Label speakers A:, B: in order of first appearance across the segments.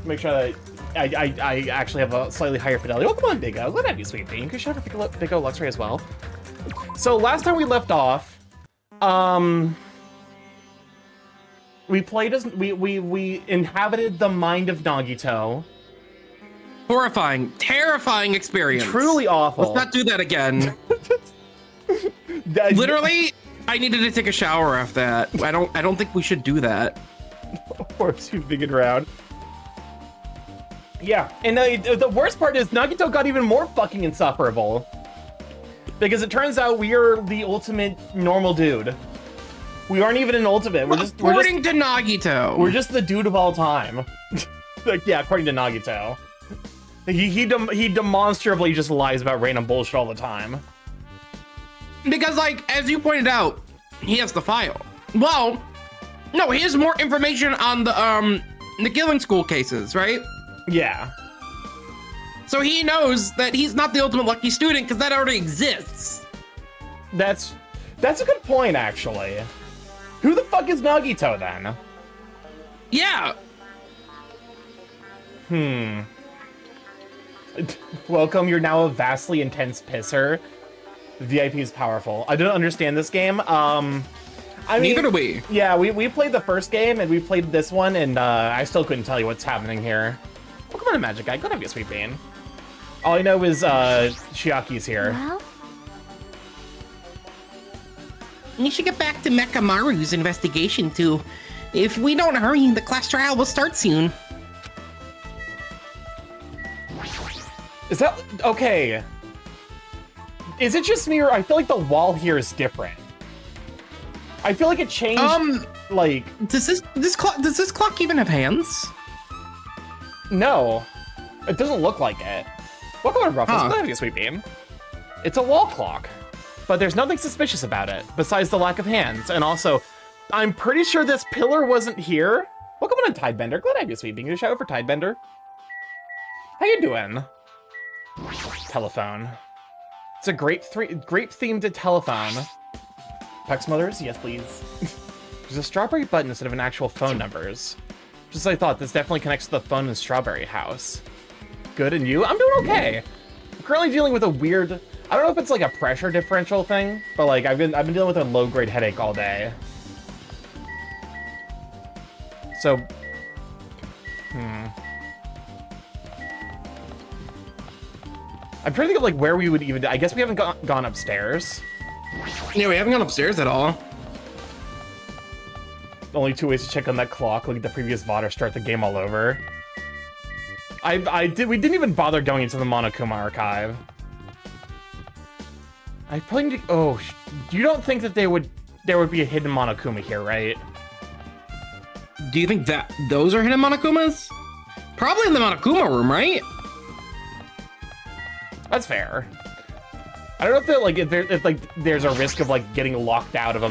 A: make sure that I actually have a slightly higher fidelity. Oh, come on, Big O. Let that be sweet thing. You can shout for Big O Luxray as well. So last time we left off, we played as we inhabited the mind of Nagito.
B: Horrifying, terrifying experience.
A: Truly awful.
B: Let's not do that again. Literally, I needed to take a shower after that. I don't think we should do that.
A: Of course, you figured around. Yeah, and the worst part is Nagito got even more fucking insufferable. Because it turns out we are the ultimate normal dude. We aren't even an ultimate.
B: According to Nagito.
A: We're just the dude of all time. Like, yeah, according to Nagito. He demonstrably just lies about random bullshit all the time.
B: Because, like, as you pointed out, he has the file. Well, no, he has more information on the killing school cases, right?
A: Yeah.
B: So he knows that he's not the ultimate lucky student because that already exists.
A: That's a good point, actually. Who the fuck is Nagito, then?
B: Yeah.
A: Welcome, you're now a vastly intense pisser. VIP is powerful. I don't understand this game. I mean,
B: neither do we.
A: Yeah, we played the first game, and we played this one, and I still couldn't tell you what's happening here. Welcome on, Magic Guy. Go have your sweet bean. All I know is Chiaki's here.
C: Well?
B: You should get back to Mekamaru's investigation, too. If we don't hurry, the class trial will start soon.
A: Is that... okay. Is it just me, or I feel like the wall here is different? I feel like it changed, like...
B: Does this clock even have hands?
A: No. It doesn't look like it. Welcome on, Ruffles. Glad to have you, sweet bean. It's a wall clock, but there's nothing suspicious about it, besides the lack of hands. And also, I'm pretty sure this pillar wasn't here. Welcome on, Tidebender. Glad to have you, sweet bean. Can you shout out for Tidebender? How you doing? Telephone. It's a grape-themed telephone. Pex Mothers? Yes, please. There's a strawberry button instead of an actual phone numbers. Just as I thought, this definitely connects to the phone in the Strawberry House. Good, and you? I'm doing okay. I'm currently dealing with a weird... I don't know if it's like a pressure differential thing, but like I've been dealing with a low-grade headache all day. So... I'm trying to think of like where we would even... I guess we haven't gone upstairs.
B: Yeah, we haven't gone upstairs at all.
A: Only 2 ways to check on that clock, look at the previous VOD or start the game all over. We didn't even bother going into the Monokuma archive. I probably need to, oh, you don't think that there would be a hidden Monokuma here, right?
B: Do you think that those are hidden Monokumas? Probably in the Monokuma room, right?
A: That's fair. I don't know if there, like, if there's a risk of like getting locked out of a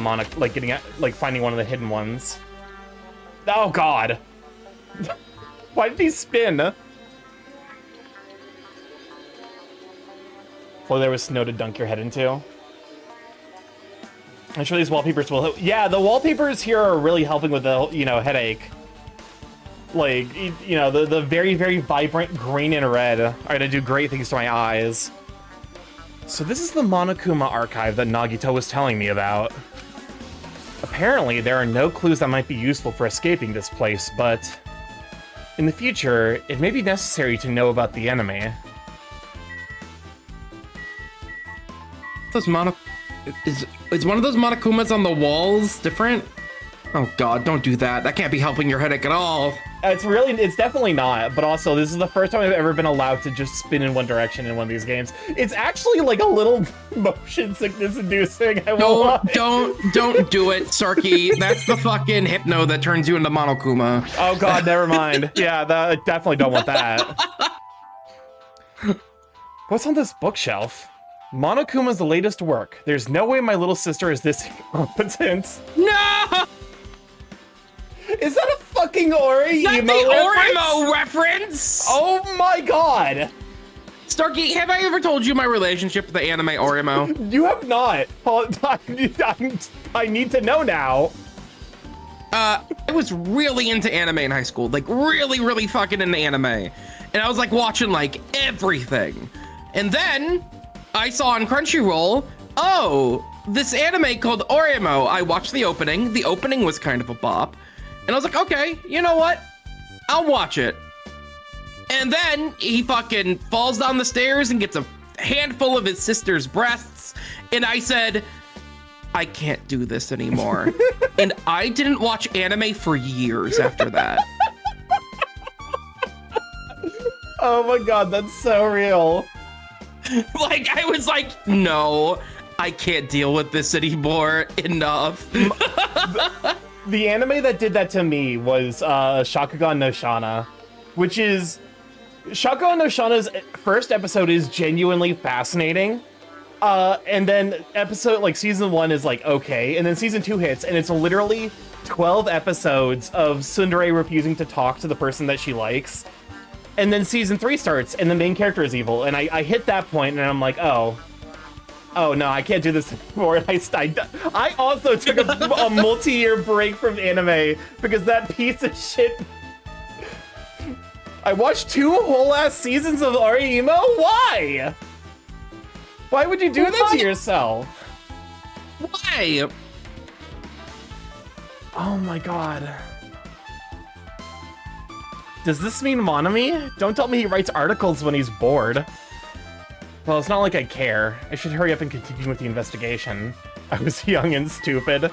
A: finding one of the hidden ones. Oh God! Why did he spin? Well, there was snow to dunk your head into. I'm sure these wallpapers will help. Yeah, the wallpapers here are really helping with the, headache. Like, the very, very vibrant green and red are gonna do great things to my eyes. So this is the Monokuma archive that Nagito was telling me about. Apparently, there are no clues that might be useful for escaping this place, but in the future, it may be necessary to know about the enemy.
B: Is one of those Monokumas on the walls different? Oh God, don't do that. That can't be helping your headache at all.
A: It's definitely not, but also this is the first time I've ever been allowed to just spin in one direction in one of these games. It's actually like a little motion sickness inducing.
B: Don't do it, Starky. That's the fucking hypno that turns you into Monokuma.
A: Oh God, never mind. Yeah, I definitely don't want that. What's on this bookshelf? Monokuma's the latest work. There's no way my little sister is this incompetent.
B: No!
A: Is that a fucking Ori emo
B: reference?
A: Oh my God!
B: Starky, have I ever told you my relationship with the anime Orimo?
A: You have not. I need to know now.
B: I was really into anime in high school, like really, really fucking into anime. And I was like watching like everything. And then I saw on Crunchyroll, oh, this anime called Oremo. I watched the opening. The opening was kind of a bop. And I was like, okay, you know what? I'll watch it. And then he fucking falls down the stairs and gets a handful of his sister's breasts. And I said, I can't do this anymore. And I didn't watch anime for years after that.
A: Oh my god, that's so real.
B: Like, I was like, no, I can't deal with this anymore. Enough.
A: The anime that did that to me was Shakugan no Shana, which is... Shakugan no Shana's first episode is genuinely fascinating. And then season 1 is like, okay. And then season 2 hits, and it's literally 12 episodes of tsundere refusing to talk to the person that she likes. And then season 3 starts, and the main character is evil. And I hit that point, and I'm like, oh no, I can't do this anymore. And I also took a multi-year break from anime because that piece of shit. I watched 2 whole ass seasons of Oremo? Why? Why would you do that to yourself?
B: Why?
A: Oh my god. Does this mean Monami? Don't tell me he writes articles when he's bored. Well, it's not like I care. I should hurry up and continue with the investigation. I was young and stupid.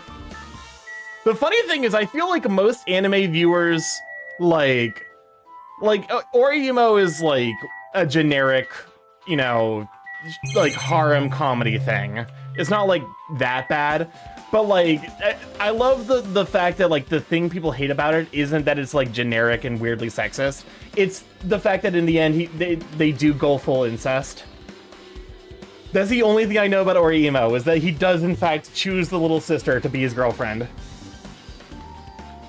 A: The funny thing is, I feel like most anime viewers, like Oremo is like a generic, you know, like harem comedy thing. It's not like that bad, but like I love the fact that like the thing people hate about it isn't that it's like generic and weirdly sexist. It's the fact that in the end they do go full incest. That's the only thing I know about Oremo, is that he does in fact choose the little sister to be his girlfriend.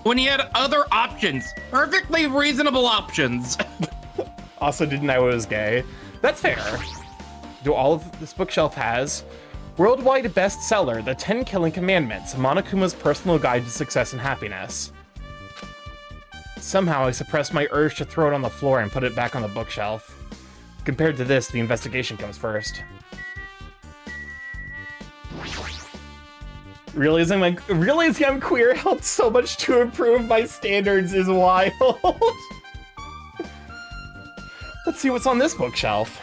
B: When he had other options, perfectly reasonable options.
A: Also didn't know it was gay. That's fair. Do all of this bookshelf has worldwide bestseller, The 10 Killing Commandments, Monokuma's personal guide to success and happiness. Somehow I suppressed my urge to throw it on the floor and put it back on the bookshelf. Compared to this, the investigation comes first. Realizing I'm queer helped so much to improve my standards is wild. Let's see what's on this bookshelf.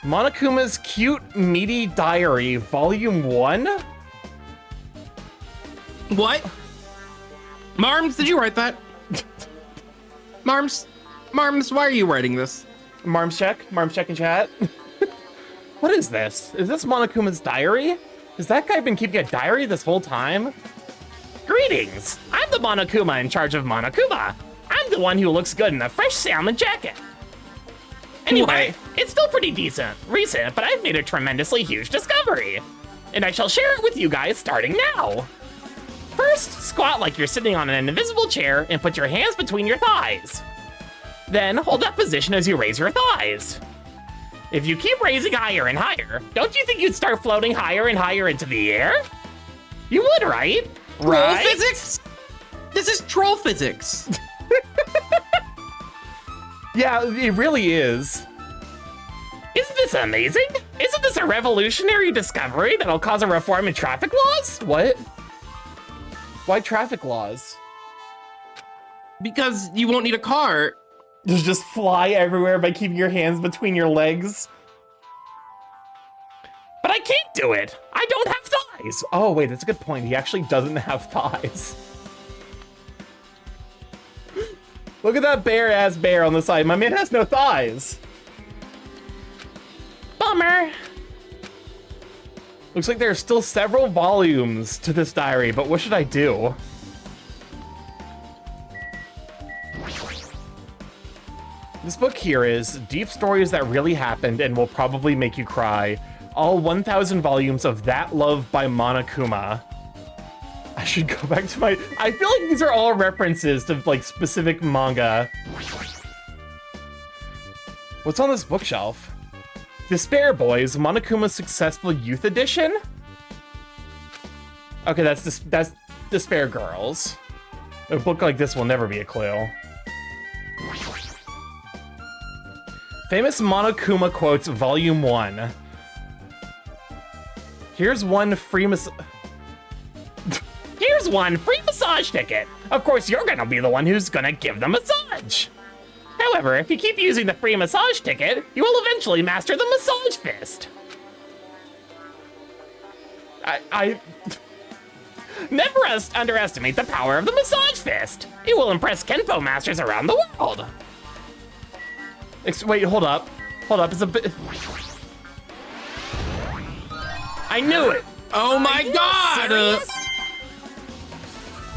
A: Monokuma's Cute Meaty Diary, Volume 1?
B: What? Marms, did you write that? Marms, why are you writing this?
A: Marms check in chat. What is this? Is this Monokuma's diary? Has that guy been keeping a diary this whole time? Greetings! I'm the Monokuma in charge of Monokuma. I'm the one who looks good in a fresh salmon jacket. Anyway, it's still pretty recent, but I've made a tremendously huge discovery. And I shall share it with you guys starting now. First, squat like you're sitting on an invisible chair and put your hands between your thighs. Then hold that position as you raise your thighs. If you keep raising higher and higher, don't you think you'd start floating higher and higher into the air? You would, right?
B: Troll physics? This is troll physics.
A: Yeah, it really is. Isn't this amazing? Isn't this a revolutionary discovery that'll cause a reform in traffic laws? What? Why traffic laws?
B: Because you won't need a car.
A: Just fly everywhere by keeping your hands between your legs. But I can't do it. I don't have thighs. Oh, wait, that's a good point. He actually doesn't have thighs. Look at that bare-ass bear on the side. My man has no thighs. Bummer. Looks like there are still several volumes to this diary, but what should I do? This book here is Deep Stories That Really Happened and Will Probably Make You Cry. All 1,000 volumes of That Love by Monokuma. I should go back to my... I feel like these are all references to, like, specific manga. What's on this bookshelf? Despair Boys, Monokuma's Successful Youth Edition? Okay, that's Despair Girls. A book like this will never be a clue. Famous Monokuma quotes, Volume 1. Here's one free Here's one free massage ticket. Of course, you're gonna be the one who's gonna give the massage. However, if you keep using the free massage ticket, you will eventually master the massage fist. I never underestimate the power of the massage fist. It will impress Kenpo masters around the world. Wait, hold up. Hold up, it's a bit... I knew it!
B: Oh my god!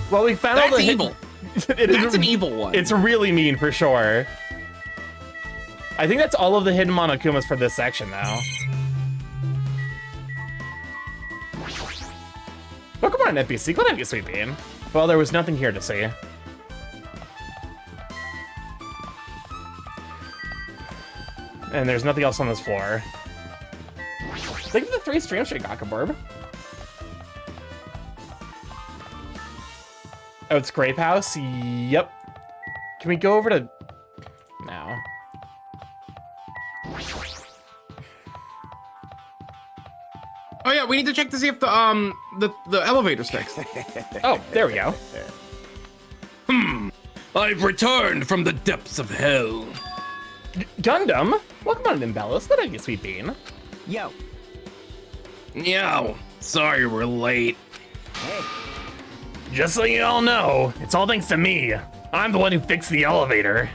A: Well, we found all the...
B: That's evil. That's an evil one.
A: It's really mean, for sure. I think that's all of the hidden Monokumas for this section, though. Oh, come on, NPC. Go ahead, you sweet bean. Well, there was nothing here to see. And there's nothing else on this floor. Think of the 3 stream straight, Gakaburb. Oh, it's Grape House? Yep. Can we go over to... now?
B: Oh yeah, we need to check to see if the elevator's fixed.
A: Oh, there we go.
B: I've returned from the depths of hell.
A: Gundam? Welcome on in, Bellos. Good on you, sweet bean.
C: Yo.
B: Yo, sorry we're late.
C: Hey.
A: Just so you all know, it's all thanks to me. I'm the one who fixed the elevator.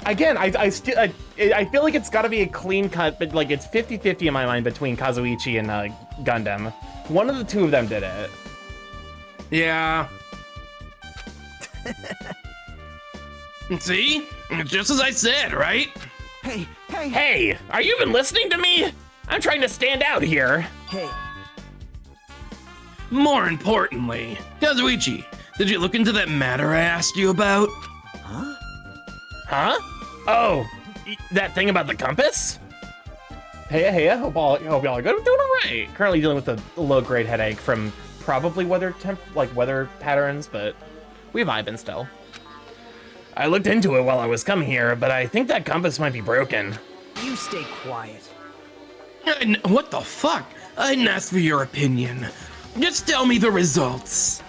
A: Again, I feel like it's gotta be a clean cut, but like it's 50-50 in my mind between Kazuichi and Gundam. One of the two of them did it.
B: Yeah. See? Just as I said, right?
C: Hey, hey.
A: Hey, are you even listening to me? I'm trying to stand out here.
C: Hey.
B: More importantly, Kazuichi, did you look into that matter I asked you about?
C: Huh?
A: Huh? Oh, that thing about the compass? Hey, I hope y'all are good. I'm doing all right. Currently dealing with a low-grade headache from probably weather patterns, but we vibing still. I looked into it while I was coming here, but I think that compass might be broken.
C: You stay quiet.
B: What the fuck? I didn't ask for your opinion. Just tell me the results.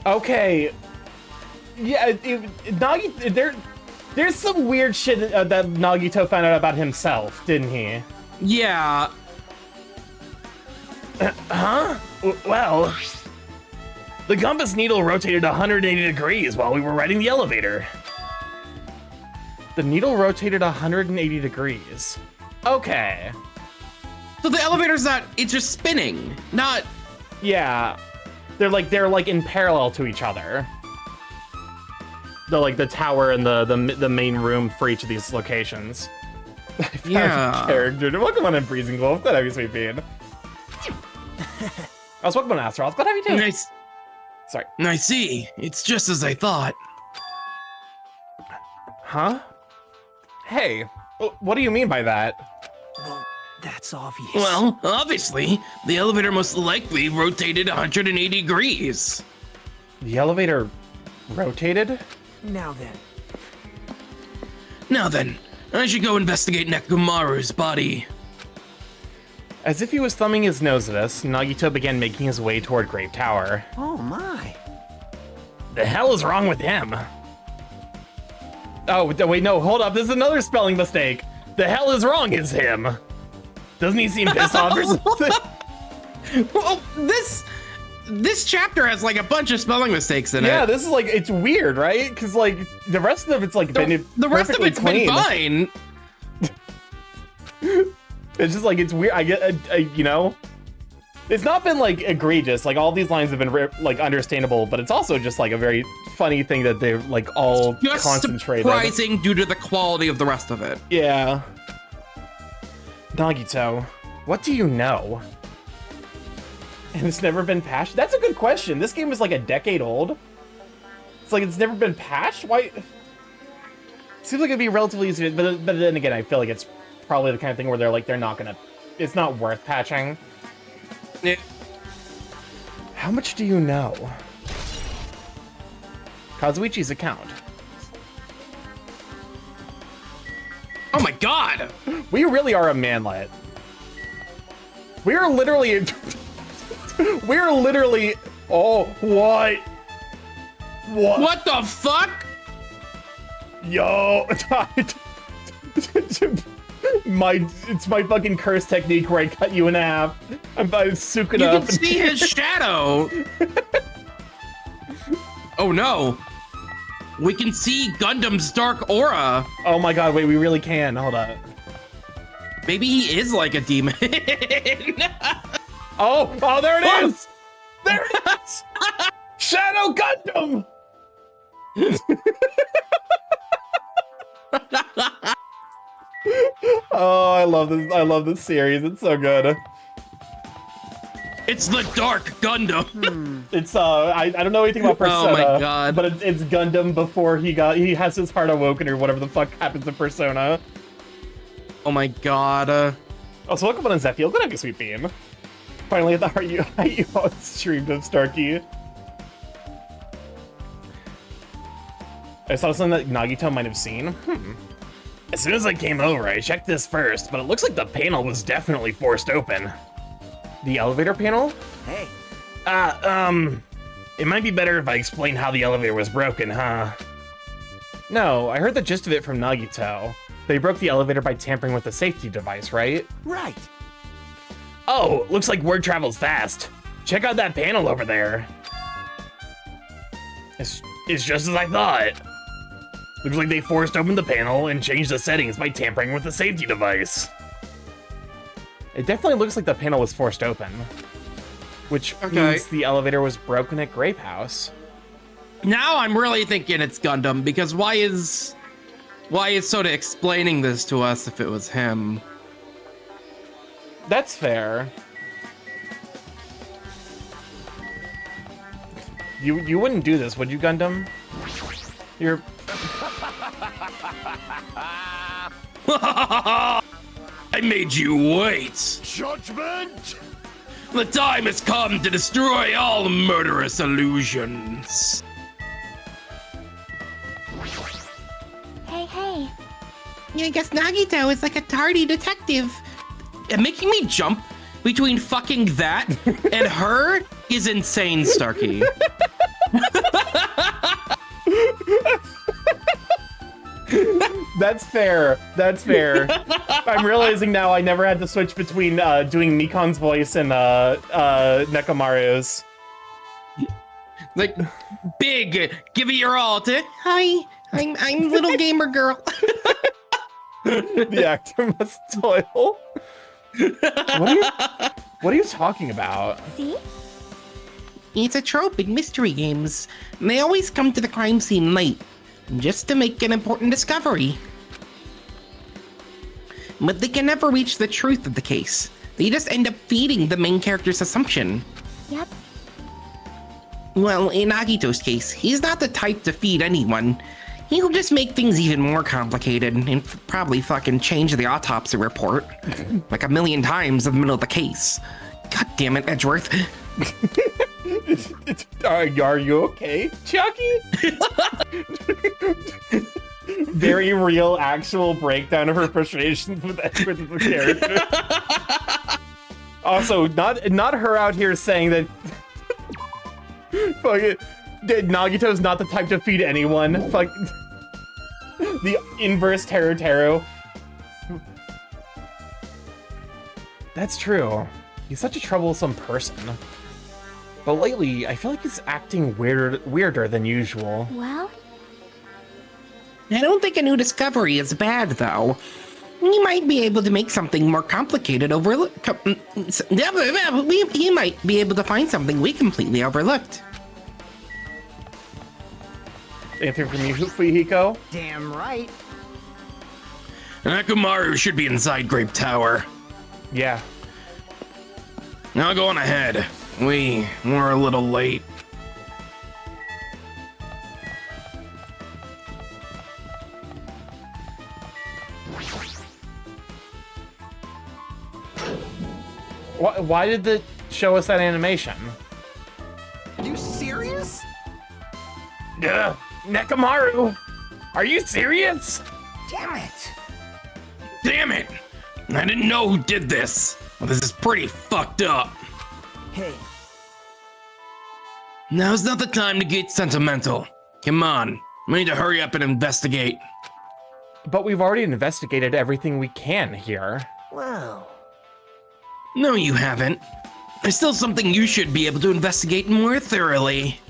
A: Okay. Yeah, there's some weird shit that Nagito found out about himself, didn't he?
B: Yeah.
A: Huh? Well, the compass needle rotated 180 degrees while we were riding the elevator. The needle rotated 180 degrees. Okay.
B: So the elevator's not, it's just spinning, not...
A: Yeah. They're like in parallel to each other. The tower and the main room for each of these locations.
B: Yeah.
A: Character. Welcome on in, Freezing Wolf. Glad to have you, sweet bean. I was welcome on Astral. Glad to have you too.
B: Nice.
A: Sorry.
B: I see. It's just as I thought.
A: Huh? Hey, what do you mean by that?
C: Well, that's obvious.
B: Well, obviously, the elevator most likely rotated 180 degrees.
A: The elevator rotated?
C: Now then,
B: I should go investigate Nekomaru's body.
A: As if he was thumbing his nose at us, Nagito began making his way toward Grave Tower.
C: Oh my.
A: The hell is wrong with him? Oh, wait, no, hold up. This is another spelling mistake. The hell is wrong is him. Doesn't he seem pissed off or something?
B: Well, this chapter has like a bunch of spelling mistakes in it.
A: Yeah, this is like, it's weird, right? Because like the rest of it's like been
B: the rest of
A: perfectly
B: it's
A: clean.
B: been fine.
A: It's just like, it's weird. I get, you know, it's not been like egregious. Like all these lines have been like understandable, but it's also just like a very funny thing that they're like all
B: Just
A: concentrated.
B: surprising due to the quality of the rest of it.
A: Yeah. Nagito, what do you know? And it's never been patched? That's a good question. This game is like a decade old. It's like it's never been patched? Why? Seems like it'd be relatively easy, but then again, I feel like it's probably the kind of thing where they're not gonna, it's not worth patching.
B: Yeah.
A: How much do you know? Kazuichi's account.
B: Oh my god!
A: We really are a manlet. We are literally... We're literally... Oh, what? What?
B: What the fuck?
A: Yo. It's my fucking curse technique where I cut you in half. I'm soaking
B: You
A: up.
B: can see his shadow. Oh no. We can see Gundam's dark aura.
A: Oh my god, wait, we really can. Hold up.
B: Maybe he is like a demon.
A: Oh, there it is! There it is! Shadow Gundam! Oh, I love this. I love this series. It's so good.
B: It's the Dark Gundam.
A: It's I don't know anything about Persona.
B: Oh my god.
A: But it's Gundam before he has his heart awoken or whatever the fuck happens to Persona.
B: Oh my god.
A: Oh, so welcome on Zephyr. Good night, sweet beam. Finally, at the heart you streamed of Starky. I saw something that Nagito might have seen. As soon as I came over, I checked this first, but it looks like the panel was definitely forced open. The elevator panel?
C: Hey,
A: It might be better if I explain how the elevator was broken, huh? No, I heard the gist of it from Nagito. They broke the elevator by tampering with the safety device, right?
C: right.
A: Oh, looks like word travels fast. Check out that panel over there. It's just as I thought. Looks like they forced open the panel and changed the settings by tampering with the safety device. It definitely looks like the panel was forced open. Which means the elevator was broken at Grape House.
B: Now I'm really thinking it's Gundam, because why is Soda explaining this to us if it was him?
A: That's fair. You wouldn't do this, would you, Gundam? You're...
B: I made you wait.
D: Judgment!
B: The time has come to destroy all murderous illusions.
E: Hey.
B: I guess Nagito is like a tardy detective. And making me jump between fucking that and her is insane, Starky.
A: That's fair. That's fair. I'm realizing now I never had to switch between doing Mikon's voice and Nekomaru's.
B: Like, big, give it your all to, hi, I'm little gamer girl.
A: The actor must toil. What are you talking about?
E: See?
B: It's a trope in mystery games. They always come to the crime scene late, just to make an important discovery. But they can never reach the truth of the case. They just end up feeding the main character's assumption.
E: Yep.
B: Well, in Agito's case, he's not the type to feed anyone. He'll just make things even more complicated and probably fucking change the autopsy report like a million times in the middle of the case. God damn it, Edgeworth.
A: Are you okay, Chucky? Very real, actual breakdown of her frustrations with Edward as a character. Also, not her out here saying that fucking Nagito's not the type to feed anyone. Fuck the inverse Teru. That's true. He's such a troublesome person. But lately, I feel like he's acting weirder than usual.
E: Well,
B: I don't think a new discovery is bad, though. We might be able to make something more complicated he might be able to find something we completely overlooked.
A: Anything from you, Fuyuhiko?
C: Damn right.
B: Akamaru should be inside Grape Tower.
A: Yeah.
B: Now go on ahead. We're a little late.
A: Why did it show us that animation? Nekomaru, are you serious?
C: Damn it!
B: Damn it! I didn't know who did this. Well, this is pretty fucked up.
C: Hey,
B: Now's not the time to get sentimental. Come on, we need to hurry up and investigate.
A: But we've already investigated everything we can here.
C: well,
B: No, you haven't. There's still something you should be able to investigate more thoroughly.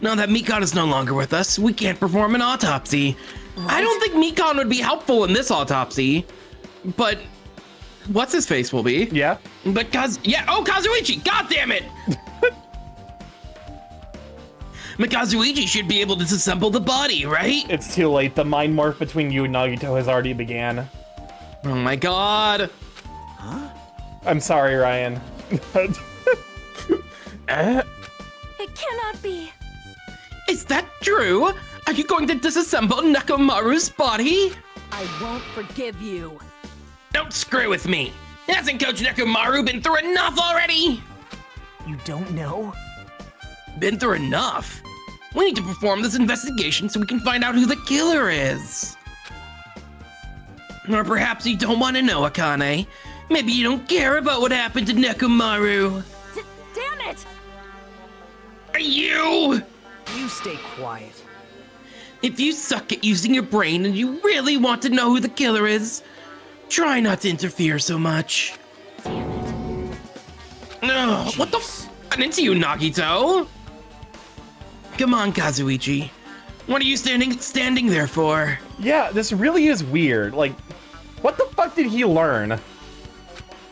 B: Now that Mikon is no longer with us, we can't perform an autopsy. I don't think Mikon would be helpful in this autopsy, but what's his face will be.
A: Yeah?
B: But Kazuichi, god damn it! But Kazuichi should be able to disassemble the body, right?
A: It's too late. The mind morph between you and Nagito has already began.
B: Oh my god.
A: I'm sorry, Ryan.
D: It cannot be.
B: Is that true? Are you going to disassemble Nekomaru's body?
D: I won't forgive you.
B: Don't screw with me. Hasn't Coach Nekomaru been through enough already?
C: you don't know?
B: Been through enough. We need to perform this investigation so we can find out who the killer is. Or perhaps you don't want to know, Akane. Maybe you don't care about what happened to Nekomaru.
D: Damn it!
B: Are you?
C: You stay quiet.
B: If you suck at using your brain and you really want to know who the killer is, try not to interfere so much. No, what the f got into you, Nagito? Come on, Kazuichi. What are you standing there for?
A: Yeah, this really is weird. Like, what the fuck did he learn?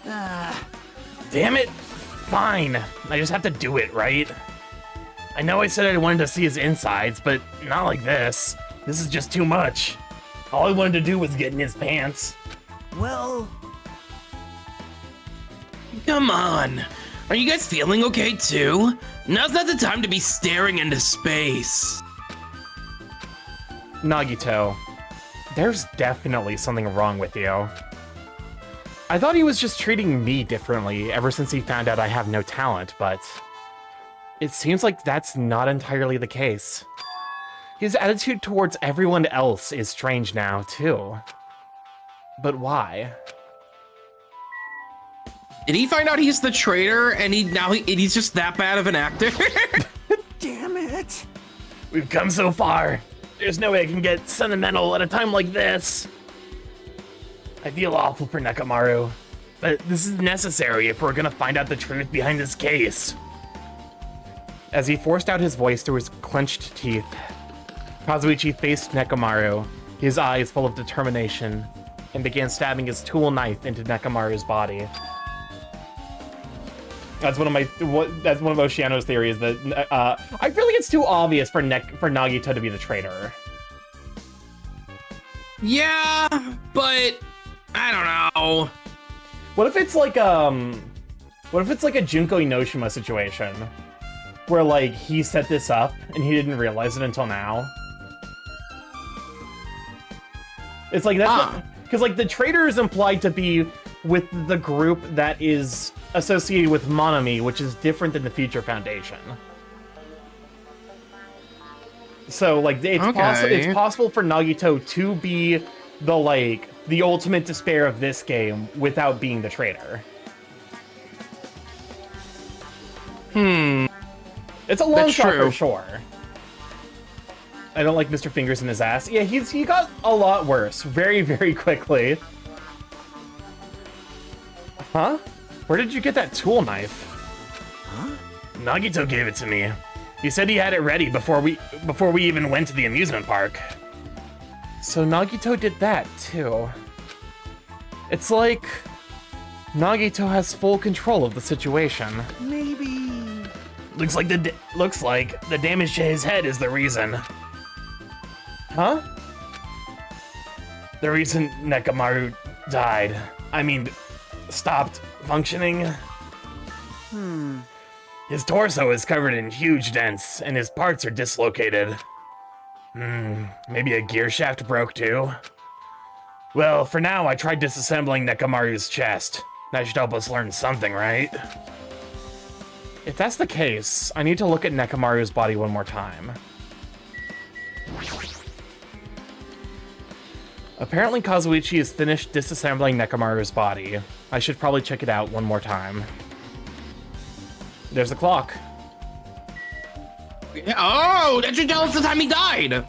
A: Damn it. Fine. I just have to do it, right? I know I said I wanted to see his insides, but not like this. This is just too much. All I wanted to do was get in his pants.
C: Well,
B: Come on. Are you guys feeling okay too? Now's not the time to be staring into space.
A: Nagito, there's definitely something wrong with you. I thought he was just treating me differently ever since he found out I have no talent, but it seems like that's not entirely the case. His attitude towards everyone else is strange now, too. But why?
B: Did he find out he's the traitor and he's just that bad of an actor?
C: damn it!
A: We've come so far. There's no way I can get sentimental at a time like this. I feel awful for Nekomaru, but this is necessary if we're gonna find out the truth behind this case. As he forced out his voice through his clenched teeth, Kazuichi faced Nekomaru, his eyes full of determination, and began stabbing his tool knife into Nekomaru's body. That's one of Oceano's theories that I feel like it's too obvious for Nagito to be the traitor.
B: Yeah, but I don't know.
A: What if it's like a Junko Inoshima situation where like he set this up and he didn't realize it until now? It's like that's because like the traitor is implied to be with the group that is associated with Monami, which is different than the Future Foundation. So like it's possible for Nagito to be the ultimate despair of this game without being the traitor. It's a long
B: That's
A: shot
B: true.
A: for sure. I don't like Mr. Fingers in his ass. Yeah, he got a lot worse very, very quickly. Huh? Where did you get that tool knife? Huh? Nagito gave it to me. He said he had it ready before we even went to the amusement park. So Nagito did that too. It's like Nagito has full control of the situation.
C: Maybe.
A: Looks like the damage to his head is the reason. Huh? The reason Nekomaru died. I mean, stopped functioning. His torso is covered in huge dents, and his parts are dislocated. Maybe a gear shaft broke too? Well, for now, I tried disassembling Nekomaru's chest. That should help us learn something, right? If that's the case, I need to look at Nekomaru's body one more time. Apparently Kazuichi is finished disassembling Nekomaru's body. I should probably check it out one more time. There's the clock.
B: Oh, that should tell us the time he died.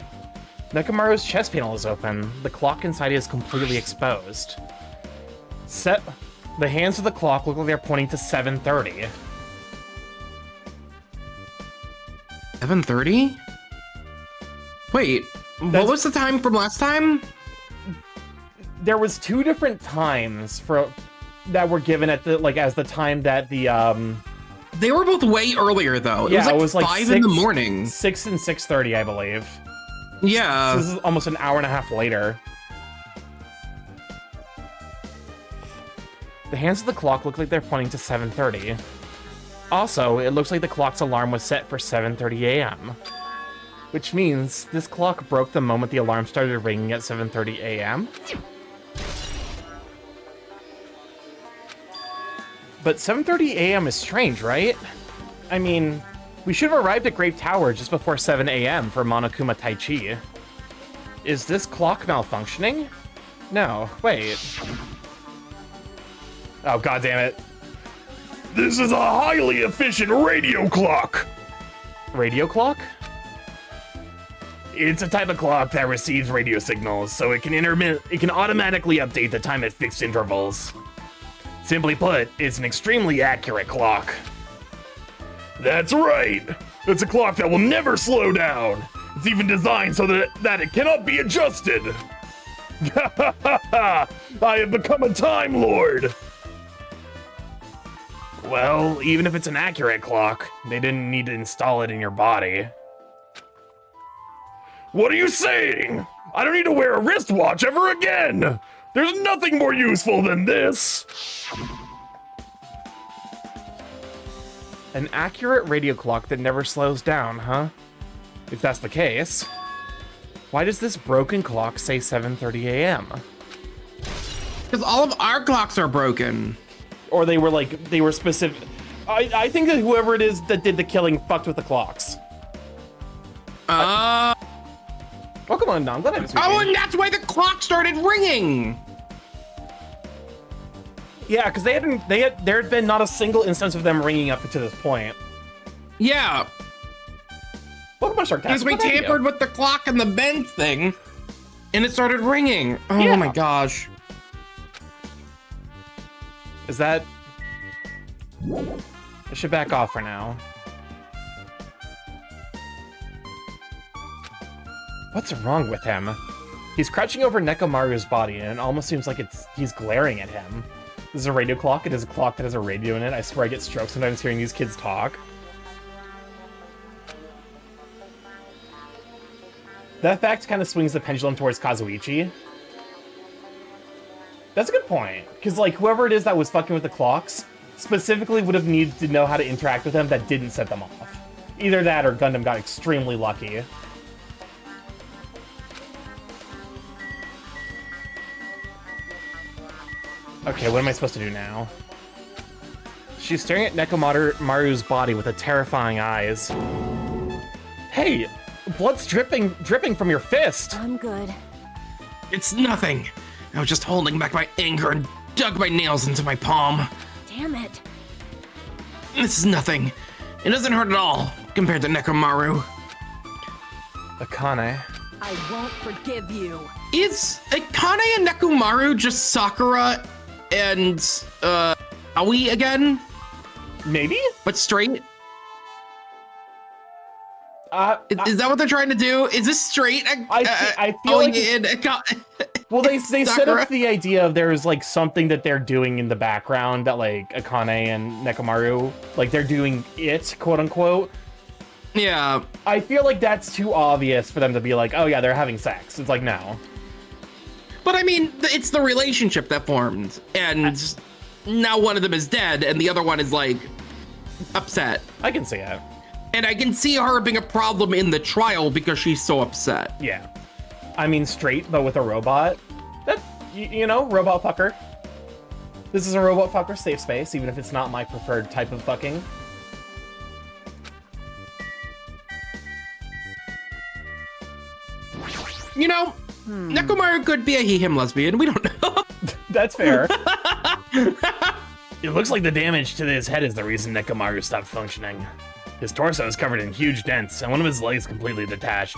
A: Nekomaru's chest panel is open. The clock inside is completely exposed. The hands of the clock look like they're pointing to 7:30.
B: 7:30? Wait, what was the time from last time?
A: There was 2 different times that were given at the as the time that the
B: They were both way earlier though. It was like 5 in the morning.
A: 6 and 6:30, I believe.
B: Yeah.
A: So this is almost an hour and a half later. The hands of the clock look like they're pointing to 7:30. Also, it looks like the clock's alarm was set for 7:30 a.m. Which means this clock broke the moment the alarm started ringing at 7:30 a.m. But 7:30 a.m. is strange, right? I mean, we should have arrived at Grape Tower just before 7 a.m. for Monokuma Taichi. Is this clock malfunctioning? No, wait. Oh, goddammit.
E: This is a highly efficient radio clock.
A: Radio clock?
E: It's a type of clock that receives radio signals, so it can automatically update the time at fixed intervals. Simply put, it's an extremely accurate clock. That's right. It's a clock that will never slow down. It's even designed so that it cannot be adjusted. I have become a Time Lord. Well, even if it's an accurate clock, they didn't need to install it in your body. What are you saying? I don't need to wear a wristwatch ever again! There's nothing more useful than this!
A: An accurate radio clock that never slows down, huh? If that's the case, why does this broken clock say 7:30 a.m.?
B: Because all of our clocks are broken.
A: Or they were specific. I think that whoever it is that did the killing fucked with the clocks. Welcome on, Nom. Glad I was
B: Oh, and that's why the clock started ringing.
A: Yeah, because there had been not a single instance of them ringing up to this point.
B: Yeah.
A: Welcome on, Shark
B: Because we tampered with the clock and the bend thing, and it started ringing. Oh
A: Yeah.
B: my gosh.
A: Is that... I should back off for now. What's wrong with him? He's crouching over Nekomaru's body, and it almost seems like he's glaring at him. This is a radio clock. It is a clock that has a radio in it. I swear I get strokes sometimes hearing these kids talk. That fact kind of swings the pendulum towards Kazuichi. That's a good point, because whoever it is that was fucking with the clocks specifically would have needed to know how to interact with them that didn't set them off. Either that or Gundam got extremely lucky. Okay, what am I supposed to do now? She's staring at Nekomaru's body with a terrifying eyes. Hey, blood's dripping from your fist.
D: I'm good.
B: It's nothing. I was just holding back my anger and dug my nails into my palm.
D: Damn it.
B: This is nothing. It doesn't hurt at all compared to Nekomaru.
A: Akane.
D: I won't forgive you.
B: Is Akane and Nekomaru just Sakura and Aoi again?
A: Maybe?
B: But straight? Is that what they're trying to do? Is this straight?
A: I feel like well, they set up the idea of there's something that they're doing in the background that Akane and Nekomaru they're doing it, quote unquote.
B: Yeah.
A: I feel like that's too obvious for them to be oh yeah, they're having sex. It's no.
B: But I mean, it's the relationship that formed, and now one of them is dead, and the other one is upset.
A: I can see it.
B: And I can see her being a problem in the trial because she's so upset.
A: Yeah. I mean, straight, but with a robot. That, you know, robot fucker. This is a robot fucker safe space, even if it's not my preferred type of fucking.
B: You know, Nekomaru could be a he-him lesbian. We don't know.
A: That's fair.
E: It looks like the damage to his head is the reason Nekomaru stopped functioning. His torso is covered in huge dents, and one of his legs completely detached.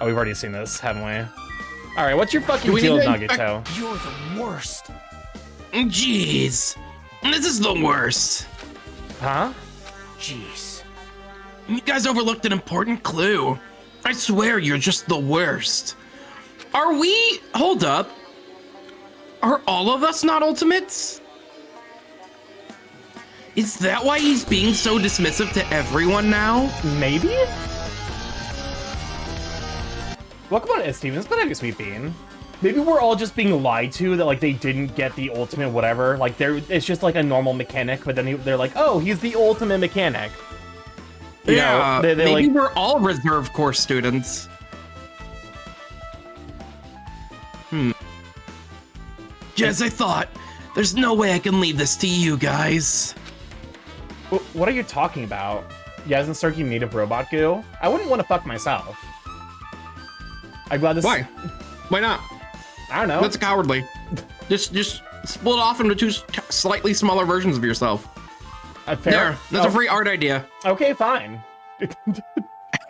A: Oh, we've already seen this, haven't we? All right, what's your fucking
B: we
A: deal,
B: need to-
A: Nagito?
C: You're the worst.
B: Jeez. This is the worst.
A: Huh?
C: Jeez.
B: You guys overlooked an important clue. I swear you're just the worst. Are we... Hold up. Are all of us not ultimates? Is that why he's being so dismissive to everyone now?
A: Maybe? Welcome on, Stevens. Good idea, Sweet Bean. Maybe we're all just being lied to that, like, they didn't get the ultimate whatever. Like, it's just like a normal mechanic, but then they're like, oh, he's the ultimate mechanic. You know, they
B: maybe
A: like,
B: we're all reserve course students. As I thought, there's no way I can leave this to you guys.
A: what are you talking about? Yeah, isn't Starky made of robot goo? I wouldn't want to fuck myself. I'm glad this.
B: Why? Why not?
A: I don't know.
B: That's cowardly. Just split off into two slightly smaller versions of yourself.
A: Fair.
B: There, that's a free art idea.
A: Okay, fine.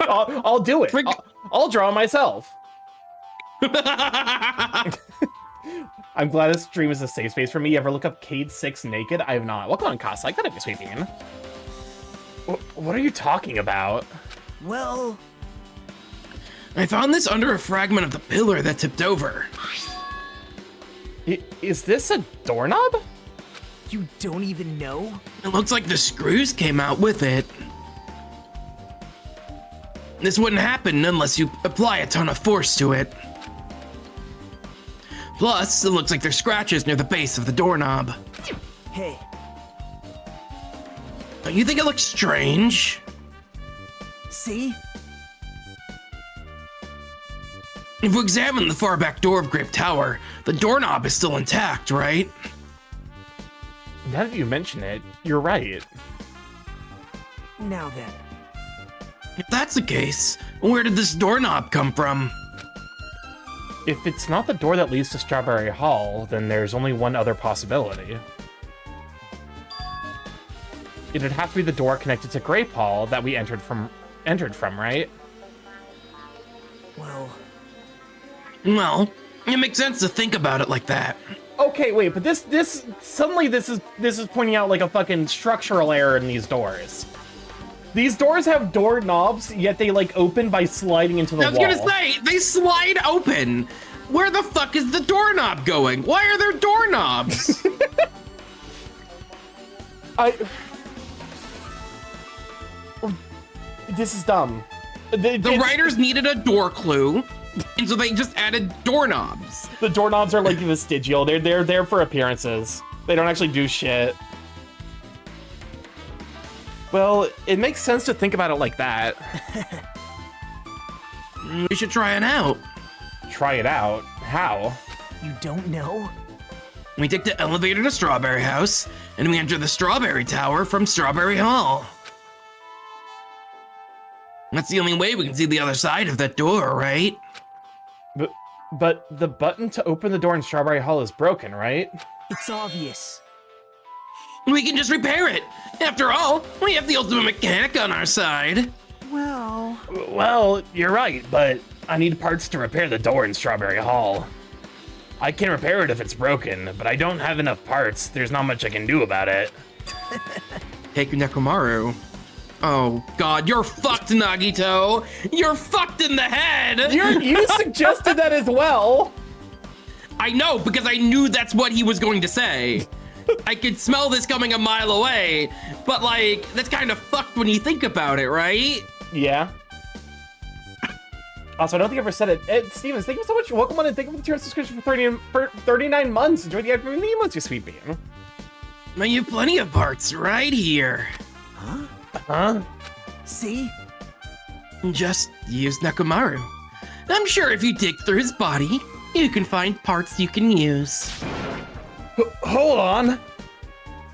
A: I'll do it. I'll draw myself. I'm glad this stream is a safe space for me. You ever look up Cade 6 naked? I have not. Welcome on, Casa. I gotta be Sweet Bean. What are you talking about?
C: Well,
B: I found this under a fragment of the pillar that tipped over.
A: Is this a doorknob?
C: you don't even know?
B: It looks like the screws came out with it. This wouldn't happen unless you apply a ton of force to it. Plus, it looks like there's scratches near the base of the doorknob.
C: Hey,
B: Don't you think it looks strange?
C: see?
B: If we examine the far back door of Grape Tower, the doorknob is still intact, right?
A: Now that you mention it, you're right.
C: Now then.
B: If that's the case, where did this doorknob come from?
A: If it's not the door that leads to Strawberry Hall, then there's only one other possibility. It'd have to be the door connected to Grape Hall that we entered from, right?
B: Well, it makes sense to think about it like that.
A: Okay, wait, but this is pointing out like a fucking structural error in these doors. These doors have door knobs, yet they like open by sliding into the
B: I was
A: wall.
B: gonna say, they slide open. Where the fuck is the doorknob going? Why are there doorknobs?
A: This is dumb.
B: The writers needed a door clue, and so they just added doorknobs.
A: The doorknobs are like vestigial. They're there for appearances. They don't actually do shit. Well, it makes sense to think about it like that.
B: We should try it out.
A: Try it out? How?
C: You don't know?
B: We take the elevator to Strawberry House, and we enter the Strawberry Tower from Strawberry Hall. That's the only way we can see the other side of that door, right?
A: But the button to open the door in Strawberry Hall is broken, right?
C: It's obvious.
B: We can just repair it. After all, we have the ultimate mechanic on our side.
E: Well, you're right, but I need parts to repair the door in Strawberry Hall. I can repair it if it's broken, but I don't have enough parts. There's not much I can do about it.
B: Take Nekomaru. Oh god, you're fucked, Nagito! You're fucked in the head!
A: You suggested that as well!
B: I know, because I knew that's what he was going to say. I could smell this coming a mile away, but like, that's kind of fucked when you think about it, right?
A: Yeah. Also, I don't think I ever said it. Stevens, thank you so much. Welcome on and thank you for the tier subscription for 39 months. Enjoy the ad from the months, you sweet bean.
B: Now you have plenty of parts right here.
A: Huh?
C: See?
B: Just use Nekomaru. I'm sure if you dig through his body, you can find parts you can use.
A: Hold on.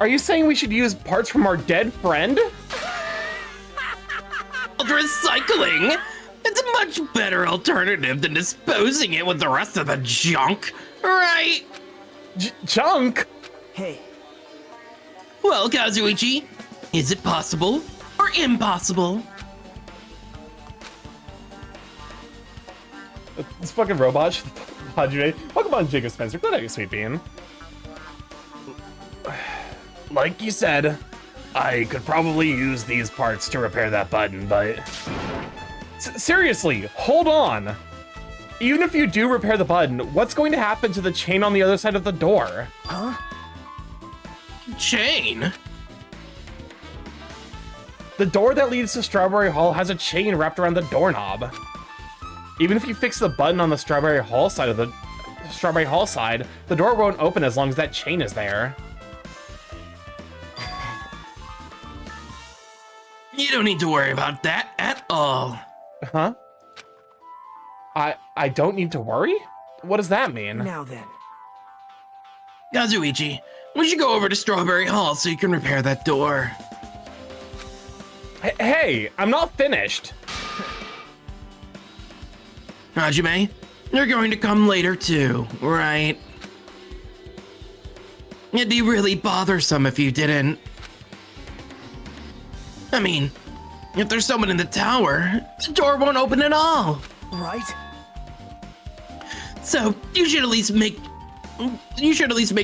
A: Are you saying we should use parts from our dead friend?
B: Recycling? It's Much better alternative than disposing it with the rest of the junk, right?
A: Chunk?
C: Hey,
B: Well, Kazuichi, is it possible or impossible?
A: This fucking robot. Hajime. Pokemon Jacob Spencer. Good idea, Sweet Bean.
E: Like you said, I could probably use these parts to repair that button, but
A: Seriously, hold on. Even if you do repair the button, what's going to happen to the chain on the other side of the door?
C: huh?
B: Chain?
A: The door that leads to Strawberry Hall has a chain wrapped around the doorknob. Even if you fix the button on the Strawberry Hall side, the door won't open as long as that chain is there.
B: You don't need to worry about that at all.
A: Huh? I don't need to worry? What does that mean?
C: Now then.
B: Kazuichi, we should go over to Strawberry Hall so you can repair that door.
A: Hey, I'm not finished.
B: Hajime, you're going to come later too, right? It'd be really bothersome if you didn't. I mean, if there's someone in the tower, the door won't open at all.
C: Right?
B: So you should at least make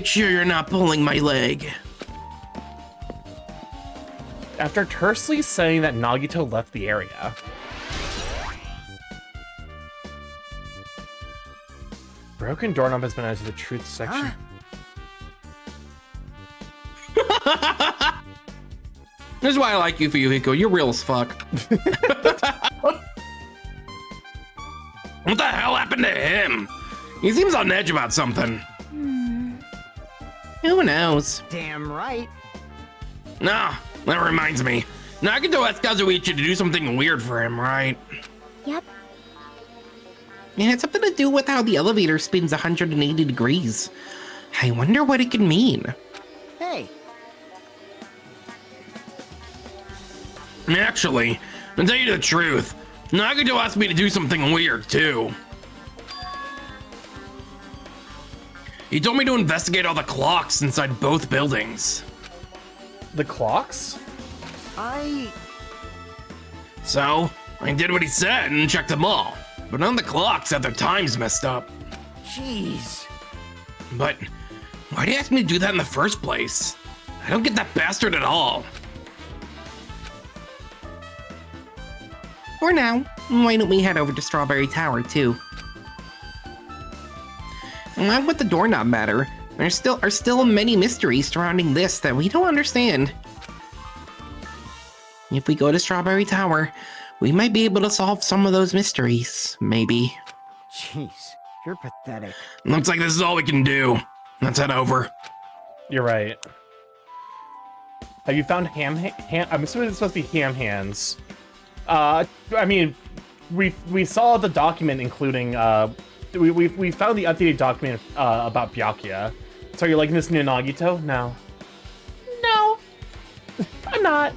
B: sure you're not pulling my leg.
A: After tersely saying that Nagito left the area. Broken doorknob has been added to the truth section.
B: This is why I like you, Fuyuhiko. You're real as fuck. What the hell happened to him? He seems on edge about something. Who knows?
C: Damn right.
B: Nah, that reminds me. Nagito asked Kazuichi to do something weird for him, right?
D: Yep.
B: It had something to do with how the elevator spins 180 degrees. I wonder what it could mean.
C: Hey,
B: Actually, to tell you the truth, Nagito asked me to do something weird too. He told me to investigate all the clocks inside both buildings.
A: The clocks?
B: So, I did what he said and checked them all. But none of the clocks had their times messed up.
C: jeez.
B: But why'd he ask me to do that in the first place? I don't get that bastard at all. For now, why don't we head over to Strawberry Tower too? Why would the doorknob matter? There are still many mysteries surrounding this that we don't understand. If we go to Strawberry Tower, we might be able to solve some of those mysteries, maybe.
C: Jeez, you're pathetic.
B: Looks like this is all we can do. Let's head over.
A: You're right. Have you found ham? I'm assuming it's supposed to be ham hands. I mean, we saw the document including we found the updated document about Byakuya. So you're liking this new Nagito? No. No, I'm not.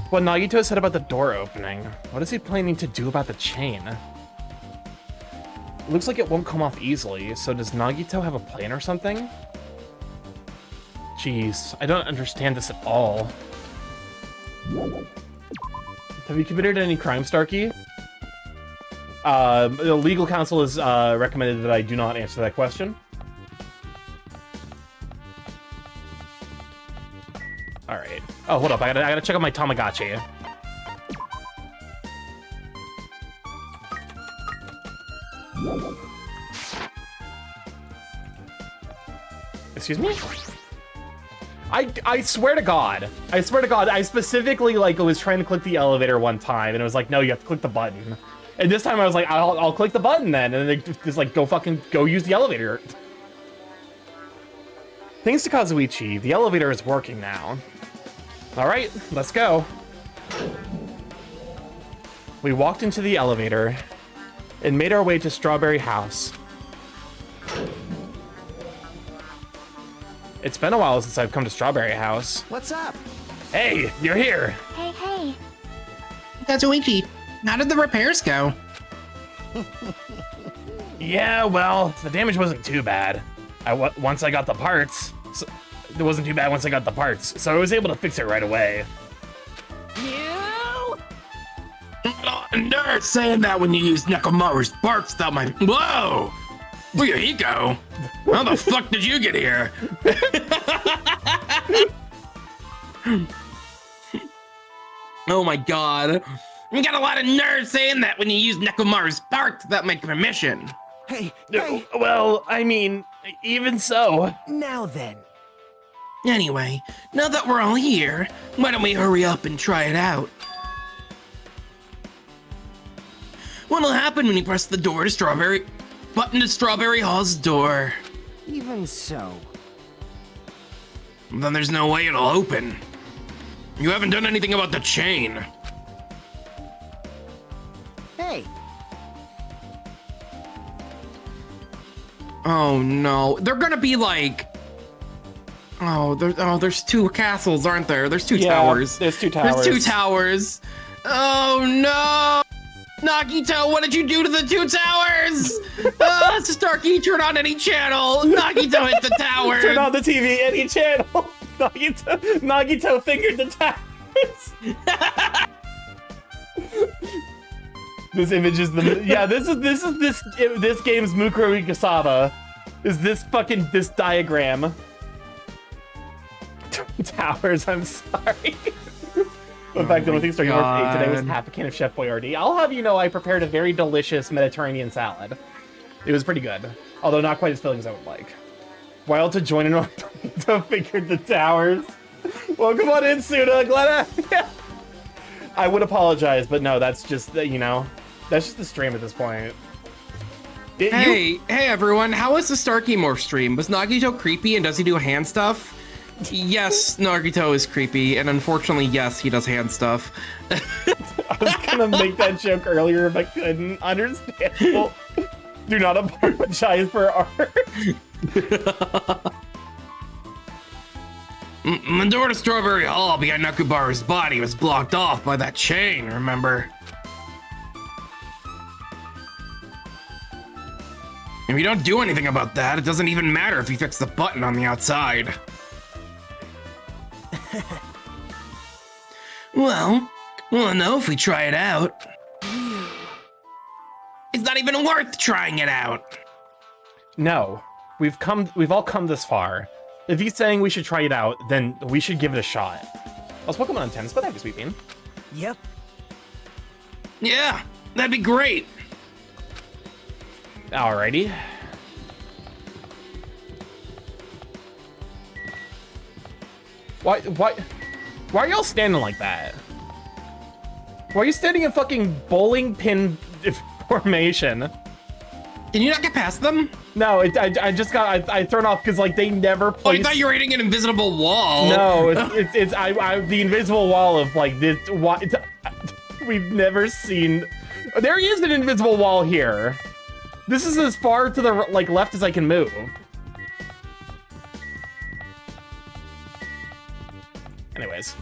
A: What Nagito said about the door opening. What is he planning to do about the chain? Looks like it won't come off easily. So does Nagito have a plan or something? Jeez, I don't understand this at all. Have you committed any crime, Starky? The legal counsel has recommended that I do not answer that question. All right. Oh, hold up. I gotta check out my Tamagotchi. Excuse me? I swear to God, I specifically was trying to click the elevator one time and it was like, no, you have to click the button. And this time I was like, I'll click the button then, and then just like, go use the elevator. Thanks to Kazuichi, the elevator is working now. All right, let's go. We walked into the elevator and made our way to Strawberry House. It's been a while since I've come to Strawberry House.
C: What's up?
E: hey, you're here.
D: Hey, hey.
B: Kazuichi, How did the repairs go?
E: Yeah, well, the damage wasn't too bad. Once I got the parts, so, it wasn't too bad once I got the parts, so I was able to fix it right away.
D: You!
B: Nerd saying that when you use Nekomaru's parts that might. Whoa! Where'd he go? How the fuck did you get here? Oh my god. You got a lot of nerds saying that when you use Nekomaru's parts that make permission.
C: Hey,
E: Well, I mean, even so.
C: now then.
B: Anyway, now that we're all here, why don't we hurry up and try it out? What'll happen when you press the door to button to Strawberry Hall's door?
C: Even so.
B: Then there's no way it'll open. You haven't done anything about the chain.
C: Hey,
B: Oh no, they're gonna be like. There's two castles, aren't there? There's two towers.
A: There's two towers.
B: There's two towers. Oh no! Nagito, what did you do to the two towers? Starky, turn on any channel. Nagito hit the tower.
A: Turn on the TV, any channel. Nagito fingered the towers. This image is this game's Mukuro Ikasaba. Is this diagram? Towers, I'm sorry. In fact, the only thing StarkyMorph ate today was half a can of Chef Boyardee. I'll have you know I prepared a very delicious Mediterranean salad. It was pretty good, although not quite as filling as I would like. Wild to join in on to figured the towers. Welcome on in, Suda. Glad I would apologize, but no, that's just you know, that's just the stream at this point.
B: Hey everyone, how was the StarkyMorph stream? Was Nagito creepy and does he do hand stuff? Yes, Nagito is creepy, and unfortunately, yes, he does hand stuff.
A: I was gonna make that joke earlier, but couldn't. Understandable. Do not apologize for art.
B: The door to Strawberry Hall behind Nakubaru's body was blocked off by that chain, remember? If you don't do anything about that, it doesn't even matter if you fix the button on the outside. Well, we'll know if we try it out. It's not even worth trying it out.
A: No, we've all come this far. If he's saying we should try it out, then we should give it a shot. Let's Pokemon on 10. But that'd be sweet bean.
C: yep.
B: Yeah, that'd be great.
A: Alrighty. Why are y'all standing like that? Why are you standing in fucking bowling pin formation?
B: Can you not get past them?
A: No, I just got I thrown off because like they never
B: Oh,
A: place.
B: I thought you were hitting an invisible wall.
A: No, it's the invisible wall of like this. We've never seen. There is an invisible wall here. This is as far to the like left as I can move. Anyways.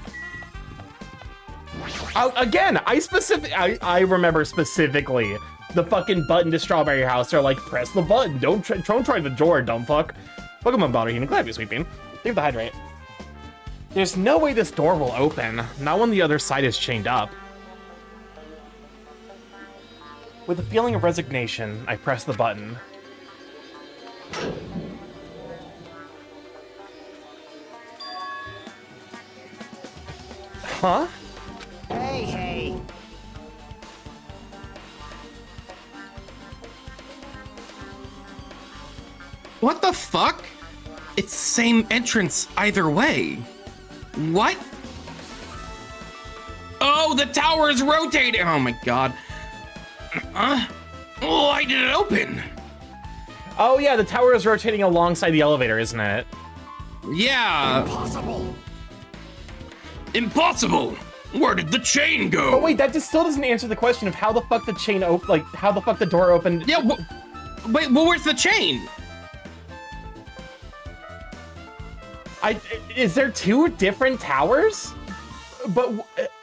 A: Again, I remember specifically the fucking button to Strawberry House. They're like, press the button. Don't try the door, dumb fuck. Pokemon Bounty, glad you sweeping. Leave the hydrate. There's no way this door will open. Not when the other side is chained up. With a feeling of resignation, I press the button. Huh?
C: Hey.
B: What the fuck? It's the same entrance either way. What? Oh, the tower is rotating. Oh my god. Why did it open?
A: Oh yeah, the tower is rotating alongside the elevator, isn't it?
B: Yeah. Impossible. Where did the chain go?
A: Oh wait, that just still doesn't answer the question of how the fuck the chain how the fuck the door opened.
B: Yeah, wait, well, where's the chain?
A: Is there two different towers?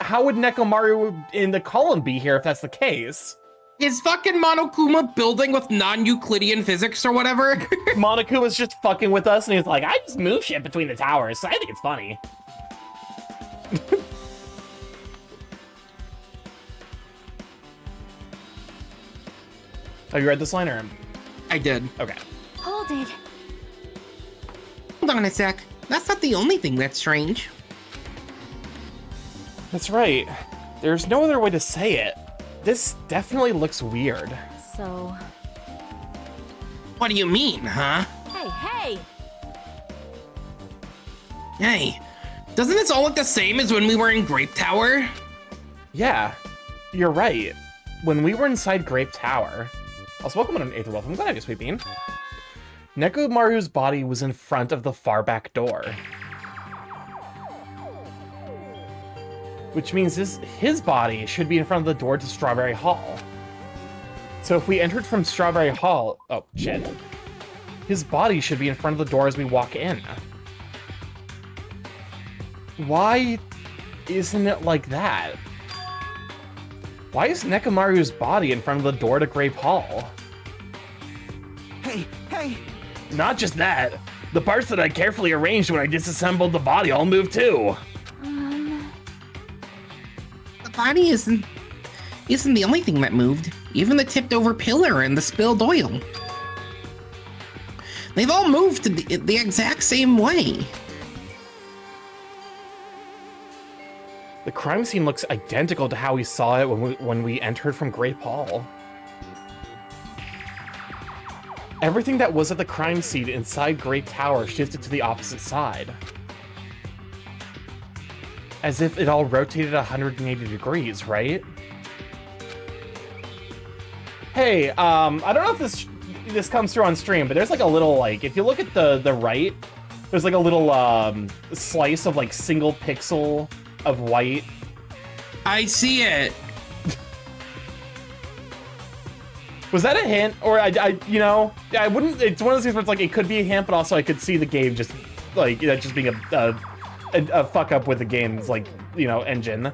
A: how would Nekomaru in the column be here if that's the case?
B: Is fucking Monokuma building with non-Euclidean physics or whatever?
A: Monakuma's just fucking with us, and he's like, I just move shit between the towers, so I think it's funny. Have you read this line, or?
B: I did.
A: Okay.
D: Hold it.
B: Hold on a sec. That's not the only thing that's strange.
A: That's right. There's no other way to say it. This definitely looks weird.
D: So,
B: What do you mean, huh?
D: hey!
B: Hey, doesn't this all look the same as when we were in Grape Tower?
A: Yeah, you're right. When we were inside Grape Tower. Also, welcome on an 8th welcome. Glad I sweet bean. Nekomaru's body was in front of the far back door. Which means his body should be in front of the door to Strawberry Hall. So if we entered from Strawberry Hall... Oh, shit. His body should be in front of the door as we walk in. Why isn't it like that? Why is Nekomaru's body in front of the door to Grape Hall?
C: Hey!
E: Not just that. The parts that I carefully arranged when I disassembled the body all moved too.
B: The body isn't the only thing that moved. Even the tipped over pillar and the spilled oil. They've all moved the exact same way.
A: The crime scene looks identical to how we saw it when we entered from Grape Hall. Everything that was at the crime scene inside Grape Tower shifted to the opposite side. As if it all rotated 180 degrees, right? Hey, I don't know if this comes through on stream, but there's like a little, like, if you look at the right, there's like a little slice of like single pixel of white.
B: I see it.
A: Was that a hint? Or you know, I wouldn't, it's one of those things where it's like, it could be a hint, but also I could see the game just like, just being a fuck up with the game's, like, you know, engine.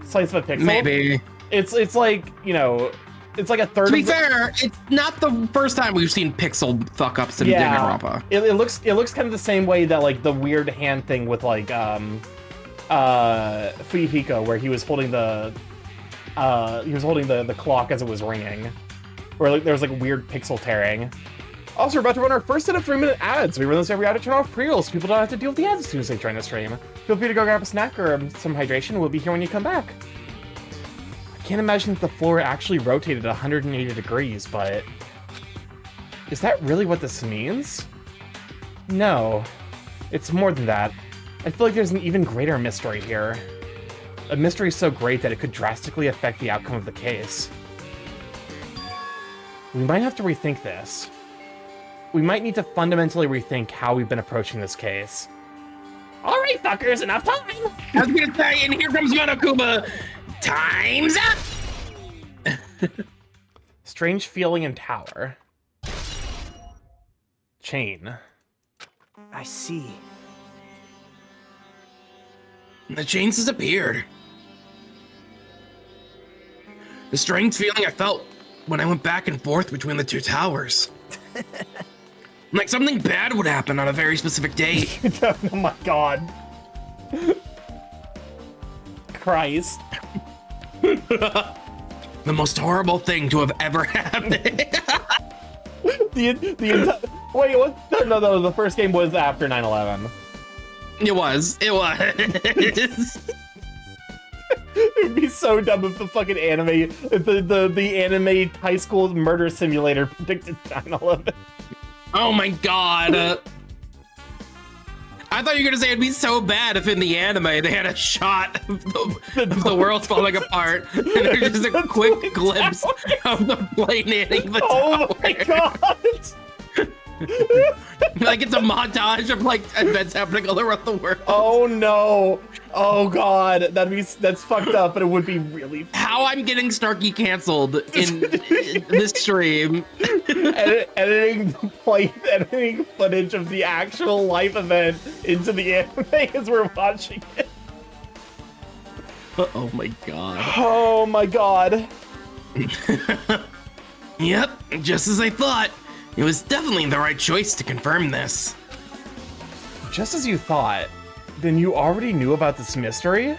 A: Slice of a pixel.
B: Maybe.
A: It's like, you know, it's like a third
B: To be
A: of the,
B: fair, it's not the first time we've seen pixel fuck ups in Danganronpa.
A: it looks kind of the same way that like the weird hand thing with like Fuyuhiko, where he was holding the clock as it was ringing, where like there was like weird pixel tearing. Also, we're about to run our first set of 3-minute ads. We run this every hour to turn off pre-rolls so people don't have to deal with the ads as soon as they join the stream. Feel free to go grab a snack or some hydration. We'll be here when you come back. I can't imagine that the floor actually rotated 180 degrees, but is that really what this means? No, it's more than that. I feel like there's an even greater mystery here. A mystery so great that it could drastically affect the outcome of the case. We might have to rethink this. We might need to fundamentally rethink how we've been approaching this case.
E: All right, fuckers, enough time.
B: I was gonna say, and here comes Monokuma. Time's up!
A: Strange feeling in tower. Chain.
C: I see.
B: The chains disappeared. The strange feeling I felt when I went back and forth between the two towers. Like something bad would happen on a very specific date.
A: Oh my god. Christ.
B: The most horrible thing to have ever happened.
A: Wait, what? No, the first game was after 9/11.
B: It was.
A: It'd be so dumb if the fucking anime, if the anime high school murder simulator predicted 9/11.
B: Oh my god. I thought you were gonna say it'd be so bad if in the anime they had a shot of the world falling apart and there's just a quick glimpse of the plane hitting the tower.
A: Oh my god!
B: Like it's a montage of like events happening all around the world.
A: Oh no! Oh god, that's fucked up, but it would be really.
B: How I'm getting Starky canceled in this stream.
A: Editing footage of the actual life event into the anime as we're watching it.
B: Oh my god.
A: Oh my god.
B: Yep, just as I thought. It was definitely the right choice to confirm this.
A: Just as you thought. Then you already knew about this mystery?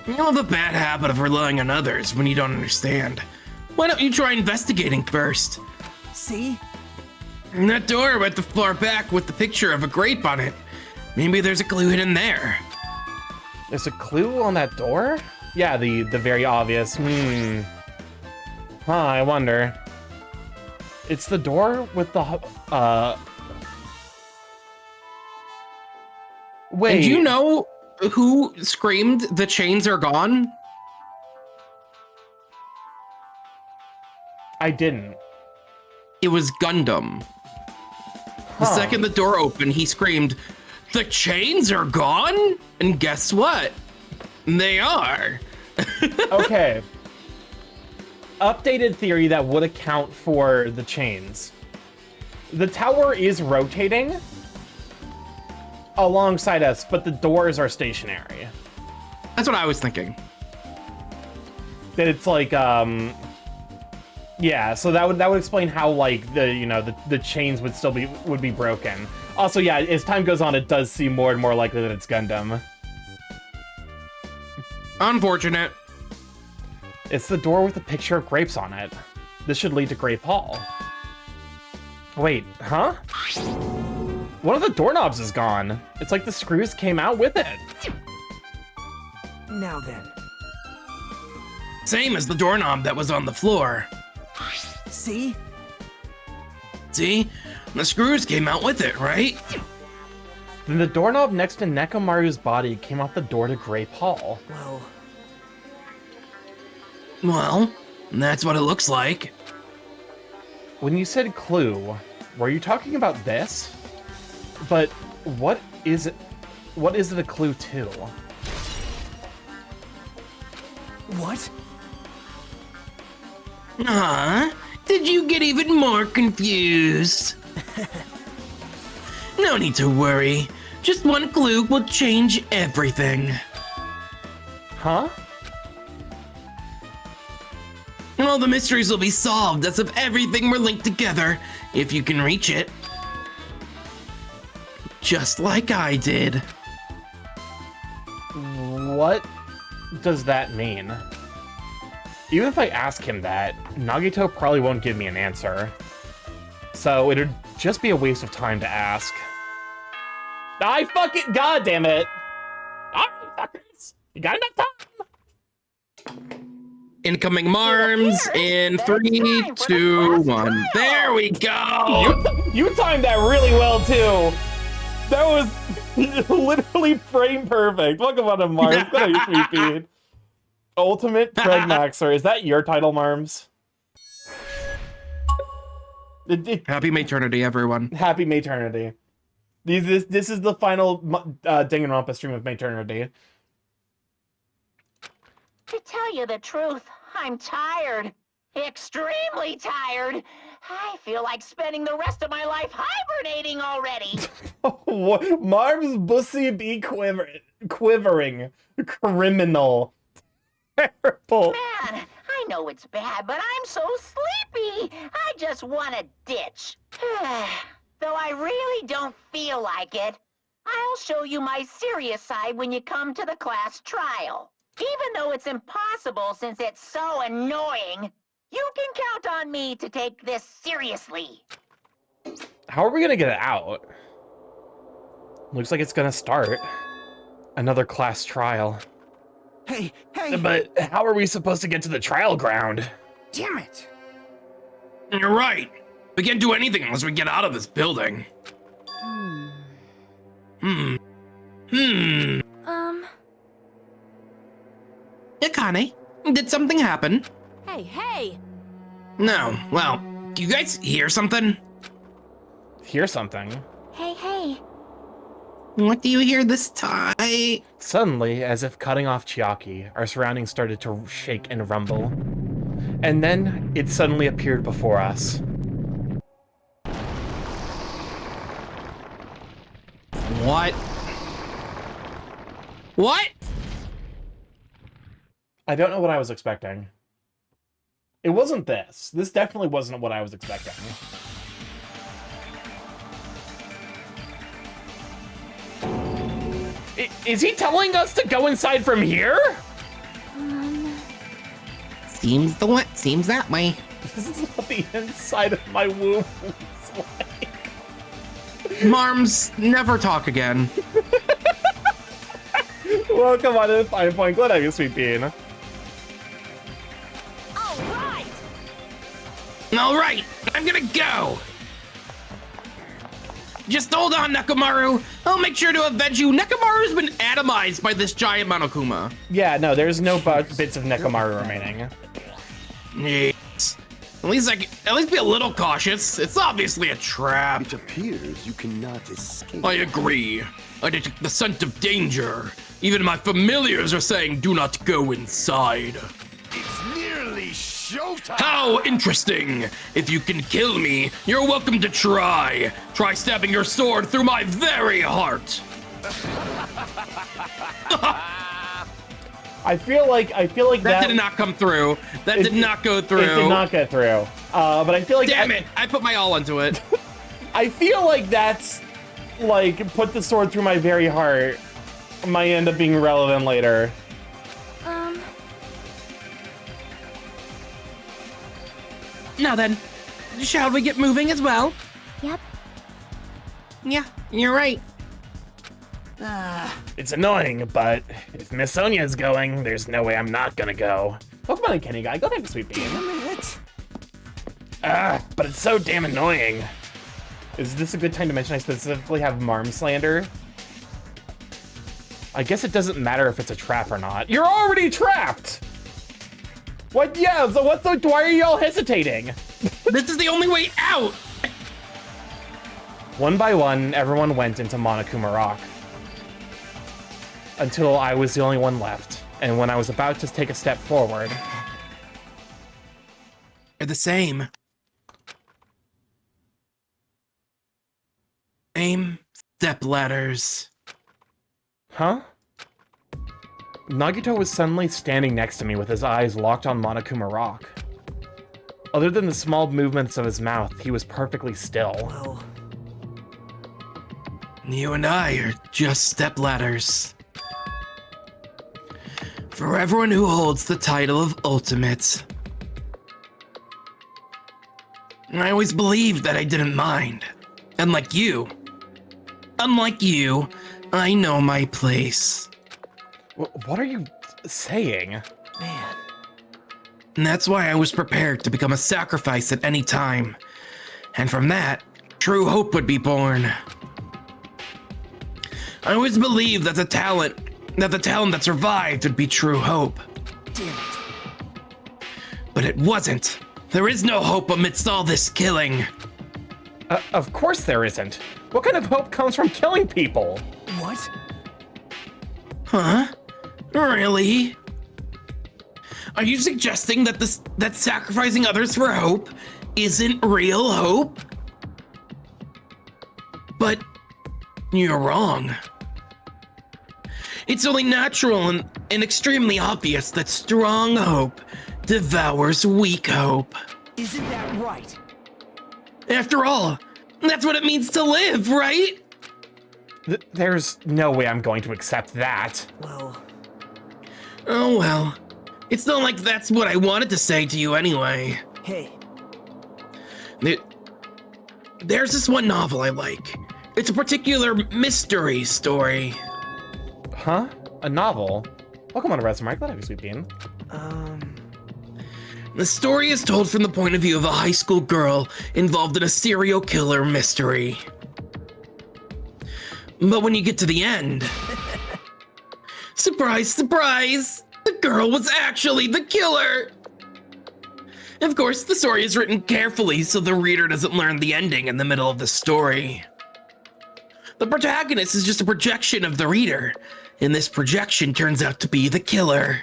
B: You have a bad habit of relying on others when you don't understand. Why don't you try investigating first?
C: See?
B: And that door at the far back with the picture of a grape on it. Maybe there's a clue hidden there.
A: There's a clue on that door? Yeah, the very obvious. Huh, I wonder. It's the door with the wait.
B: And you know who screamed the chains are gone?
A: I didn't.
B: It was Gundam. The
A: Huh.
B: second the door opened, he screamed, "The chains are gone?" And guess what? They are.
A: Okay. Updated theory that would account for the chains. The tower is rotating alongside us, but the doors are stationary.
B: That's what I was thinking.
A: That it's like, yeah, so that would explain how, like, the chains would be broken. Also, yeah, as time goes on, it does seem more and more likely that it's Gundam.
B: Unfortunate.
A: It's the door with the picture of grapes on it. This should lead to Grape Hall. Wait, huh? One of the doorknobs is gone. It's like the screws came out with it.
C: Now then.
B: Same as the doorknob that was on the floor.
C: See?
B: See? The screws came out with it, right?
A: Then the doorknob next to Nekomaru's body came off the door to Grape Hall.
B: Well, that's what it looks like.
A: When you said clue, were you talking about this? But what is it? What is it a clue to?
C: What?
B: Did you get even more confused? No need to worry. Just one clue will change everything.
A: Huh?
B: All the mysteries will be solved as if everything were linked together, if you can reach it. Just like I did.
A: What does that mean? Even if I ask him that, Nagito probably won't give me an answer. So it'd just be a waste of time to ask. I fucking goddamn it! Alright, fuckers! You got enough time!
B: Incoming Marms in 3, 2, 1. There we go!
A: You timed that really well too! That was literally frame perfect. Welcome on to Marms. Good on you, sweet feed. Ultimate Craig Maxer. Is that your title, Marms?
B: Happy maternity, everyone.
A: Happy maternity. This is the final Danganronpa stream of maternity.
F: To tell you the truth, I'm tired. Extremely tired. I feel like spending the rest of my life hibernating already.
A: What? Marms bussy be quivering. Criminal. Terrible.
F: Man, I know it's bad, but I'm so sleepy. I just want to ditch. Though I really don't feel like it. I'll show you my serious side when you come to the class trial. Even though it's impossible since it's so annoying, you can count on me to take this seriously.
A: How are we gonna get it out? Looks like it's gonna start. Another class trial.
C: Hey!
E: But how are we supposed to get to the trial ground?
C: Damn it!
B: You're right. We can't do anything unless we get out of this building. Akane, did something happen?
D: Hey!
B: No. Well, do you guys hear something?
A: Hear something.
D: Hey!
B: What do you hear this time?
A: Suddenly, as if cutting off Chiaki, our surroundings started to shake and rumble. And then, it suddenly appeared before us.
B: What? What?
A: I don't know what I was expecting. It wasn't this. This definitely wasn't what I was expecting. Is he telling us to go inside from here?
B: Seems that way.
A: This is what the inside of my womb looks like.
B: Marms, never talk again.
A: Welcome on to the Fine Point. Glad I have you, Sweet Bean.
B: All right, I'm gonna go. Just hold on, Nekomaru. I'll make sure to avenge you. Nekomaru's been atomized by this giant Monokuma.
A: Yeah, no, there's no bits of Nekomaru remaining.
B: Yes. At least be a little cautious. It's obviously a trap.
G: It appears you cannot escape.
B: I agree. I detect the scent of danger. Even my familiars are saying do not go inside.
G: It's nearly showtime.
B: How interesting! If you can kill me, you're welcome to try. Try stabbing your sword through my very heart.
A: I feel like
B: that did not come through. That did not go through.
A: It did not get through. But I feel like
B: damn it! I put my all into it.
A: I feel like that's like put the sword through my very heart might end up being relevant later.
B: Now then, shall we get moving as well?
D: Yep.
B: Yeah, you're right.
E: It's annoying, but if Miss Sonia's going, there's no way I'm not gonna go.
A: Welcome on, Kenny Guy. Go back to Sweet Bean.
E: But it's so damn annoying.
A: Is this a good time to mention I specifically have Marm Slander? I guess it doesn't matter if it's a trap or not. You're already trapped! What? Yeah, so why are y'all hesitating?
B: This is the only way out!
A: One by one, everyone went into Monokuma Rock. Until I was the only one left. And when I was about to take a step forward...
B: They're the same. Same step ladders.
A: Huh? Nagito was suddenly standing next to me with his eyes locked on Monokuma Rock. Other than the small movements of his mouth, he was perfectly still.
C: Well,
B: You and I are just step ladders. For everyone who holds the title of Ultimate. I always believed that I didn't mind. Unlike you, I know my place.
A: What are you saying?
C: man.
B: And that's why I was prepared to become a sacrifice at any time. And from that, true hope would be born. I always believed that the talent that survived would be true hope.
C: Damn it.
B: But it wasn't. There is no hope amidst all this killing.
A: Of course there isn't. What kind of hope comes from killing people?
C: What?
B: Huh? Really? Are you suggesting that that sacrificing others for hope isn't real hope? But you're wrong. It's only natural and extremely obvious that strong hope devours weak hope.
C: Isn't that right?
B: After all, that's what it means to live, right?
A: There's no way I'm going to accept that.
C: Well,
B: Oh well. It's not like that's what I wanted to say to you anyway.
C: hey,
B: There's this one novel I like. It's a particular mystery story.
A: Huh? A novel? Welcome on to Resume. Glad to have you, Sweet Bean.
B: The story is told from the point of view of a high school girl involved in a serial killer mystery. But when you get to the end, surprise, surprise, the girl was actually the killer. Of course, the story is written carefully so the reader doesn't learn the ending in the middle of the story. The protagonist is just a projection of the reader, and this projection turns out to be the killer.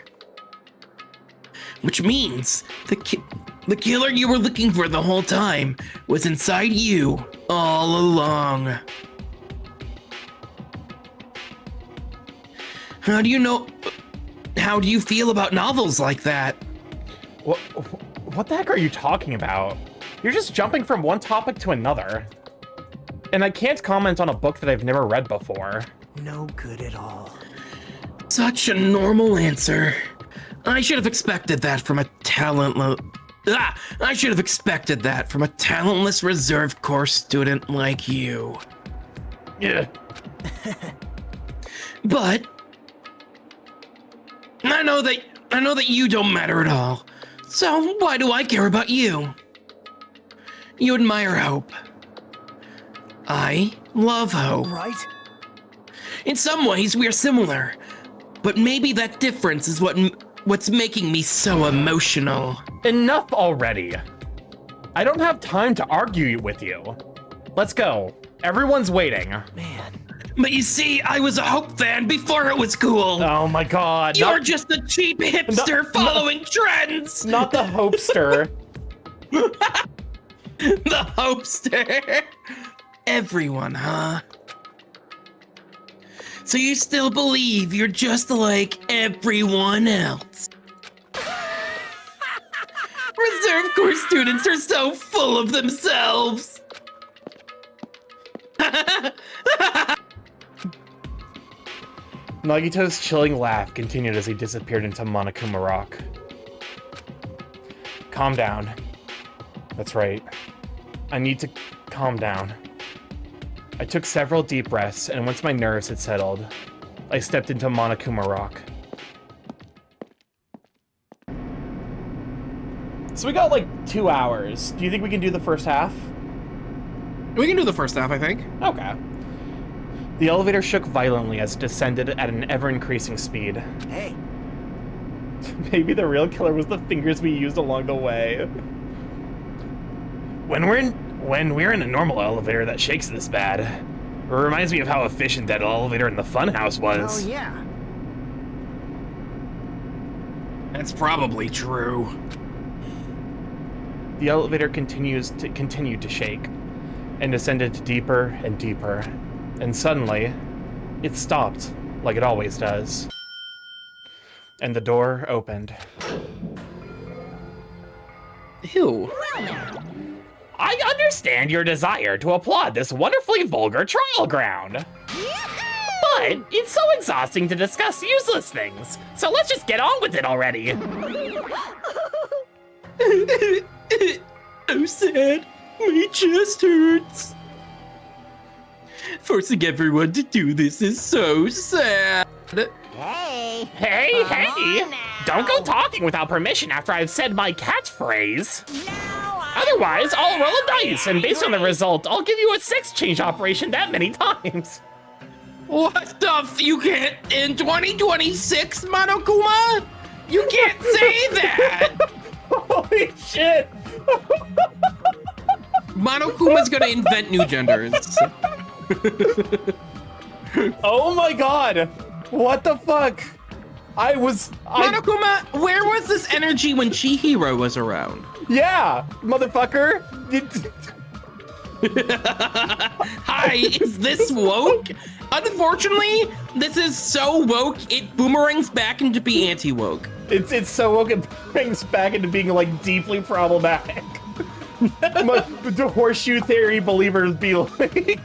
B: Which means the killer you were looking for the whole time was inside you all along. How do you feel about novels like that?
A: What the heck are you talking about? You're just jumping from one topic to another. And I can't comment on a book that I've never read before.
C: No good at all.
B: Such a normal answer. I should have expected that from a talentless reserve corps student like you.
A: Yeah.
B: But I know that you don't matter at all. So why do I care about you? You admire hope. I love hope.
C: Right?
B: In some ways, we are similar, but maybe that difference is what's making me so emotional.
A: Enough already. I don't have time to argue with you. Let's go. Everyone's waiting.
C: Man.
B: But you see, I was a Hope fan before it was cool.
A: Oh my god.
B: You're just a cheap hipster following trends.
A: Not the hopester.
B: The hopester. Everyone, huh? So you still believe you're just like everyone else? Reserve Corps students are so full of themselves.
A: Nagito's chilling laugh continued as he disappeared into Monokuma Rock. Calm down. That's right. I need to calm down. I took several deep breaths, and once my nerves had settled, I stepped into Monokuma Rock. So we got like 2 hours. Do you think we can do the first half?
B: We can do the first half, I think.
A: Okay. The elevator shook violently as it descended at an ever-increasing speed.
C: Hey.
A: Maybe the real killer was the fingers we used along the way.
E: When we're in a normal elevator that shakes this bad, it reminds me of how efficient that elevator in the funhouse was.
C: Oh, yeah.
B: That's probably true.
A: The elevator continued to shake, and descended deeper and deeper, and suddenly, it stopped, like it always does. And the door opened.
B: Ew.
E: I understand your desire to applaud this wonderfully vulgar trial ground. But it's so exhausting to discuss useless things, so let's just get on with it already.
B: I'm sad. My chest hurts. Forcing everyone to do this is so sad.
F: Hey.
E: Hey,
F: Come
E: hey!
F: on now.
E: Don't go talking without permission after I've said my catchphrase.
F: Now
E: Otherwise, I'll roll a dice, and based on the result, I'll give you a sex change operation that many times.
B: What the you can't in 2026, Monokuma? You can't say that!
A: Holy shit!
B: Monokuma's gonna invent new genders.
A: Oh my god! What the fuck?
B: Monokuma, where was this energy when Chihiro was around?
A: Yeah, motherfucker!
B: Hi, is this woke? Unfortunately, this is so woke, it boomerangs back into being anti-woke.
A: It's so woke it brings back into being like deeply problematic. The horseshoe theory believers be like.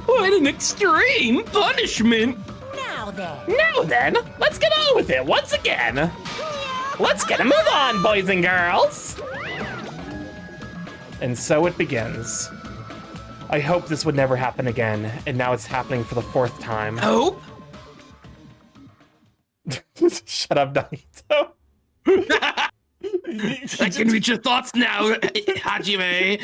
B: What an extreme punishment!
F: Now then.
E: Now then, let's get on with it once again. Let's get a move on, boys and girls.
A: And so it begins. I hope this would never happen again, and now it's happening for the 4th time.
B: Hope?
A: Shut up, Naito.
B: I can read your thoughts now, Hajime.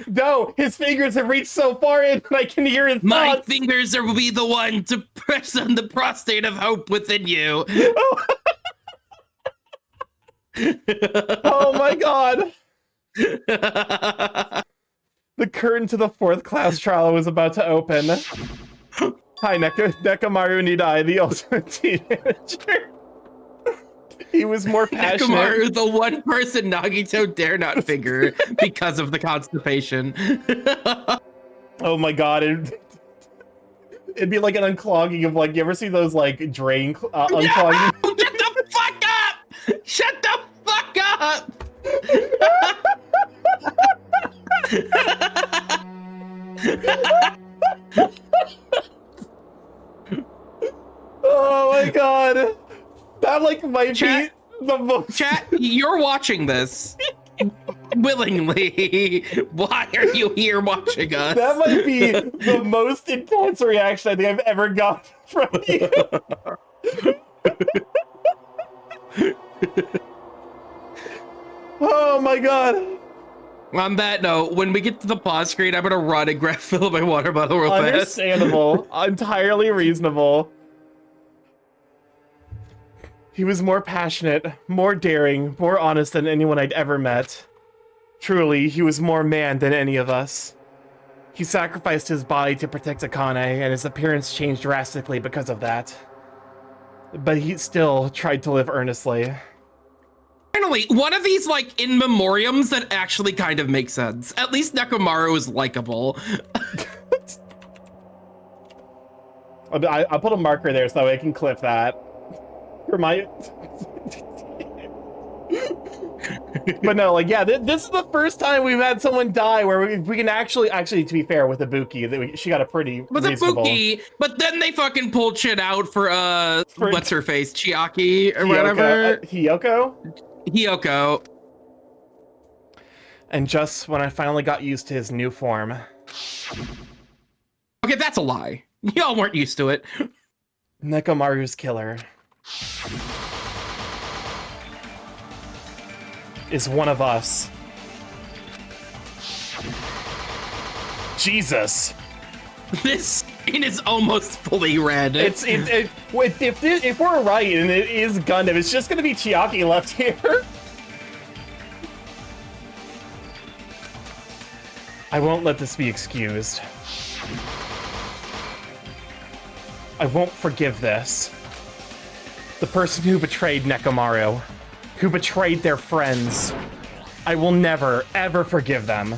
A: No, his fingers have reached so far in that I can hear his
B: My
A: thoughts.
B: fingers will be the one to press on the prostate of hope within you.
A: Oh my god. The curtain to the 4th class trial was about to open. Hi, Nekamaru Nidai, the ultimate teenager. He was more passionate.
B: Nekamaru, the one person Nagito dare not figure because of the constipation.
A: Oh my god. It'd be like an unclogging of like, you ever see those like drain unclogging?
B: No! Shut the fuck up! Shut the fuck up!
A: Oh my god. That like might
B: Chat-
A: be the most...
B: Chat, you're watching this willingly. Why are you here watching us?
A: That might be the most intense reaction I think I've ever gotten from you. Oh my god.
B: On that note, when we get to the pause screen, I'm gonna run and fill my water bottle real fast.
A: Understandable. Entirely reasonable. He was more passionate, more daring, more honest than anyone I'd ever met. Truly, he was more man than any of us. He sacrificed his body to protect Akane, and his appearance changed drastically because of that. But he still tried to live earnestly.
B: Finally, one of these, like, in memoriams that actually kind of makes sense. At least Nekomaru is likable.
A: I'll put a marker there so that way I can clip that. For my... But no, like, yeah, this is the first time we've had someone die where we can actually, to be fair, with Ibuki, she got a pretty reasonable...
B: Ibuki, but then they fucking pulled shit out for what's her face, Chiaki or whatever. Hiyoko.
A: And just when I finally got used to his new form.
B: Okay, that's a lie. Y'all weren't used to it.
A: Nekomaru's killer is one of us. Jesus.
B: This scene is almost fully red.
A: If we're right and it is Gundam, it's just gonna be Chiaki left here. I won't let this be excused. I won't forgive this. The person who betrayed Nekomaru, who betrayed their friends, I will never, ever forgive them.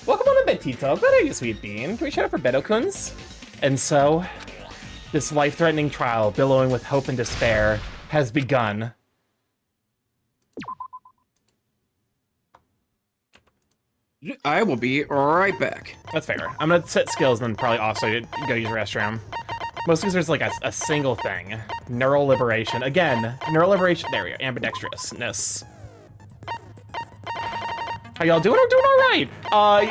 A: Welcome on to Betito. Glad are you, sweet bean? Can we shout out for Beto-kuns? And so, this life-threatening trial, billowing with hope and despair, has begun.
B: I will be right back.
A: That's fair. I'm gonna set skills and then probably also go use the restroom. Mostly because there's like a single thing. Neural liberation. Again, neural liberation. There we go. Ambidextrousness. How y'all doing? I'm doing all right.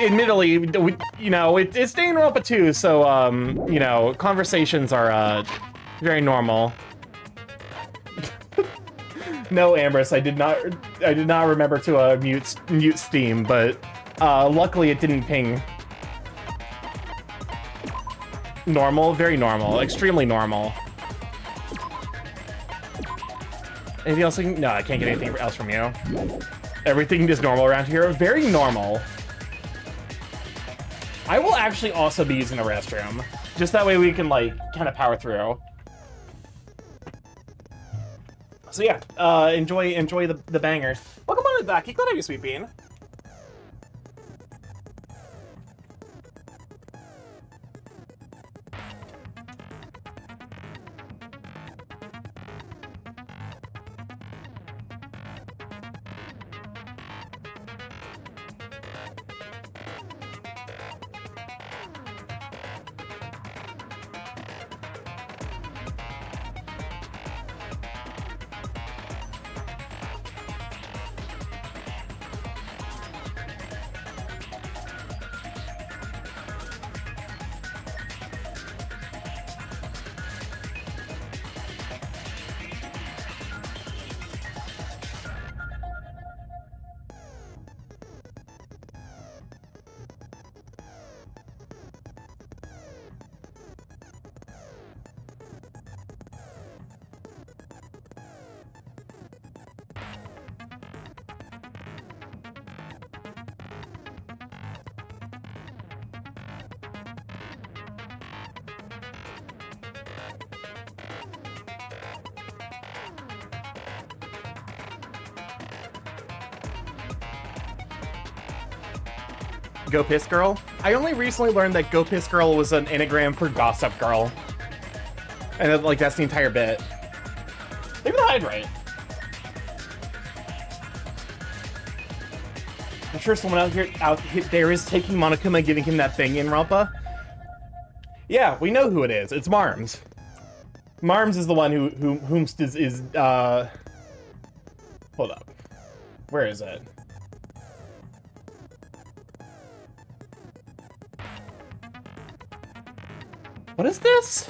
A: Admittedly, it's Danganronpa 2, so, conversations are, very normal. No, Ambrose, I did not remember to, mute Steam, but, luckily it didn't ping. Normal, very normal, extremely normal. Anything else? No, I can't get anything else from you. Everything is normal around here. Very normal. I will actually also be using the restroom. Just that way we can, like, kind of power through. So yeah, enjoy the bangers. Welcome on back. Glad to have you, sweet bean. Go Piss Girl? I only recently learned that Go Piss Girl was an anagram for Gossip Girl. And that, like, that's the entire bit. Leave the hydrate. I'm sure someone out there is taking Monokuma and giving him that thing in Rampa. Yeah, we know who it is. It's Marms. Marms is the one whom is hold up. Where is it? What is this?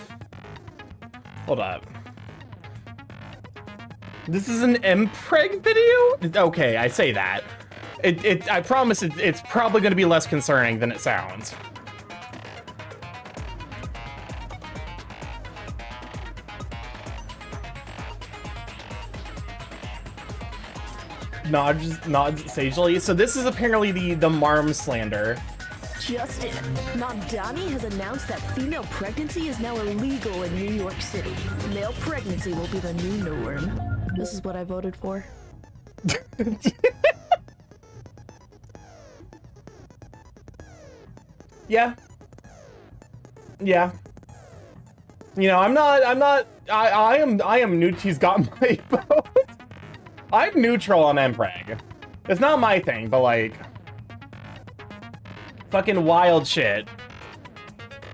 A: Hold up. This is an Mpreg video? Okay, I say that. I promise it's probably going to be less concerning than it sounds. Nods sagely. So this is apparently the Marm slander.
H: Justin, Mamdani has announced that female pregnancy is now illegal in New York City. Male pregnancy will be the new norm. This is what I voted for.
A: Yeah. Yeah. You know, I am new. He's got my vote. I'm neutral on Mpreg. It's not my thing, but like, fucking wild shit.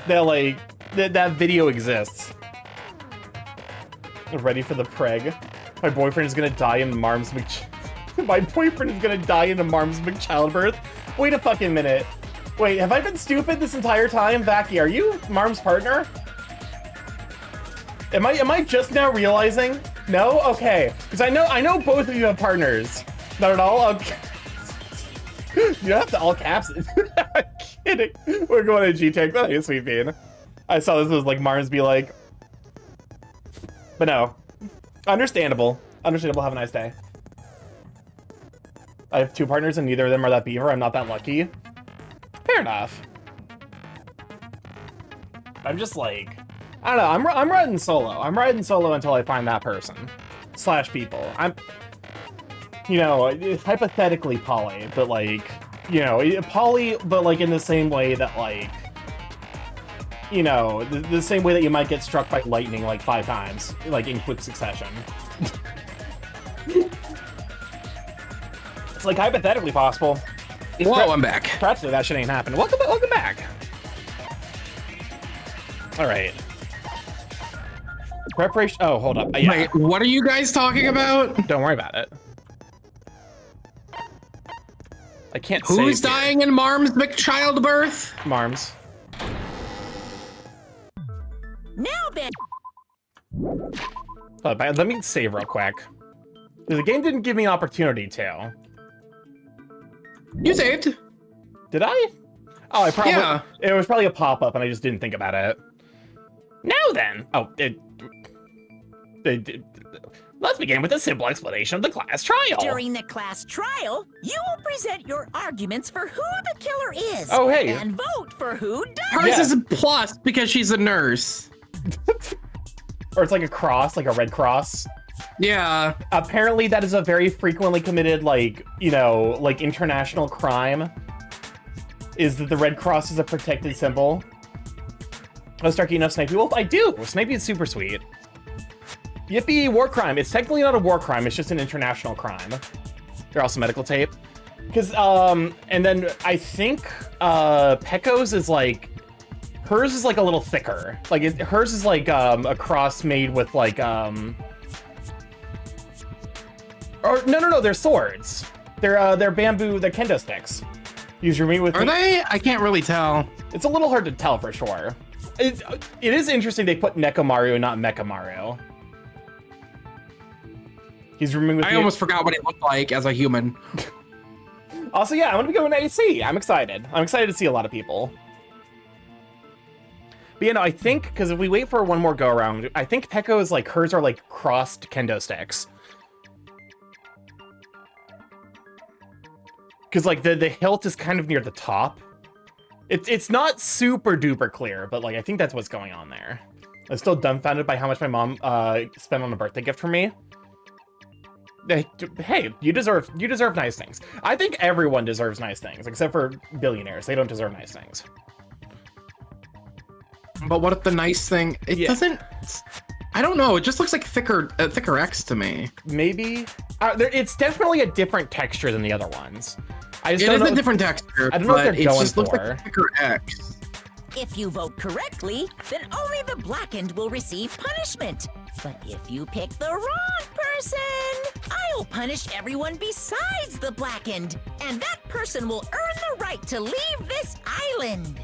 A: That like, that video exists. Ready for the preg. My boyfriend is gonna die in Marm's My boyfriend is gonna die in a Marm's McChildbirth. Wait a fucking minute. Wait, have I been stupid this entire time? Vacky, are you Marm's partner? Am I just now realizing? No? Okay. Because I know both of you have partners. Not at all? Okay. You don't have to all caps it. I'm kidding. We're going to G-Tech. That is sweet bean. I saw this was like Mars be like. But no. Understandable. Understandable. Have a nice day. I have 2 partners and neither of them are that beaver. I'm not that lucky. Fair enough. I'm just like, I don't know. I'm riding solo. I'm riding solo until I find that person / people. I'm, you know, hypothetically poly, but like, you know, poly, but like in the same way that like, you know, the same way that you might get struck by lightning like 5 times, like in quick succession. It's like hypothetically possible.
B: Whoa, I'm back.
A: Practically, that shit ain't happened. Welcome back. All right. Preparation. Oh, hold up. Yeah.
B: Wait, what are you guys talking about?
A: Don't worry about it. I can't.
B: Who's dying in Marm's McChildbirth?
A: Marms.
D: Now then.
A: Let me save real quick. The game didn't give me an opportunity to.
B: You saved.
A: Did I? Oh, I probably.
B: Yeah.
A: It was probably a pop-up, and I just didn't think about it. Now then. Oh, let's begin with a simple explanation of the class trial.
D: During the class trial, you will present your arguments for who the killer is.
A: Oh, hey.
D: And vote for who does.
B: Hers is a plus because she's a nurse.
A: Or it's like a cross, like a red cross.
B: Yeah.
A: Apparently that is a very frequently committed, like, you know, like international crime. Is that the Red Cross is a protected symbol. Oh, Starky, enough Snipey Wolf? I do! Snipey is super sweet. Yippee, war crime. It's technically not a war crime, it's just an international crime. They're also medical tape. Because, and then I think, Pecco's is like, hers is like a little thicker. Like, hers is like, a cross made with like, or, no, they're swords. They're bamboo, they're kendo sticks. Use your meat with
B: Are they? I can't really tell.
A: It's a little hard to tell for sure. It is interesting they put Nekomaru and not Mekamaru. He's rooming with me.
B: I almost forgot what it looked like as a human.
A: Also, yeah, I'm gonna be going to AC. I'm excited. I'm excited to see a lot of people. But you know, I think, because if we wait for one more go around, I think Pecco is like, hers are like crossed kendo sticks. Because like the hilt is kind of near the top. It's not super duper clear, but like I think that's what's going on there. I'm still dumbfounded by how much my mom spent on a birthday gift for me. Hey, you deserve nice things. I think everyone deserves nice things, except for billionaires. They don't deserve nice things.
B: But what if the nice thing? It doesn't. I don't know. It just looks like thicker X to me.
A: Maybe it's definitely a different texture than the other ones. I just
B: It
A: don't
B: is
A: know
B: a different texture.
A: I don't know what they're
B: it
A: going
B: just looks
A: for.
B: like a thicker X.
D: If you vote correctly, then only the blackened will receive punishment. But if you pick the wrong person, I'll punish everyone besides the blackened, and that person will earn the right to leave this island.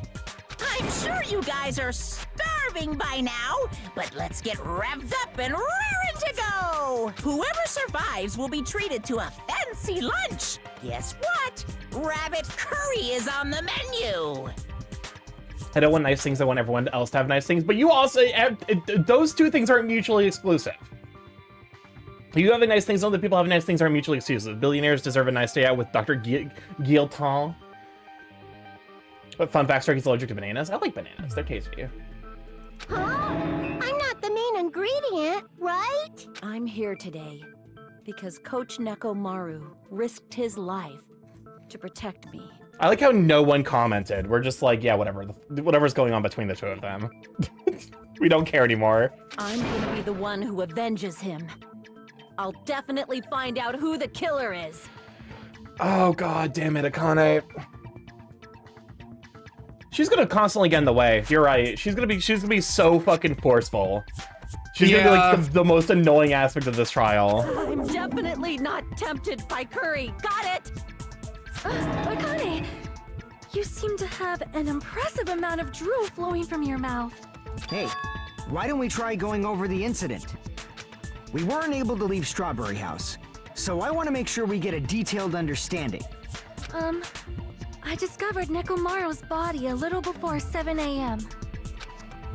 D: I'm sure you guys are starving by now, but let's get revved up and raring to go. Whoever survives will be treated to a fancy lunch. Guess what? Rabbit curry is on the menu.
A: I don't want nice things. I want everyone else to have nice things. But you also, those two things aren't mutually exclusive. You having nice things, other people having nice things aren't mutually exclusive. Billionaires deserve a nice day out with Dr. Guilton. But fun fact, Starky's allergic to bananas. I like bananas. They're tasty.
I: Huh? I'm not the main ingredient, right?
H: I'm here today because Coach Nekomaru risked his life to protect me.
A: I like how no one commented. We're just like, yeah, whatever. Whatever's going on between the two of them. We don't care anymore.
H: I'm gonna be the one who avenges him. I'll definitely find out who the killer is.
A: Oh, god damn it, Akane. She's gonna constantly get in the way. You're right. She's gonna be so fucking forceful. She's gonna be like the most annoying aspect of this trial.
H: I'm definitely not tempted by curry. Got it!
J: Akane, you seem to have an impressive amount of drool flowing from your mouth.
C: Hey, why don't we try going over the incident? We weren't able to leave Strawberry House, so I want to make sure we get a detailed understanding.
J: I discovered Nekomaru's body a little before 7 a.m.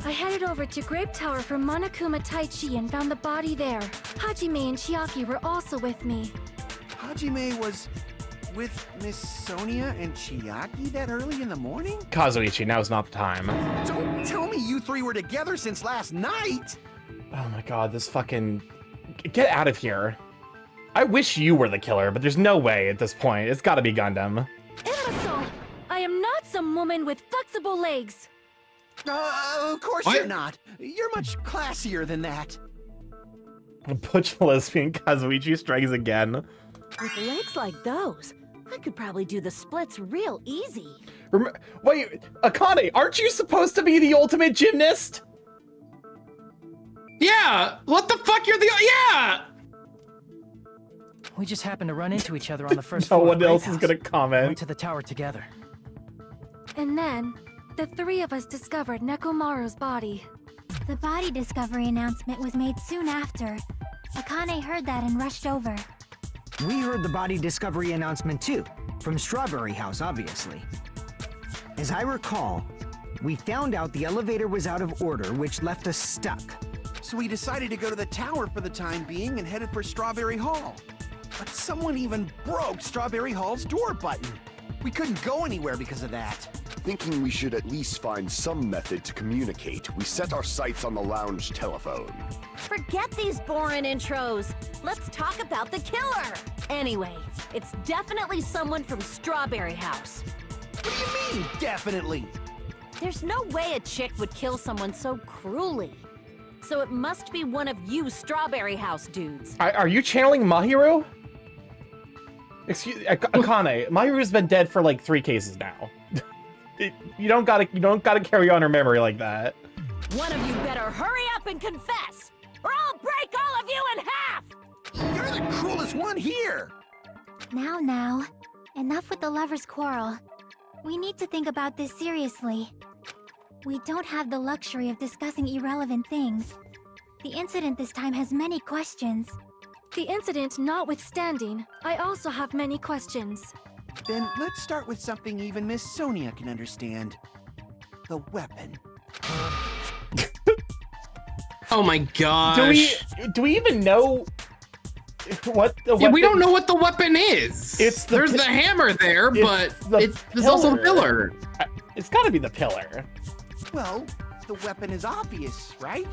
J: I headed over to Grape Tower for Monokuma Taichi and found the body there. Hajime and Chiaki were also with me.
G: Hajime was with Miss Sonia and Chiaki that early in the morning?
A: Kazuichi, now's not the time.
G: Don't tell me you three were together since last night!
A: Oh my god, this fucking... Get out of here. I wish you were the killer, but there's no way at this point. It's gotta be Gundam.
J: Emerson, I am not some woman with flexible legs.
G: Of course
B: What?
G: you're not. You're much classier than that.
A: Butch lesbian Kazuichi strikes again.
H: With legs like those, I could probably do the splits real easy.
A: Wait, Akane, aren't you supposed to be the ultimate gymnast?
B: Yeah. What the fuck? You're the yeah.
C: We just happened to run into each other on the first
A: No
C: floor.
A: one else is gonna comment.
C: Went to the tower together.
J: And then, the three of us discovered Nekomaru's body.
I: The body discovery announcement was made soon after. Akane heard that and rushed over.
C: We heard the body discovery announcement too, from Strawberry House, obviously. As I recall, we found out the elevator was out of order, which left us stuck.
G: So we decided to go to the tower for the time being and headed for Strawberry Hall. But someone even broke Strawberry Hall's door button. We couldn't go anywhere because of that.
K: Thinking we should at least find some method to communicate, we set our sights on the lounge telephone.
H: Forget these boring intros. Let's talk about the killer. Anyway, it's definitely someone from Strawberry House.
G: What do you mean, definitely?
H: There's no way a chick would kill someone so cruelly. So it must be one of you Strawberry House dudes.
A: Are you channeling Mahiru? Excuse Akane, Mahiru's been dead for like 3 cases now. You don't gotta carry on her memory like that.
H: One of you better hurry up and confess, or I'll break all of you in half!
G: You're the cruelest one here!
I: Now, enough with the lovers' quarrel. We need to think about this seriously. We don't have the luxury of discussing irrelevant things. The incident this time has many questions.
J: The incident notwithstanding, I also have many questions.
G: Then let's start with something even Miss Sonia can understand. The weapon.
B: Oh my gosh.
A: Do we even know what the weapon?
B: Yeah, we don't know what the weapon is. There's the hammer there, but there's also the pillar.
A: It's gotta be the pillar.
G: Well, the weapon is obvious, right?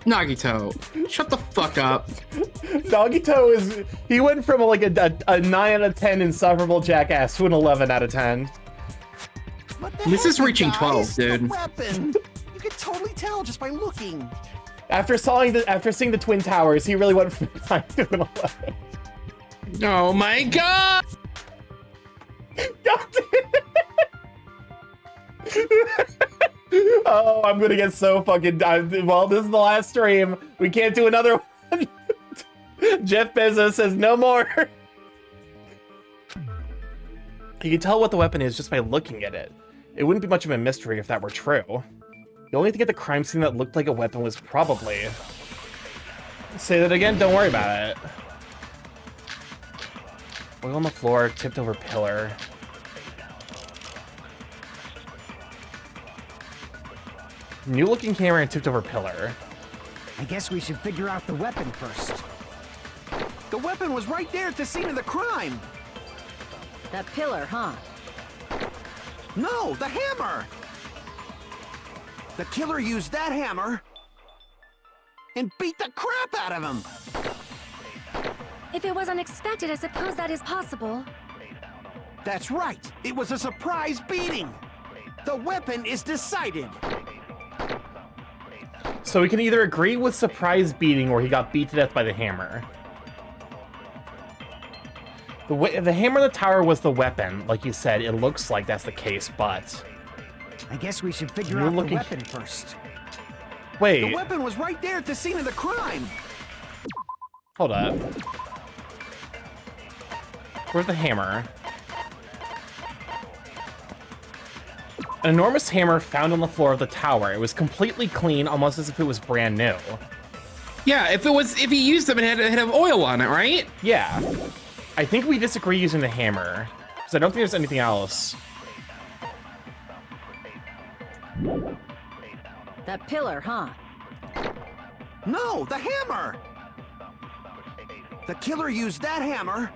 B: Nagito, shut the fuck up.
A: Nagito he went from like a 9 out of 10 insufferable jackass to an 11 out of 10.
B: This is reaching
G: guys?
B: 12, dude.
G: The weapon. You could totally tell just by looking.
A: After seeing the Twin Towers, he really went from 9 to an 11.
B: Oh my god!
A: Oh, I'm gonna get so fucking well, this is the last stream. We can't do another one. Jeff Bezos says no more. You can tell what the weapon is just by looking at it. It wouldn't be much of a mystery if that were true. The only thing at the crime scene that looked like a weapon was probably... Say that again? Don't worry about it. Oil on the floor, tipped over pillar. New looking camera and tipped over pillar.
C: I guess we should figure out the weapon first.
G: The weapon was right there at the scene of the crime.
D: That pillar, huh?
G: No, the hammer! The killer used that hammer and beat the crap out of him!
J: If it was unexpected, I suppose that is possible.
G: That's right! It was a surprise beating! The weapon is decided!
A: So we can either agree with surprise beating or he got beat to death by the hammer. The hammer in the tower was the weapon. Like you said, it looks like that's the case, but...
C: I guess we should figure out the weapon first.
A: Wait.
G: The weapon was right there at the scene of the crime!
A: Hold up. Where's the hammer? An enormous hammer found on the floor of the tower. It was completely clean, almost as if it was brand new.
B: Yeah, if he used them, it had oil on it, right?
A: Yeah. I think we disagree using the hammer, because I don't think there's anything else.
D: That pillar, huh?
G: No, the hammer! The killer used that hammer.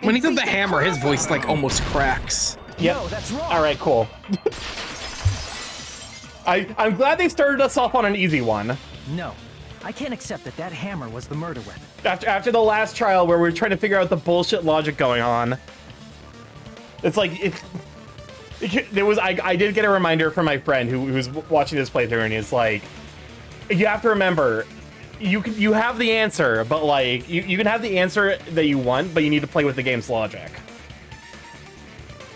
B: When he said the hammer, his voice like almost cracks.
A: Yep.
C: No, that's wrong.
A: All right, cool. I'm glad they started us off on an easy one.
L: No, I can't accept that hammer was the murder weapon.
A: After the last trial where we were trying to figure out the bullshit logic going on, it's like I did get a reminder from my friend who was watching this playthrough, and he's like, you have to remember, you have the answer, but like you can have the answer that you want, but you need to play with the game's logic.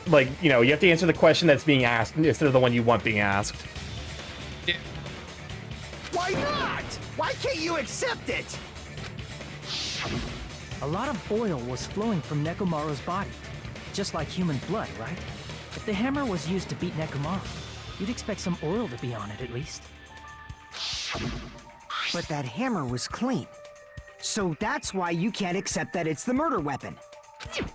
A: Like, you know, you have to answer the question that's being asked instead of the one you want being asked.
G: Why not? Why can't you accept it?
L: A lot of oil was flowing from Nekomaru's body, just like human blood, right? If the hammer was used to beat Nekomaru, you'd expect some oil to be on it at least.
C: But that hammer was clean. So that's why you can't accept that it's the murder weapon.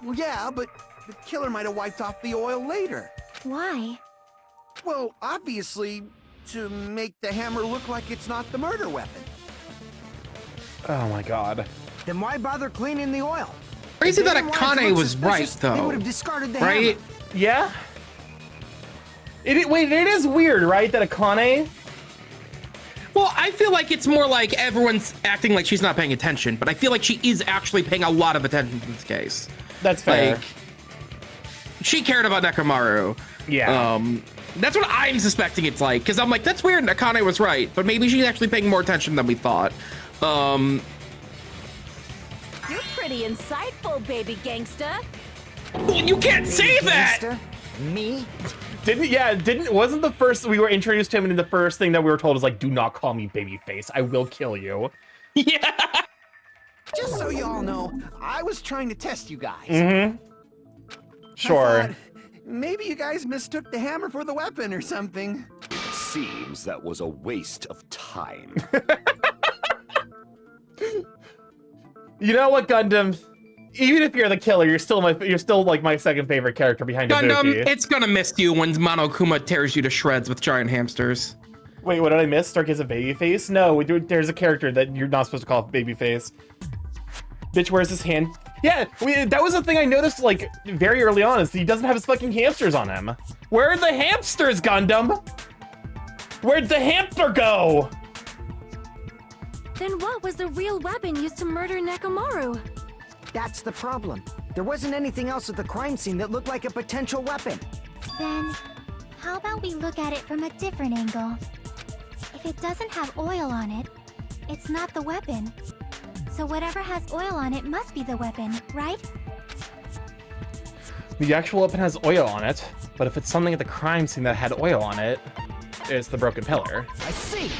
G: Well, yeah, but the killer might have wiped off the oil later.
I: Why?
G: Well, obviously, to make the hammer look like it's not the murder weapon.
A: Oh my god.
C: Then why bother cleaning the oil?
B: Crazy that
C: If they didn't want it to
B: Akane
C: look
B: was
C: suspicious,
B: right,
C: They
B: though.
C: would have discarded the
B: Right?
C: hammer.
A: Yeah? Wait, it is weird, right, that Akane...
B: Well, I feel like it's more like everyone's acting like she's not paying attention, but I feel like she is actually paying a lot of attention to this case.
A: That's fair.
B: Like, she cared about Nekomaru.
A: Yeah.
B: That's what I'm suspecting it's like, because I'm like, that's weird, Akane was right, but maybe she's actually paying more attention than we thought.
D: You're pretty insightful, baby gangsta.
B: Well, you can't say that!
C: Gangsta? Me?
A: Wasn't the first we were introduced to him, and the first thing that we were told was like, do not call me babyface, I will kill you.
B: Yeah.
G: Just so y'all know, I was trying to test you guys.
A: Mm-hmm. Sure.
G: I thought maybe you guys mistook the hammer for the weapon or something.
K: It seems that was a waste of time.
A: You know what, Gundam? Even if you're the killer, you're still like my second favorite character behind
B: Gundam,
A: Ibuki.
B: it's gonna miss you when Monokuma tears you to shreds with giant hamsters.
A: Wait, what did I miss? Stark is a babyface? No, there's a character that you're not supposed to call babyface. Bitch, where's his hand? Yeah, that was the thing I noticed, like, very early on, is he doesn't have his fucking hamsters on him. Where are the hamsters, Gundam? Where'd the hamster go?
J: Then what was the real weapon used to murder Nekomaru?
C: That's the problem. There wasn't anything else at the crime scene that looked like a potential weapon.
I: Then, how about we look at it from a different angle? If it doesn't have oil on it, it's not the weapon. So whatever has oil on it must be the weapon, right?
A: The actual weapon has oil on it, but if it's something at the crime scene that had oil on it, it's the broken pillar.
C: I see!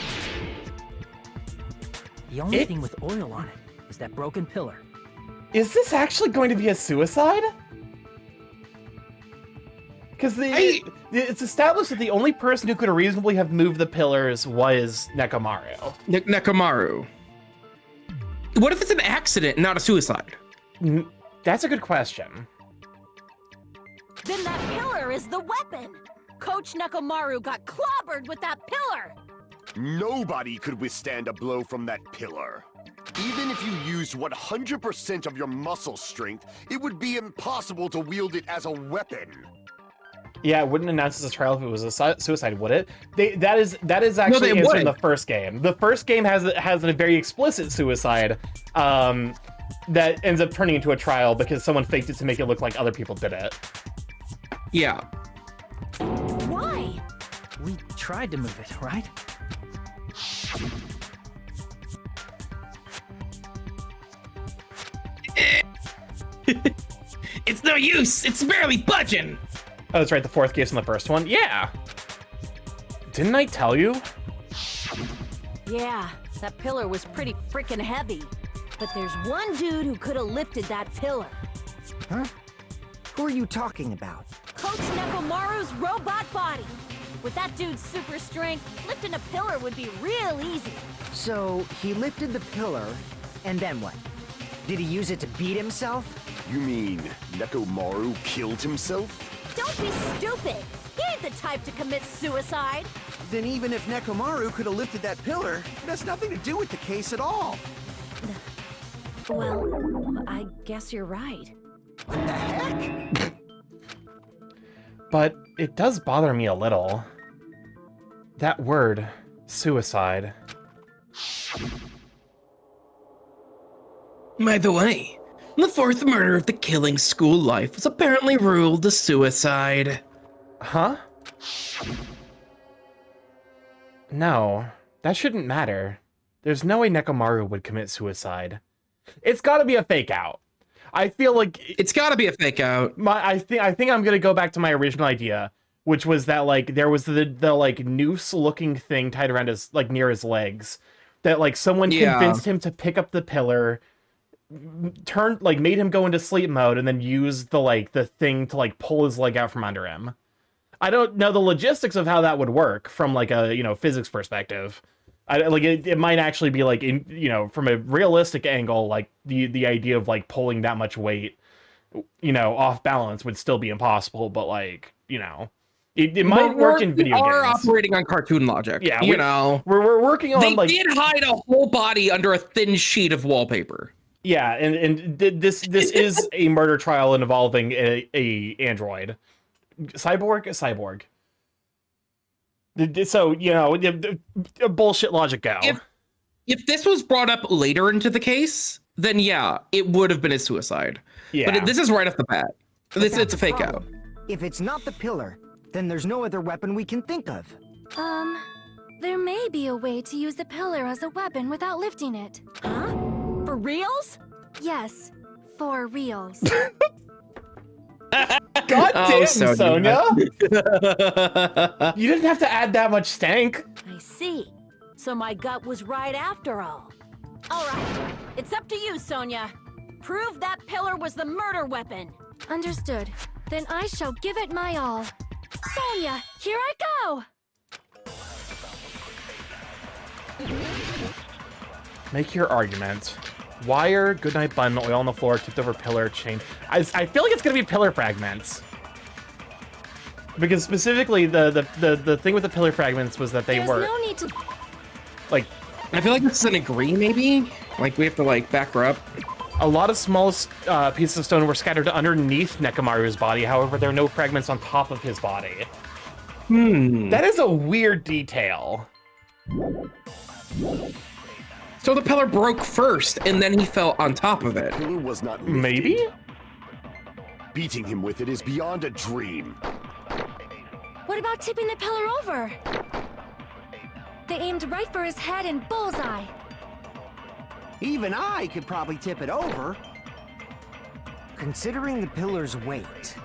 L: The only thing with oil on it is that broken pillar.
A: Is this actually going to be a suicide? Because it's established that the only person who could reasonably have moved the pillars was Nekomaru.
B: Nekomaru. What if it's an accident, not a suicide?
A: That's a good question.
M: Then that pillar is the weapon! Coach Nekomaru got clobbered with that pillar!
K: Nobody could withstand a blow from that pillar. Even if you used 100% of your muscle strength, it would be impossible to wield it as a weapon.
A: Yeah, it wouldn't announce as a trial if it was a suicide, would it? That is actually answered in the first game. The first game has a very explicit suicide that ends up turning into a trial because someone faked it to make it look like other people did it.
B: Yeah.
M: Why?
L: We tried to move it, right?
B: It's no use! It's barely budging!
A: Oh, that's right, the fourth case in the first one? Yeah! Didn't I tell you?
M: Yeah, that pillar was pretty freaking heavy. But there's one dude who could have lifted that pillar.
C: Huh? Who are you talking about?
M: Coach Nekomaru's robot body. With that dude's super strength, lifting a pillar would be real easy.
C: So, he lifted the pillar, and then what? Did he use it to beat himself?
K: You mean Nekomaru killed himself?
M: Don't be stupid! He ain't the type to commit suicide!
G: Then even if Nekomaru could have lifted that pillar, it has nothing to do with the case at all.
M: Well, I guess you're right.
G: What the heck?
A: But it does bother me a little. That word, suicide.
B: By the way, the fourth murder of the killing school life was apparently ruled a suicide.
A: Huh? No, that shouldn't matter. There's no way Nekomaru would commit suicide. It's gotta be a fake out. I feel like
B: it's gotta be a fake out.
A: I think I'm gonna go back to my original idea, which was that like there was the like noose looking thing tied around his like near his legs, that like someone convinced him to pick up the pillar, made him go into sleep mode, and then use the thing to like pull his leg out from under him. I don't know the logistics of how that would work from like a physics perspective. It might actually be like from a realistic angle, like the idea of like pulling that much weight, off balance would still be impossible. But like it might work in video games.
B: We are operating on cartoon logic.
A: Yeah,
B: we're
A: working on.
B: They did hide a whole body under a thin sheet of wallpaper.
A: Yeah, and this is a murder trial involving a android, cyborg. So, bullshit logic go.
B: If this was brought up later into the case, then yeah, it would have been a suicide. Yeah. But this is right off the bat. It's a fake out.
C: If it's not the pillar, then there's no other weapon we can think of.
J: There may be a way to use the pillar as a weapon without lifting it.
M: Huh? For reals?
J: Yes, for reals.
A: God damn, Sonia! You didn't have to add that much stank.
M: I see. So my gut was right after all. All right, it's up to you, Sonia. Prove that pillar was the murder weapon.
J: Understood. Then I shall give it my all. Sonia, here I go!
A: Make your argument. Wire, goodnight button, oil on the floor, tipped over pillar, chain. I feel like it's gonna be pillar fragments. Because specifically, the thing with the pillar fragments was that
J: There's no need to...
A: Like...
B: I feel like this is an agree, maybe? Like, we have to, back her up.
A: A lot of small pieces of stone were scattered underneath Nekomaru's body, however, there are no fragments on top of his body. That is a weird detail.
B: So the pillar broke first, and then he fell on top of it.
K: The pillar was not lifted.
A: Maybe?
K: Beating him with it is beyond a dream.
J: What about tipping the pillar over? They aimed right for his head and bullseye.
G: Even I could probably tip it over.
C: Considering the pillar's weight,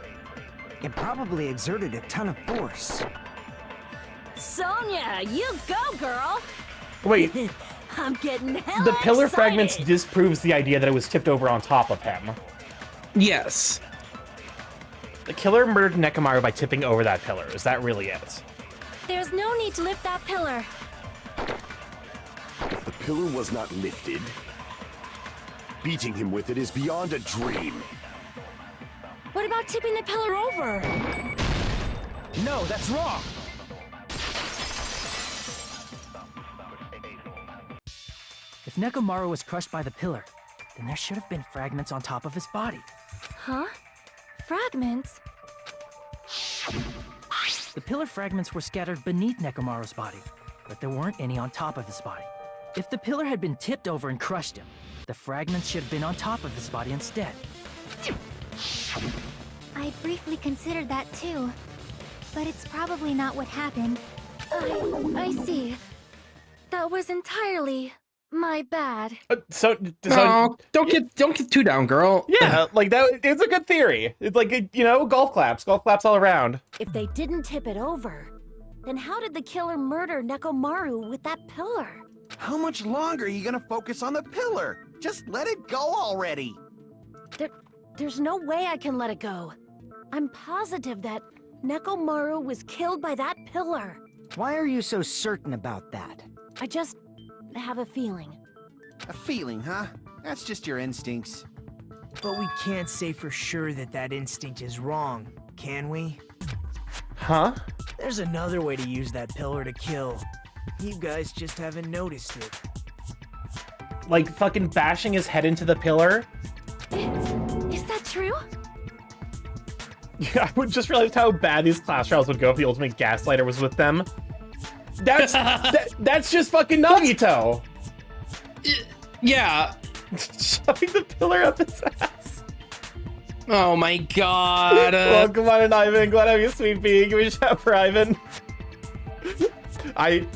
C: it probably exerted a ton of force.
M: Sonya, you go, girl.
A: Wait,
M: I'm getting hella
A: the pillar
M: excited.
A: fragments disproves the idea that it was tipped over on top of him.
B: Yes.
A: The killer murdered Nekomaru by tipping over that pillar. Is that really it?
J: There's no need to lift that pillar.
K: If the pillar was not lifted, beating him with it is beyond a dream.
J: What about tipping the pillar over?
L: No, that's wrong. If Nekomaru was crushed by the pillar, then there should have been fragments on top of his body.
J: Huh? Fragments?
L: The pillar fragments were scattered beneath Nekomaru's body, but there weren't any on top of his body. If the pillar had been tipped over and crushed him, the fragments should have been on top of his body instead.
I: I briefly considered that too, but it's probably not what happened.
J: I see. That was entirely my bad.
A: So
B: No, don't get too down, girl.
A: Yeah, like that. It's a good theory. It's like, you know, golf claps all around.
M: If they didn't tip it over, then how did the killer murder Nekomaru with that pillar?
G: How much longer are you gonna focus on the pillar? Just let it go already.
M: There's no way I can let it go. I'm positive that Nekomaru was killed by that pillar.
C: Why are you so certain about that?
M: I just have a feeling.
G: A feeling, huh? That's just your instincts.
N: But we can't say for sure that that instinct is wrong, can we?
A: Huh?
N: There's another way to use that pillar to kill. You guys just haven't noticed it.
A: Like fucking bashing his head into the pillar?
J: Is that true?
A: Yeah, I would just realize how bad these class trials would go if the ultimate gaslighter was with them. That's that's just fucking Nagito.
B: Yeah.
A: Shoving the pillar up his ass.
B: Oh my god.
A: Welcome on in, Ivan. Glad to have you, sweet pea. Give me a shout for Ivan. I'm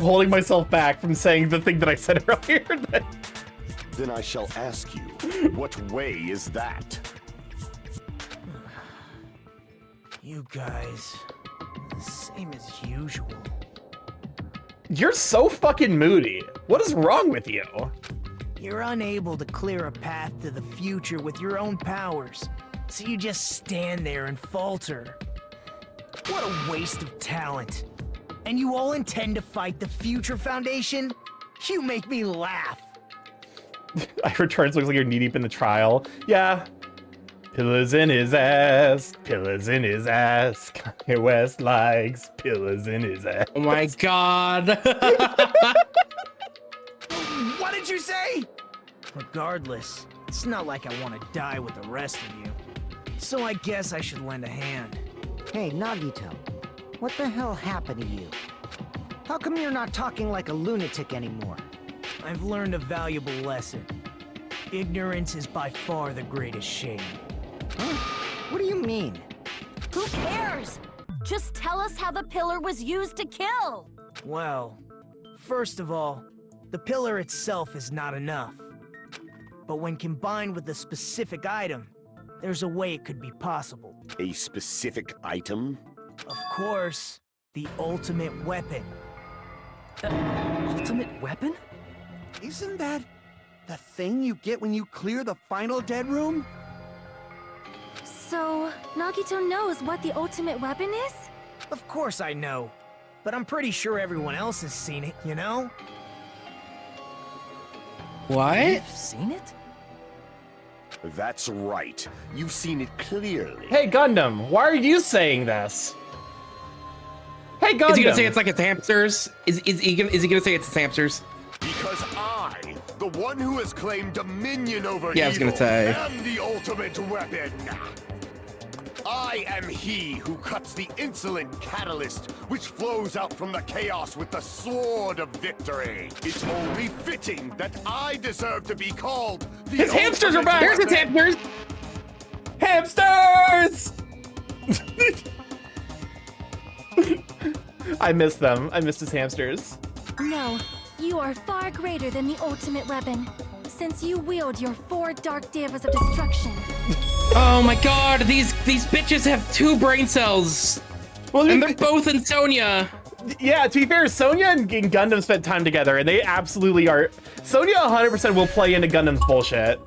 A: holding myself back from saying the thing that I said earlier.
K: Then I shall ask you, what way is that?
N: You guys, the same as usual.
A: You're so fucking moody. What is wrong with you?
N: You're unable to clear a path to the future with your own powers, so you just stand there and falter. What a waste of talent. And you all intend to fight the Future Foundation? You make me laugh.
A: I returns looks like you're knee deep in the trial. Yeah. Pillars in his ass. Pillars in his ass. Kanye West likes pillars in his ass.
B: Oh my god.
G: What did you say?
N: Regardless, it's not like I want to die with the rest of you. So I guess I should lend a hand.
C: Hey, Nagito, what the hell happened to you? How come you're not talking like a lunatic anymore?
N: I've learned a valuable lesson. Ignorance is by far the greatest shame.
C: Huh? What do you mean?
M: Who cares? Just tell us how the pillar was used to kill.
N: Well, first of all, the pillar itself is not enough. But when combined with a specific item, there's a way it could be possible.
K: A specific item?
N: Of course, the ultimate weapon.
L: Ultimate weapon?
G: Isn't that the thing you get when you clear the final dead room?
J: So, Nagito knows what the ultimate weapon is?
N: Of course I know, but I'm pretty sure everyone else has seen it, you know?
B: What?
L: You've seen it?
K: That's right. You've seen it clearly.
A: Hey, Gundam, why are you saying this? Hey, Gundam!
B: Is he gonna say it's like it's hamsters? Is he gonna say it's hamsters?
K: Because I, the one who has claimed dominion over
B: Yeah, I was gonna
K: evil,
B: say.
K: am the ultimate weapon. I am he who cuts the insolent catalyst, which flows out from the chaos with the sword of victory. It's only fitting that I deserve to be called the
A: His hamsters are back!
B: There's his hamsters!
A: Hamsters! I miss them. I missed his hamsters.
J: No, you are far greater than the ultimate weapon, since you wield your 4 dark davas of destruction.
B: Oh my god, these bitches have 2 brain cells.
A: Well,
B: and they're both in Sonya.
A: Yeah, to be fair, Sonya and Gundam spent time together, and they absolutely are. Sonya 100% will play into Gundam's bullshit.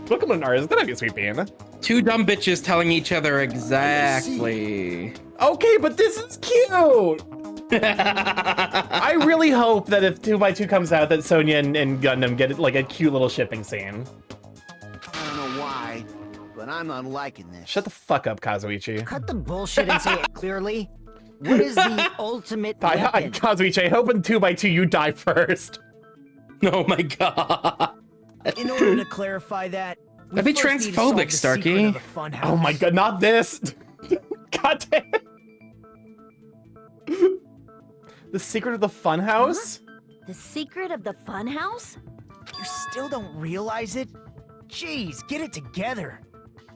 A: Welcome to Nars. That'd be a sweet bean.
B: 2 dumb bitches telling each other exactly.
A: Okay, but this is cute. I really hope that if 2x2 comes out, that Sonya and Gundam get like a cute little shipping scene.
G: I don't know why, but I'm not liking this.
A: Shut the fuck up, Kazuichi.
C: Cut the bullshit and say it clearly. What is the ultimate weapon?
A: Kazuichi, I hope in 2x2 you die first.
B: Oh my god.
N: In order to clarify that,
B: that'd be transphobic, Starky.
A: Oh my god, not this. God damn it. The secret of the funhouse?
M: The secret of the funhouse?
N: You still don't realize it? Jeez, get it together.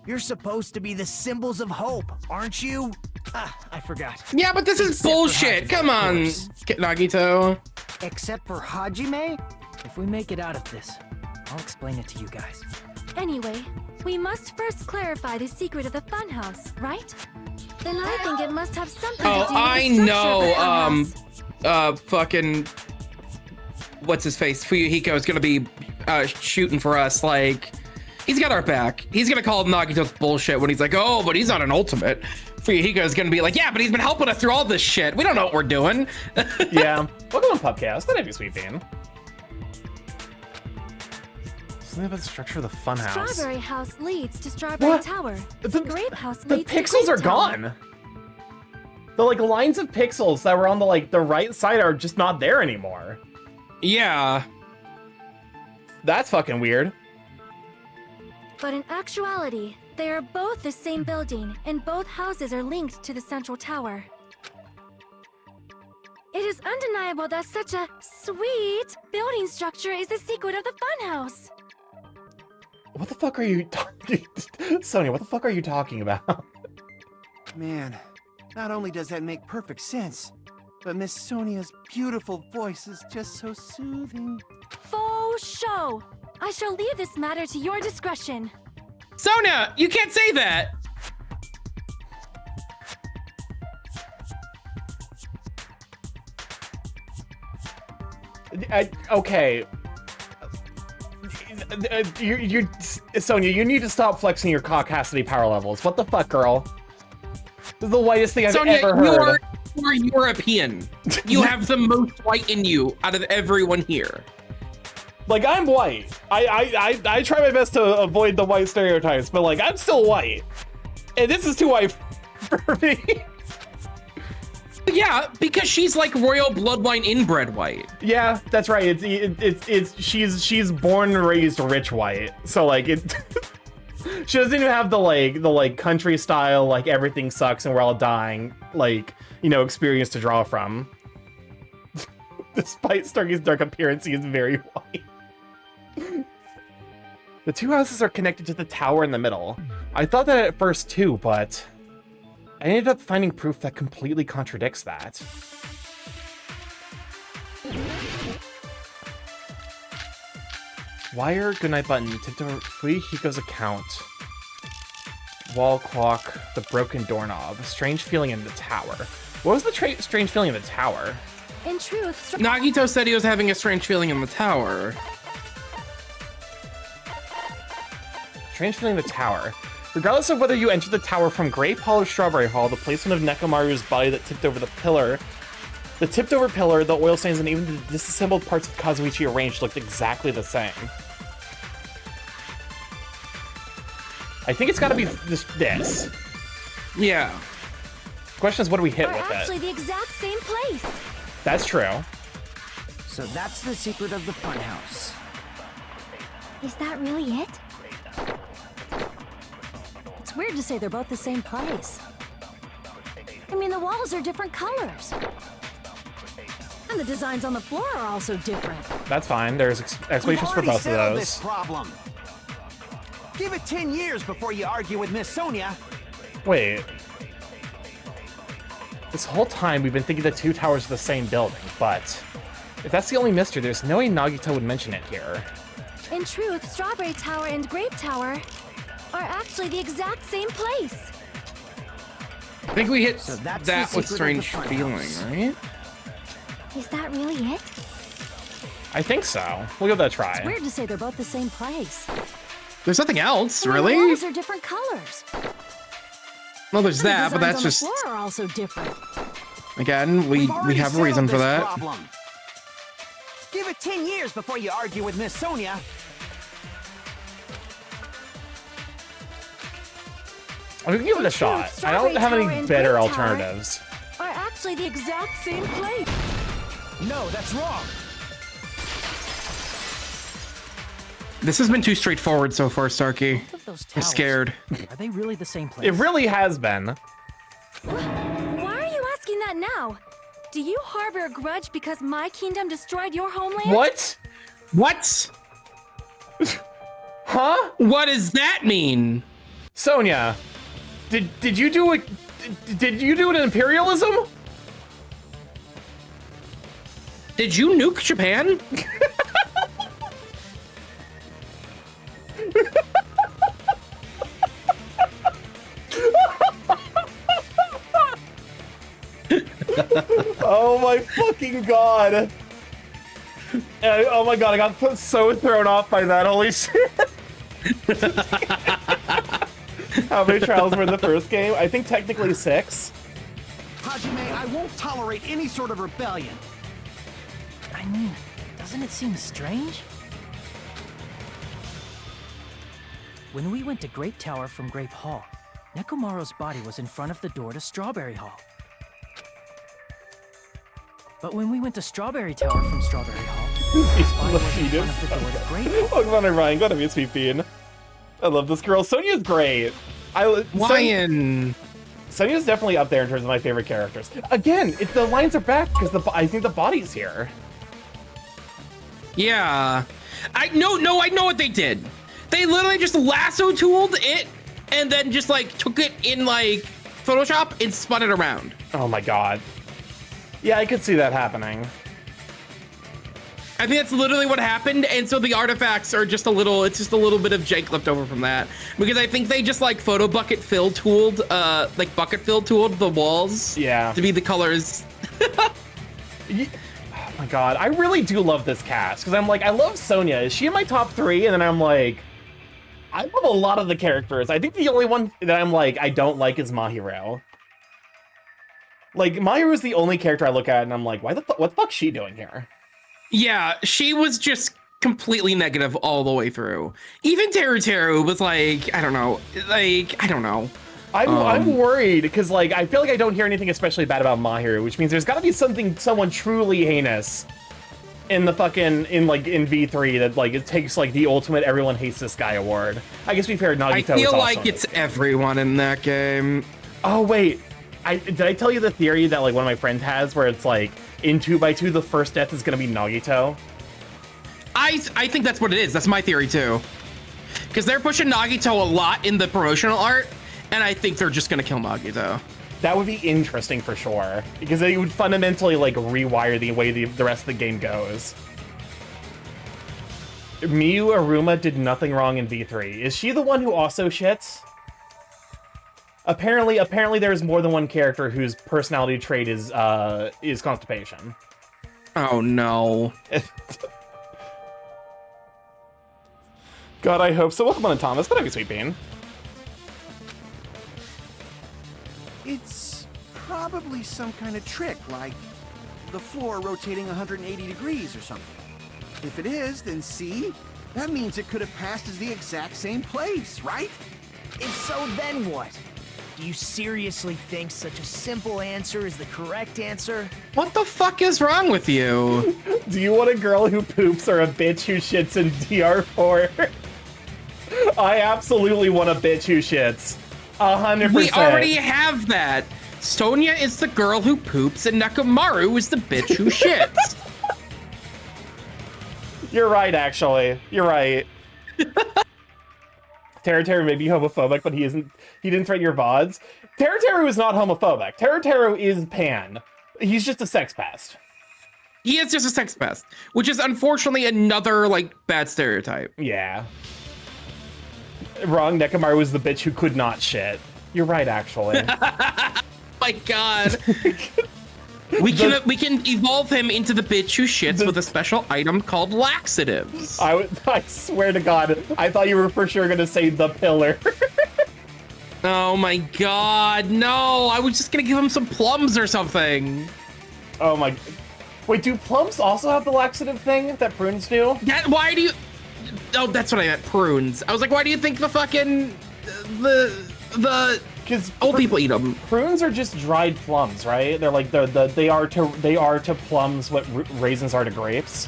N: You're supposed to be the symbols of hope, aren't you? Ah, I forgot.
B: Yeah, but this is bullshit. Come on, Nagito.
C: Except for Hajime?
L: If we make it out of this, I'll explain it to you guys.
J: Anyway, we must first clarify the secret of the funhouse, right? Then I think it must have something to do with
B: I
J: the structure
B: know.
J: of the funhouse.
B: Fucking, what's his face? Fuyuhiko is gonna be shooting for us. Like, he's got our back. He's gonna call Nagito's bullshit when he's like, oh, but he's not an ultimate. Fuyuhiko is gonna be like, yeah, but he's been helping us through all this shit. We don't know what we're doing.
A: Yeah. Welcome to Pubcast. That'd be sweet bean. Something about the structure of the funhouse.
J: Strawberry House leads to Strawberry Tower. The Grape House
A: The
J: leads to
A: pixels
J: Grape
A: are
J: Tower.
A: gone. The like lines of pixels that were on the right side are just not there anymore.
B: Yeah.
A: That's fucking weird.
J: But in actuality, they are both the same building, and both houses are linked to the central tower. It is undeniable that such a sweet building structure is the secret of the funhouse.
A: What the fuck are you talking? Sonya, what the fuck are you talking about?
G: Man, not only does that make perfect sense, but Miss Sonia's beautiful voice is just so soothing.
J: Faux show! I shall leave this matter to your discretion.
B: Sonya, you can't say that.
A: Okay. You, Sonya, you need to stop flexing your caucasity power levels. What the fuck, girl? This is the whitest thing I've
B: Sonya,
A: ever heard.
B: You are European. You have the most white in you out of everyone here.
A: Like, I'm white. I try my best to avoid the white stereotypes, but like, I'm still white. And this is too white for me.
B: Yeah, because she's like royal bloodline inbred white.
A: Yeah, that's right. She's born and raised rich white. So like it she doesn't even have the country style, like everything sucks and we're all dying, like, you know, experience to draw from. Despite Starky's dark appearance, he is very white. The 2 houses are connected to the tower in the middle. I thought that at first too, but I ended up finding proof that completely contradicts that. Wire, goodnight button, tipped over Fuyuhiko's account. Wall clock, the broken doorknob, strange feeling in the tower. What was the strange feeling in the tower?
J: In truth,
B: Nagito said he was having a strange feeling in the tower.
A: Strange feeling in the tower. Regardless of whether you enter the tower from Grape Hall or Strawberry Hall, the placement of Nekomaru's body that tipped over the pillar, the oil stains, and even the disassembled parts of Kazuichi arranged looked exactly the same. I think it's gotta be this.
B: Yeah.
A: The question is, what do we hit
J: are
A: with
J: actually
A: it?
J: the exact same place.
A: That's true.
C: So that's the secret of the funhouse.
I: Is that really it?
C: It's
M: It's weird to say they're both the same place. I mean, the walls are different colors. And the designs on the floor are also different.
A: That's fine. There's explanations for both of those.
G: This problem. Give it 10 years before you argue with Miss Sonia.
A: Wait. This whole time we've been thinking the two towers are the same building, but if that's the only mystery, there's no way Nagito would mention it here.
J: In truth, Strawberry Tower and Grape Tower are actually the exact same place.
B: I think we hit
C: So that's
B: that
C: the
B: with
C: secret of the
B: strange feeling,
C: funhouse.
B: right?
I: Is that really it?
A: I think so. We'll give that a try.
M: It's weird to say they're both the same place.
B: There's nothing else,
M: I mean,
B: really?
M: the walls are different colors.
B: Well, there's
M: And the
B: that, but
M: designs
B: that's
M: on
B: just
M: the floor are also different.
B: again, we
G: Already
B: have a reason for
G: settled
B: that.
G: this problem. Give it 10 years before you argue with Miss Sonia.
A: I'm gonna give it a shot. I don't have any better alternatives.
J: Are actually the exact same place.
N: No, that's wrong.
B: This has been too straightforward so far, Starky.
L: Both of those
B: I'm
L: towers,
B: scared.
L: Are they really the same place?
A: It really has been.
J: Why are you asking that now? Do you harbor a grudge because my kingdom destroyed your homeland?
A: What?
B: What?
A: Huh?
B: What does that mean?
A: Sonia, did you do it? Did you do an imperialism?
B: Did you nuke Japan?
A: Oh my fucking god. Oh my god, I got so thrown off by that, holy shit. How many trials were in the first game? I think technically 6.
G: Hajime, I won't tolerate any sort of rebellion.
L: I mean, doesn't it seem strange? When we went to Grape Tower from Grape Hall, Nekomaru's body was in front of the door to Strawberry Hall. But when we went to Strawberry Tower from Strawberry Hall, his body was in front of the door to Grape Hall.
A: Oh, come on, Ryan, go to me, sweet bean. I love this girl. Sonia's great. Sonia's definitely up there in terms of my favorite characters. Again, the lines are back because I think the body's here.
B: Yeah. I know what they did. They literally just lasso tooled it and then just like took it in like Photoshop and spun it around.
A: Oh my god. Yeah, I could see that happening.
B: I think that's literally what happened, and so the artifacts are just it's just a little bit of jank left over from that. Because I think they just like bucket fill tooled the walls.
A: Yeah.
B: To be the colors.
A: Oh my god, I really do love this cast, because I'm like, I love Sonia. Is she in my top 3? And then I'm like, I love a lot of the characters. I think the only one that I'm like, I don't like is Mahiro. Like, Mahiro's the only character I look at and I'm like, what the fuck's she doing here?
B: Yeah, she was just completely negative all the way through. Even Teru was like, I don't know.
A: I'm worried because like I feel like I don't hear anything especially bad about Mahiro, which means there's got to be someone truly heinous in the fucking in V3 that like it takes like the ultimate everyone hates this guy award. I guess to be fair, Nagito
B: I feel
A: is also
B: like it's everyone in that game.
A: Oh wait, did I tell you the theory that like one of my friends has where it's like in 2x2 the first death is gonna be Nagito?
B: I think that's what it is. That's my theory too. Because they're pushing Nagito a lot in the promotional art, and I think they're just gonna kill Nagito.
A: That would be interesting for sure, because it would fundamentally like rewire the way the rest of the game goes. Miyu Aruma did nothing wrong in V3. Is she the one who also shits? Apparently there's more than one character whose personality trait is constipation.
B: Oh no.
A: God, I hope so. Welcome on, Thomas. Good to have you, sweet bean.
G: It's probably some kind of trick, like the floor rotating 180 degrees or something. If it is, then see? That means it could have passed as the exact same place, right?
N: If so, then what? Do you seriously think such a simple answer is the correct answer?
B: What the fuck is wrong with you?
A: Do you want a girl who poops or a bitch who shits in DR4? I absolutely want a bitch who shits. 100%.
B: We already have that. Sonya is the girl who poops, and Nekomaru is the bitch who shits.
A: You're right, actually. You're right. Teru may be homophobic, but he isn't. He didn't threaten your VODs. Teru is not homophobic. Teru is pan. He's just a sex pest.
B: He is just a sex pest, which is unfortunately another like bad stereotype.
A: Yeah. Wrong. Nekomaru was the bitch who could not shit. You're right, actually.
B: My God. We can evolve him into the bitch who shits with a special item called laxatives.
A: I swear to God, I thought you were for sure gonna say the pillar.
B: Oh my God, no! I was just gonna give him some plums or something.
A: Oh my. Wait, do plums also have the laxative thing that prunes do?
B: Why do you? Oh, that's what I meant. Prunes. I was like, why do you think the fucking the?
A: Because
B: old people eat them.
A: Prunes are just dried plums, right? They're like they are to plums what raisins are to grapes.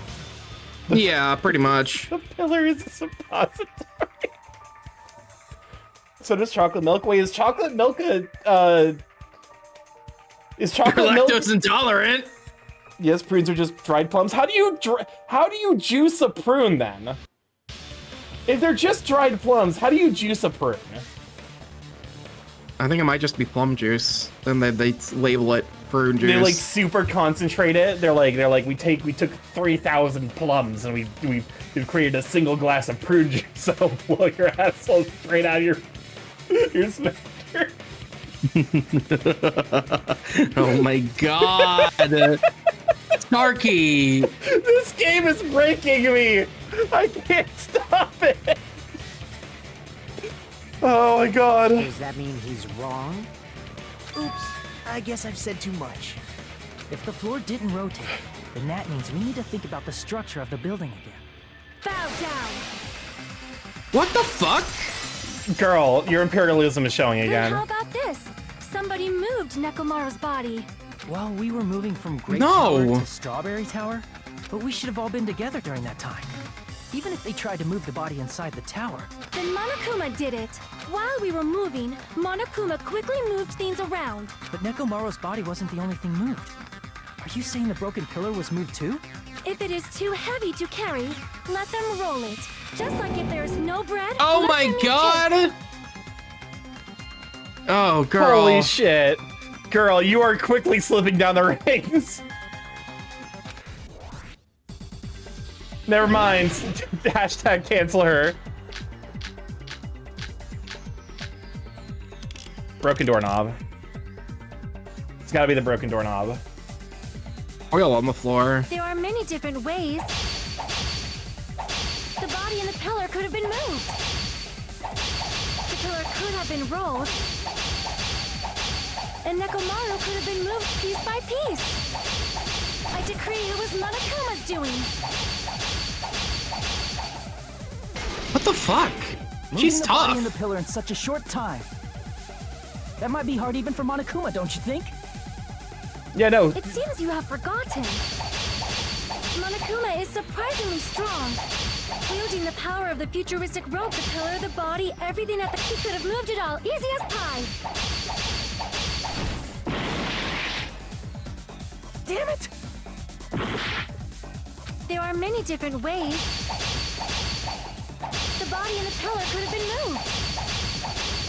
B: Yeah, pretty much.
A: The pillar is a suppository. So does chocolate milk. Wait, is chocolate milk milk?
B: Lactose intolerant?
A: Yes, prunes are just dried plums. How do you juice a prune then? If they're just dried plums, how do you juice a prune?
B: I think it might just be plum juice, and they label it prune juice.
A: They like super concentrate it. They're like we took 3,000 plums and we've created a single glass of prune juice. So blow your asshole straight out of your sphincter.
B: Oh my God, Starky!
A: This game is breaking me. I can't stop it. Oh my God.
C: Does that mean he's wrong?
N: Oops, I guess I've said too much.
L: If the floor didn't rotate, then that means we need to think about the structure of the building again.
J: Bow down.
B: What the fuck?
A: Girl, your imperialism is showing
J: Then
A: again.
J: how about this? Somebody moved Nekomaru's body.
L: While we were moving from Grape
B: No.
L: Tower to Strawberry Tower, but we should have all been together during that time. Even if they tried to move the body inside the tower.
J: Then Monokuma did it. While we were moving, Monokuma quickly moved things around.
L: But Nekomaru's body wasn't the only thing moved. Are you saying the broken pillar was moved too?
J: If it is too heavy to carry, let them roll it. Just like if there's no bread.
B: Oh
J: let
B: my
J: them eat
B: God!
J: cake.
B: Oh, girl.
A: Holy shit. Girl, you are quickly slipping down the ranks. Never mind. Hashtag cancel her. Broken doorknob. It's gotta be the broken doorknob.
B: Oil on the floor.
J: There are many different ways. The body and the pillar could have been moved. The pillar could have been rolled. And Nekomaru could have been moved piece by piece. I decree it was Monokuma's doing.
B: What the fuck?
L: Moving
B: She's
L: the body
B: tough.
L: and the pillar in such a short time. That might be hard even for Monokuma, don't you think?
A: Yeah, no.
J: It seems you have forgotten. Monokuma is surprisingly strong. Wielding the power of the futuristic rope, the pillar, the body, everything at the he could have moved it all, easy as pie.
N: Damn it!
J: There are many different ways. The body and the pillar could have been moved.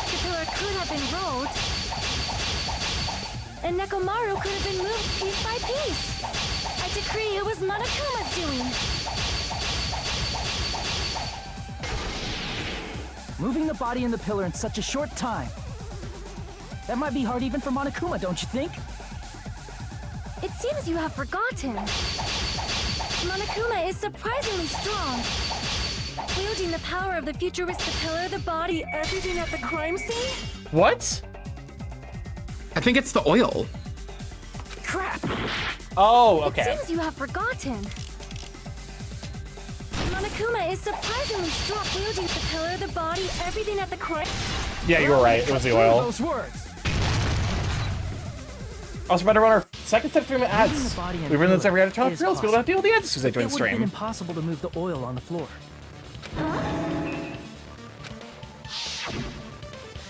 J: The pillar could have been rolled. And Nekomaru could have been moved piece by piece. I decree it was Monokuma's doing.
L: Moving the body and the pillar in such a short time. That might be hard even for Monokuma, don't you think?
J: It seems you have forgotten. Monokuma is surprisingly strong. Wielding the power of the futuristic pillar, the body, everything at the crime scene?
A: What?
B: I think it's the oil.
N: Crap!
A: Oh, okay.
J: It seems you have forgotten. Monokuma is surprisingly strong. Wielding the pillar, the body, everything at the crime.
A: Yeah, you were right. It was the oil.
N: Those words.
A: Also, better run our second set of 3-minute
L: Moving
A: ads.
L: the body and
A: We run this
L: pillar
A: every other time.
L: is
A: Let's go to deal with the ads because they join the
L: It would have been
A: stream.
L: impossible to move the oil on the floor.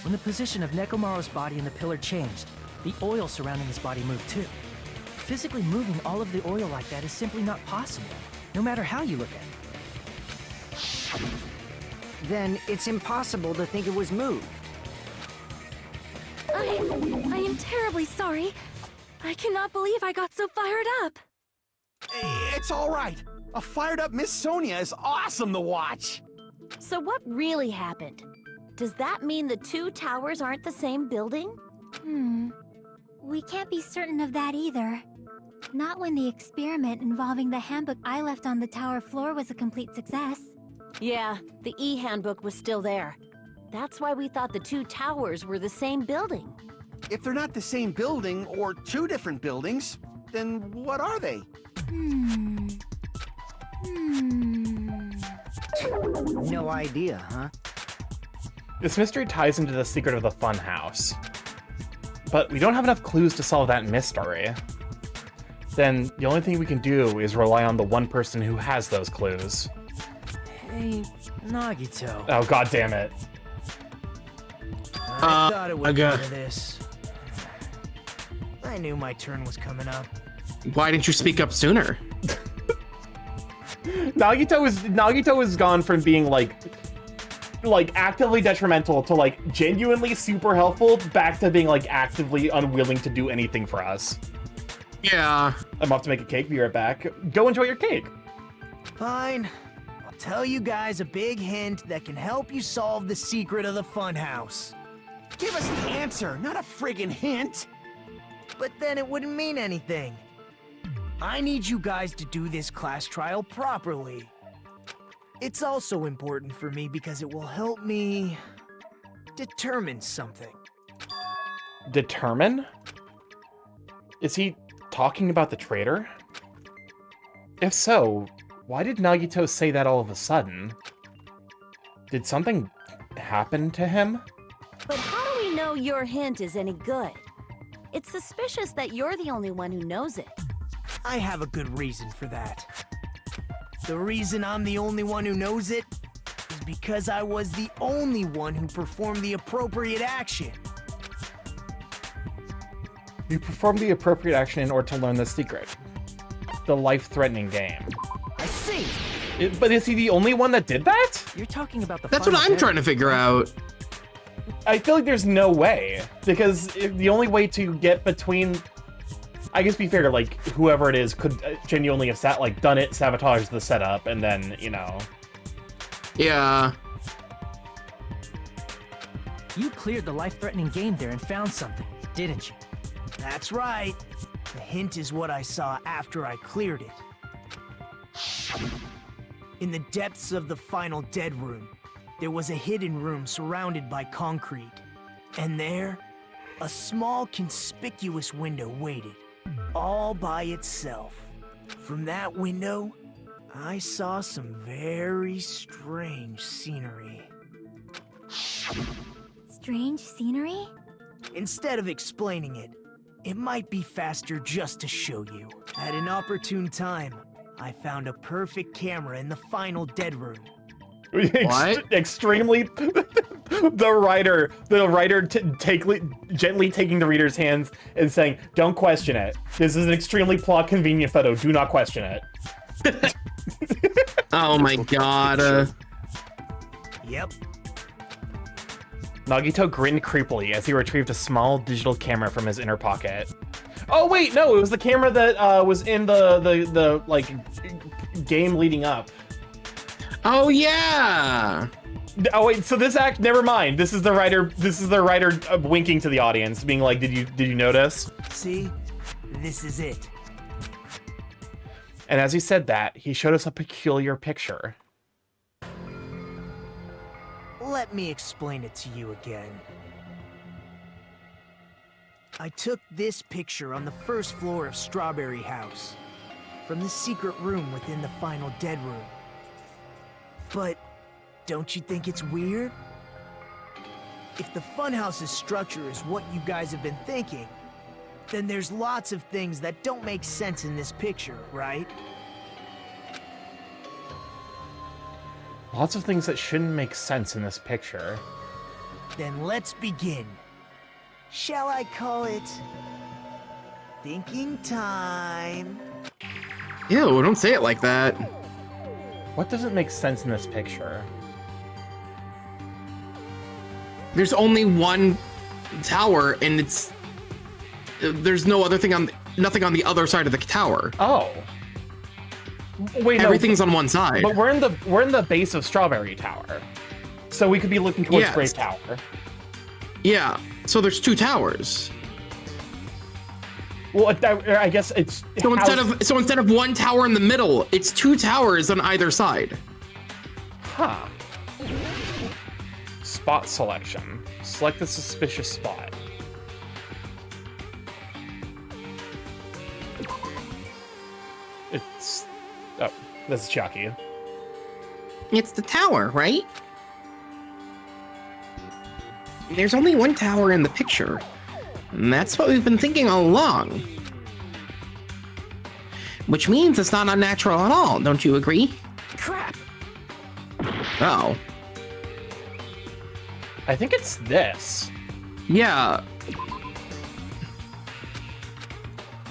L: When the position of Nekomaru's body in the pillar changed, the oil surrounding his body moved too. Physically moving all of the oil like that is simply not possible, no matter how you look at it.
C: Then it's impossible to think it was moved.
J: I am terribly sorry. I cannot believe I got so fired up.
G: It's all right. A fired up Miss Sonia is awesome to watch.
M: So what really happened? Does that mean the two towers aren't the same building?
I: We can't be certain of that either. Not when the experiment involving the handbook I left on the tower floor was a complete success.
M: Yeah, the e-handbook was still there. That's why we thought the two towers were the same building.
G: If they're not the same building or two different buildings, then what are they?
C: No idea, huh?
A: This mystery ties into the secret of the funhouse. But we don't have enough clues to solve that mystery. Then the only thing we can do is rely on the one person who has those clues.
L: Hey, Nagito.
A: Oh, god damn it.
N: I thought it would come to this. I knew my turn was coming up.
B: Why didn't you speak up sooner?
A: Nagito has gone from being like actively detrimental to like genuinely super helpful back to being like actively unwilling to do anything for us.
B: Yeah.
A: I'm off to make a cake. Be right back. Go enjoy your cake.
N: Fine. I'll tell you guys a big hint that can help you solve the secret of the funhouse.
G: Give us the answer, not a friggin' hint.
N: But then it wouldn't mean anything. I need you guys to do this class trial properly. It's also important for me because it will help me determine something.
A: Determine? Is he talking about the traitor? If so, why did Nagito say that all of a sudden? Did something happen to him?
M: But how do we know your hint is any good? It's suspicious that you're the only one who knows it.
N: I have a good reason for that. The reason I'm the only one who knows it is because I was the only one who performed the appropriate action.
A: You performed the appropriate action in order to learn the secret. The life-threatening game.
N: I see.
A: But is he the only one that did that?
L: You're talking about the
B: That's what I'm trying to figure out.
A: I feel like there's no way, because the only way to get between, I guess, be fair, like whoever it is could genuinely have done it, sabotaged the setup, and then
B: Yeah.
L: You cleared the life-threatening game there and found something, didn't you?
N: That's right. The hint is what I saw after I cleared it. In the depths of the final dead room, there was a hidden room surrounded by concrete. And there, a small conspicuous window waited, all by itself. From that window, I saw some very strange scenery.
I: Strange scenery?
N: Instead of explaining it, it might be faster just to show you. At an opportune time, I found a perfect camera in the final dead room.
B: What?
A: Extremely. the writer gently taking the reader's hands and saying, "Don't question it. This is an extremely plot convenient photo. Do not question it."
B: Oh my god.
N: Yep.
A: Nagito grinned creepily as he retrieved a small digital camera from his inner pocket. Oh wait, no, it was the camera that was in the like game leading up.
B: Oh yeah.
A: Oh wait, so this act, never mind. This is the writer winking to the audience, being like, did you notice?
N: See? This is it.
A: And as he said that, he showed us a peculiar picture.
N: Let me explain it to you again. I took this picture on the first floor of Strawberry House, from the secret room within the final dead room. But don't you think it's weird? If the funhouse's structure is what you guys have been thinking, then there's lots of things that don't make sense in this picture, right?
A: Lots of things that shouldn't make sense in this picture.
N: Then let's begin. Shall I call it thinking time?
B: Ew, don't say it like that.
A: What doesn't make sense in this picture?
B: There's only one tower, and there's no other thing nothing on the other side of the tower.
A: Oh. Wait,
B: everything's on one side.
A: But we're in the base of Strawberry Tower, so we could be looking towards Grape Tower.
B: Yeah. So there's 2 towers.
A: Well, I guess it's
B: so instead of one tower in the middle, it's 2 towers on either side.
A: Huh. Spot selection. Select the suspicious spot. It's... Oh, this is Chucky.
B: It's the tower, right? There's only one tower in the picture. And that's what we've been thinking all along. Which means it's not unnatural at all, don't you agree?
N: Crap!
B: Oh.
A: I think it's this.
B: Yeah.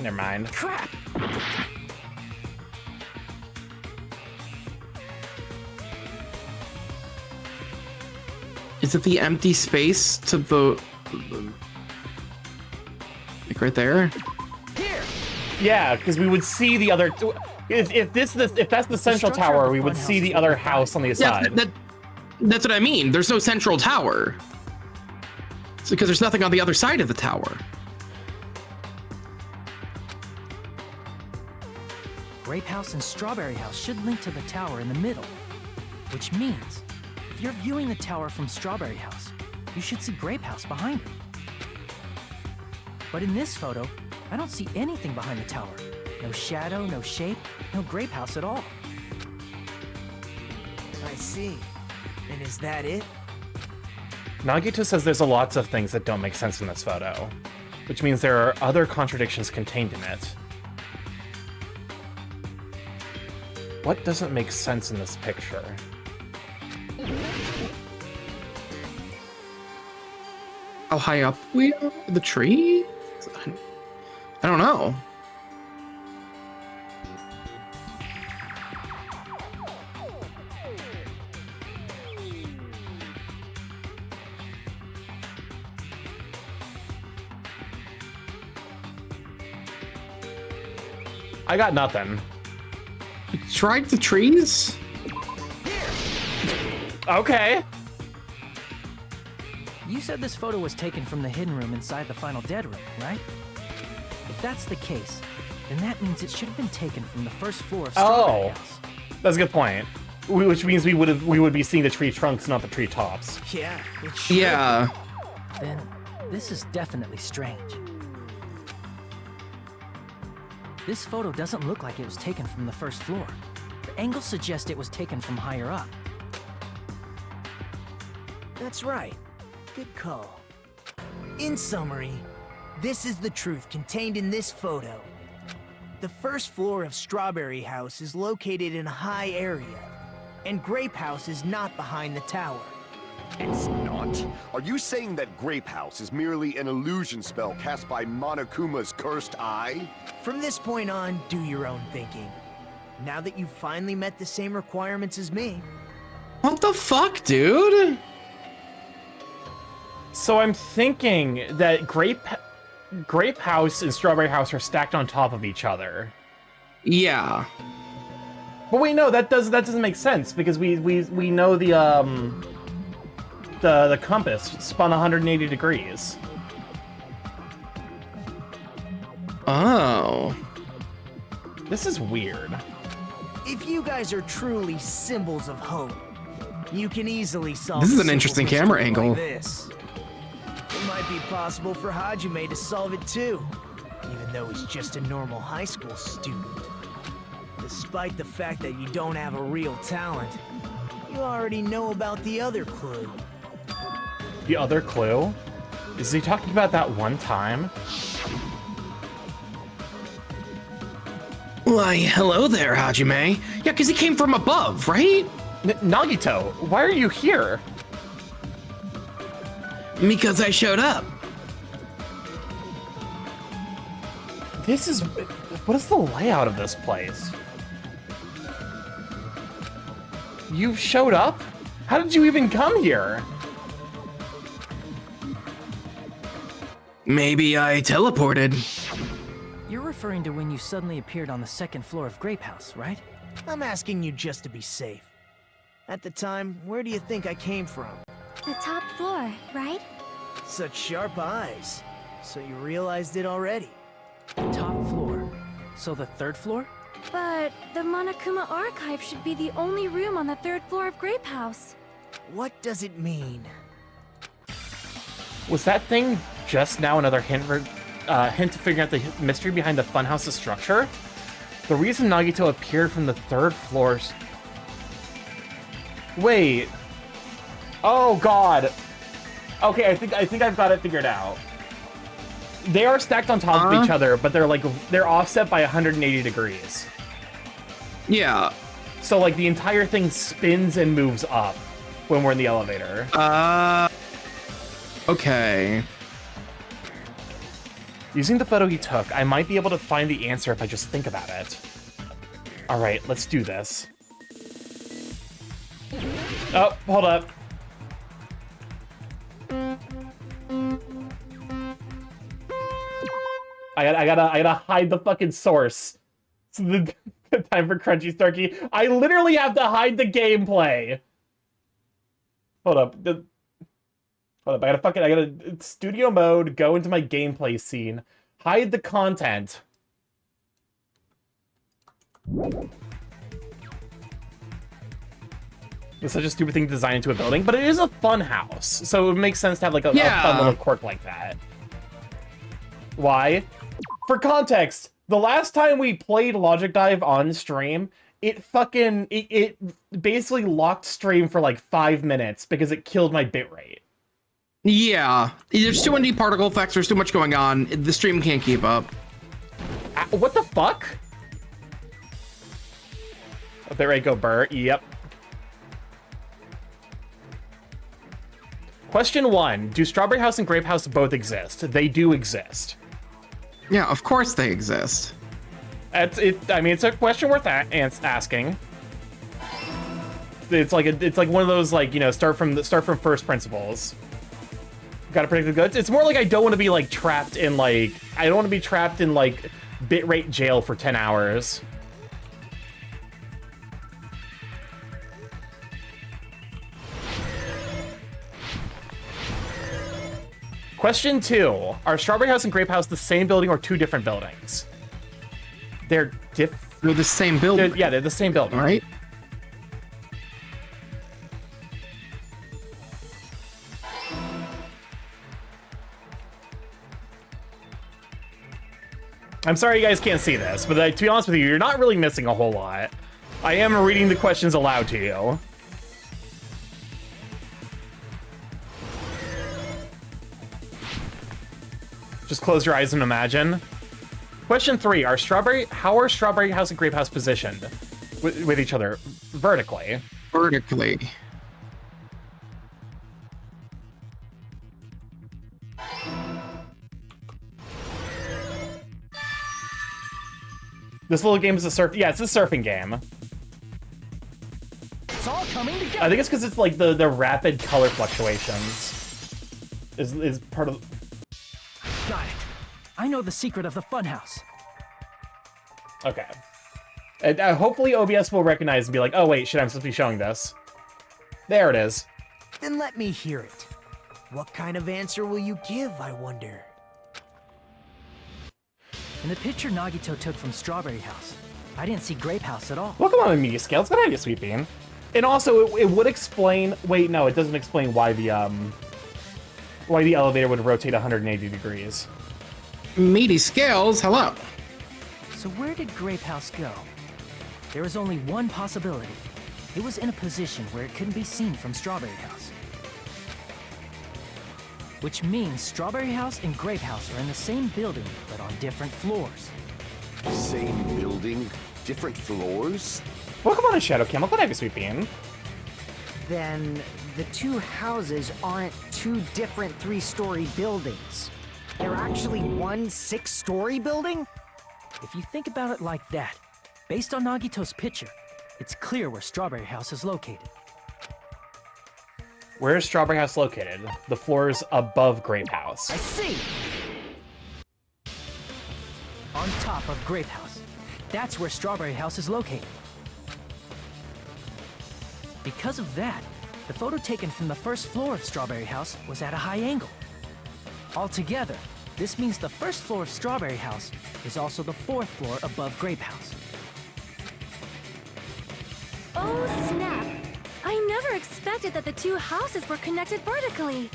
A: Never mind.
N: Crap!
B: Is it the empty space to the... Like right there?
N: Here.
A: Yeah, because we would see the other... If that's the central tower, we would see the other house on the side.
B: That's what I mean. There's no central tower. It's because there's nothing on the other side of the tower.
L: Grape House and Strawberry House should link to the tower in the middle. Which means, if you're viewing the tower from Strawberry House, you should see Grape House behind it. But in this photo, I don't see anything behind the tower. No shadow, no shape, no Grape House at all.
N: I see. And is that it?
A: Nagito says there's lots of things that don't make sense in this photo, which means there are other contradictions contained in it. What doesn't make sense in this picture?
B: How high up we are? The tree? I don't know.
A: I got nothing.
B: Tried the trees?
A: Okay.
L: You said this photo was taken from the hidden room inside the final dead room, right? If that's the case, then that means it should have been taken from the first floor of Strawberry House.
A: That's a good point. Which means we would be seeing the tree trunks, not the tree tops.
N: Yeah, it should.
B: Yeah.
L: Then this is definitely strange. This photo doesn't look like it was taken from the first floor. The angles suggest it was taken from higher up.
N: That's right. Good call. In summary, this is the truth contained in this photo. The first floor of Strawberry House is located in a high area, and Grape House is not behind the tower.
K: It's not? Are you saying that Grape House is merely an illusion spell cast by Monokuma's cursed eye?
N: From this point on, do your own thinking. Now that you've finally met the same requirements as me.
B: What the fuck, dude?
A: So I'm thinking that Grape House and Strawberry House are stacked on top of each other.
B: Yeah.
A: But wait, no, that doesn't make sense because we know the compass spun 180 degrees.
B: Oh.
A: This is weird.
N: If you guys are truly symbols of hope, you can easily solve
B: This is
N: a
B: an interesting
N: simple
B: camera
N: mystery
B: angle.
N: like this. It might be possible for Hajime to solve it too, even though he's just a normal high school student. Despite the fact that you don't have a real talent, you already know about the other clue.
A: The other clue? Is he talking about that one time?
B: Why, hello there, Hajime. Yeah, because he came from above, right?
A: Nagito, why are you here?
B: Because I showed up.
A: What is the layout of this place? You showed up? How did you even come here?
B: Maybe I teleported.
L: You're referring to when you suddenly appeared on the second floor of Grape House, right?
N: I'm asking you just to be safe. At the time, where do you think I came from?
I: The top floor, right?
N: Such sharp eyes. So you realized it already?
L: Top floor. So the third floor?
J: But the Monokuma archive should be the only room on the third floor of Grape House.
N: What does it mean?
A: Was that thing just now another hint to figure out the mystery behind the funhouse's structure? The reason Nagito appeared from the third floors... Wait. Oh god. Okay, I think I've got it figured out. They are stacked on top of each other, but they're offset by 180 degrees.
B: Yeah.
A: So like the entire thing spins and moves up when we're in the elevator.
B: Okay.
A: Using the photo he took, I might be able to find the answer if I just think about it. All right, let's do this. Oh, hold up. I gotta hide the fucking source. It's the time for Crunchy Starky. I literally have to hide the gameplay. Hold up. Hold up. I gotta studio mode, go into my gameplay scene, hide the content. It's such a stupid thing to design into a building, but it is a fun house, so it makes sense to have like a fun little quirk like that. Why? For context, the last time we played Logic Dive on stream, it basically locked stream for like 5 minutes because it killed my bitrate.
B: Yeah, there's too many particle effects, there's too much going on, the stream can't keep up.
A: What the fuck? Oh, bitrate go burr, yep. Question 1, do Strawberry House and Grape House both exist? They do exist.
B: Yeah, of course they exist.
A: I mean, it's a question worth asking. It's like one of those, like, you know, start from first principles. Gotta predict the goods. It's more like I don't want to be like trapped in like bitrate jail for 10 hours. Question 2. Are Strawberry House and Grape House the same building or two different buildings? They're
B: the same building.
A: They're the same building.
B: Right?
A: I'm sorry you guys can't see this, but to be honest with you, you're not really missing a whole lot. I am reading the questions aloud to you. Just close your eyes and imagine. Question 3, how are Strawberry House and Grape House positioned with each other? Vertically.
B: Vertically.
A: This little game is it's a surfing game.
N: It's all coming together.
A: I think it's because it's like the rapid color fluctuations is part of.
L: Got it. I know the secret of the funhouse.
A: Okay. And, hopefully OBS will recognize and be like, oh wait, shit, I'm supposed to be showing this. There it is.
N: Then let me hear it. What kind of answer will you give, I wonder?
L: In the picture Nagito took from Strawberry House, I didn't see Grape House at all.
A: Welcome on the media scale. It's gonna have you, Sweet Bean. And also, it would explain. Wait, no, it doesn't explain why the elevator would rotate 180 degrees.
B: Meaty scales, hello.
L: So where did Grape House go? There is only one possibility. It was in a position where it couldn't be seen from Strawberry House. Which means Strawberry House and Grape House are in the same building, but on different floors.
K: Same building, different floors?
A: Welcome on to Shadow Cam. Welcome to have you, Sweet Bean.
C: Then the two houses aren't two different three-story buildings. They're actually one six-story building?
L: If you think about it like that, based on Nagito's picture, it's clear where Strawberry House is located.
A: Where is Strawberry House located? The floors above Grape House.
C: I see!
L: On top of Grape House. That's where Strawberry House is located. Because of that, the photo taken from the first floor of Strawberry House was at a high angle. Altogether, this means the first floor of Strawberry House is also the fourth floor above Grape House.
J: Oh, snap. I never expected that the two houses were connected vertically.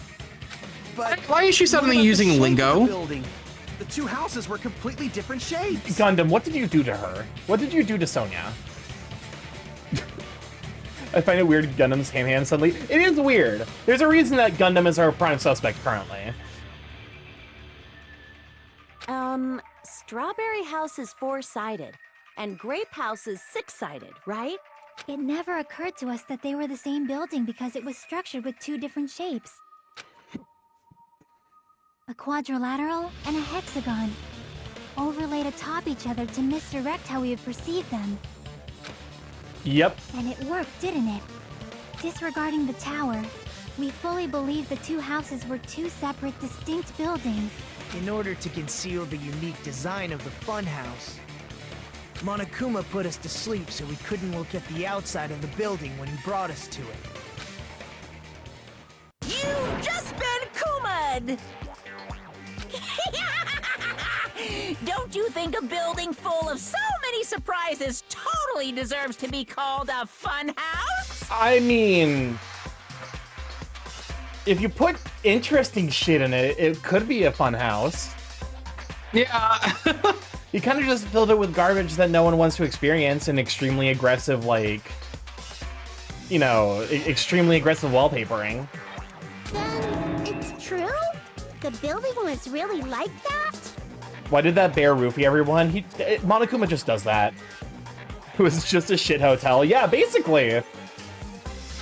G: But
B: why is she suddenly
G: what about the
B: using
G: shape of
B: lingo?
G: the building? The two houses were completely different shapes.
A: Gundam, what did you do to her? What did you do to Sonia? I find it weird Gundam's ham suddenly. It is weird. There's a reason that Gundam is our prime suspect currently.
M: Strawberry House is 4-sided, and Grape House is 6-sided, right?
I: It never occurred to us that they were the same building because it was structured with two different shapes. A quadrilateral and a hexagon, overlaid atop each other to misdirect how we would perceive them.
A: Yep.
I: And it worked, didn't it? Disregarding the tower, we fully believed the two houses were two separate, distinct buildings.
N: In order to conceal the unique design of the funhouse, Monokuma put us to sleep so we couldn't look at the outside of the building when he brought us to it.
D: You've just been Kuma'd! Don't you think a building full of so many surprises totally deserves to be called a fun house?
A: I mean, if you put interesting shit in it, it could be a fun house.
B: Yeah.
A: You kind of just filled it with garbage that no one wants to experience and extremely aggressive, like, you know, extremely aggressive wallpapering.
O: Then it's true? The building was really like that?
A: Why did that bear roofie everyone? Monokuma just does that. It was just a shit hotel. Yeah, basically.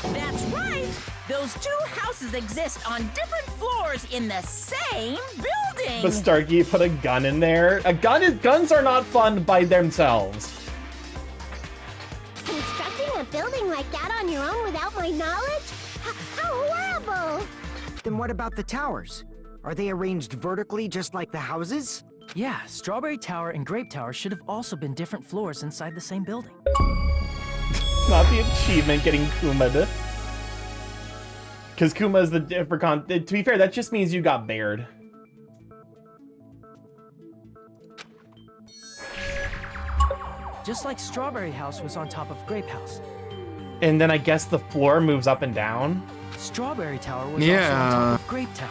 D: That's right! Those two houses exist on different floors in the same building!
A: But Starky put a gun in there. Guns are not fun by themselves.
O: Constructing a building like that on your own without my knowledge? How horrible!
C: Then what about the towers? Are they arranged vertically just like the houses?
L: Yeah, Strawberry Tower and Grape Tower should have also been different floors inside the same building.
A: Not the achievement getting Kuma'd. Because Kuma is the different to be fair, that just means you got bared.
L: Just like Strawberry House was on top of Grape House.
A: And then I guess the floor moves up and down.
L: Strawberry Tower was also on top of Grape Tower.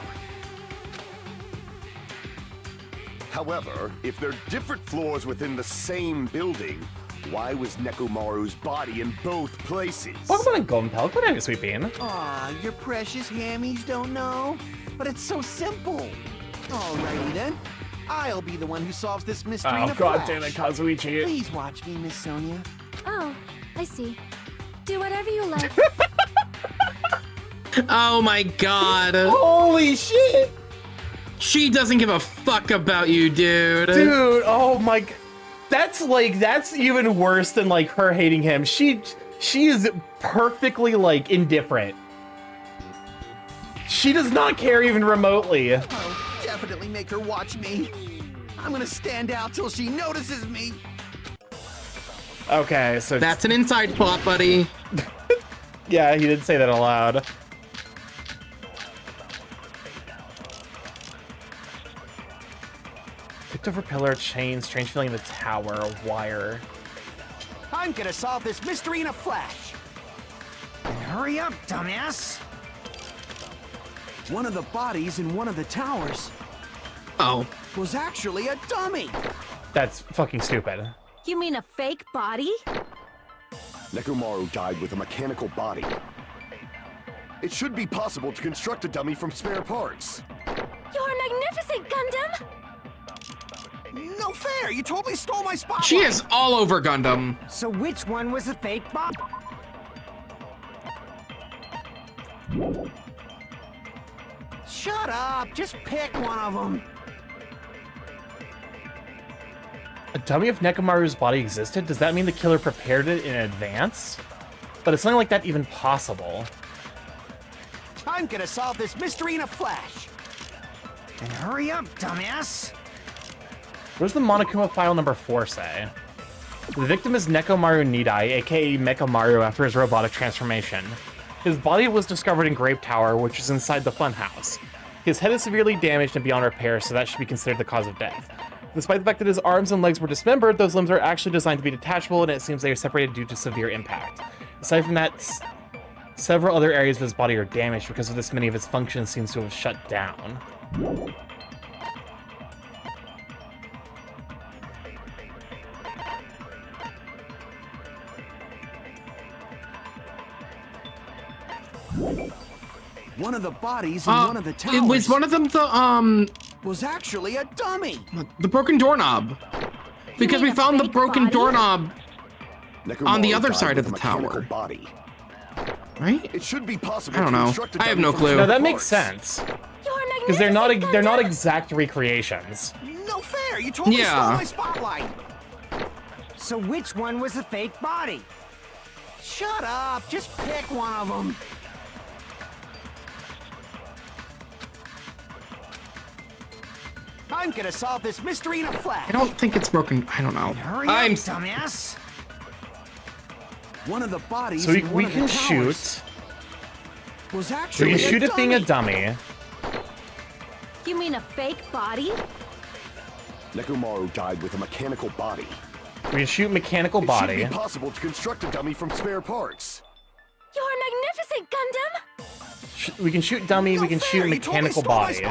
K: However, if they're different floors within the same building, why was Nekomaru's body in both places?
A: Pokemon and Goldenpel, what are Sweet Bean?
G: Aw, your precious hammies don't know? But it's so simple. Alrighty then. I'll be the one who solves this mystery in a
A: God
G: flash.
A: damn it, Kazuichi.
G: Please watch me, Miss Sonia.
J: Oh, I see. Do whatever you like.
B: Oh my god.
A: Holy shit!
B: She doesn't give a fuck about you, dude.
A: Dude, oh my... That's even worse than, like, her hating him. She is perfectly, like, indifferent. She does not care even remotely.
G: I'll definitely make her watch me. I'm gonna stand out till she notices me.
A: Okay, so...
B: That's an inside plot, buddy.
A: Yeah, he did say that aloud. Picked over pillar, chain, strange feeling in the tower, a wire.
C: I'm gonna solve this mystery in a flash. And hurry up, dumbass.
G: One of the bodies in one of the towers was actually a dummy.
A: That's fucking stupid.
M: You mean a fake body?
K: Nekomaru died with a mechanical body. It should be possible to construct a dummy from spare parts.
J: You're magnificent, Gundam!
G: No fair! You totally stole my spotlight!
B: She is all over Gundam.
C: So which one was the fake bot?
G: Shut up! Just pick one of them.
A: A dummy of Nekomaru's body existed? Does that mean the killer prepared it in advance? But is something like that even possible?
G: I'm gonna solve this mystery in a flash.
C: And hurry up, dumbass!
A: What does the Monokuma file number 4 say? The victim is Nekomaru Nidai, aka Mekomaru, after his robotic transformation. His body was discovered in Grape Tower, which is inside the funhouse. His head is severely damaged and beyond repair, so that should be considered the cause of death. Despite the fact that his arms and legs were dismembered, those limbs are actually designed to be detachable, and it seems they are separated due to severe impact. Aside from that, several other areas of his body are damaged. Because of this, many of his functions seems to have shut down.
G: One of the bodies in one of the towers.
B: It was one of them
G: was actually a dummy.
B: The broken doorknob. Because we found the broken doorknob on the other side of the tower.
K: Body.
B: Right?
K: It should be possible.
B: I don't know. I have no clue.
A: No, that makes sense. Because they're not exact recreations.
G: No fair! You totally stole my spotlight.
C: So which one was the fake body?
G: Shut up! Just pick one of them. I'm gonna solve this mystery in a flash.
B: I don't think it's broken. I don't know.
C: Hurry up, dumbass!
G: One of the bodies.
A: So we can shoot.
G: Was
A: We
G: actually
A: can shoot it being a dummy.
M: You mean a fake body?
K: Nekomaru died with a mechanical body.
A: We can shoot mechanical body.
K: It should be possible to construct a dummy from spare parts.
J: You're magnificent, Gundam!
A: We can shoot dummy, we can shoot mechanical body.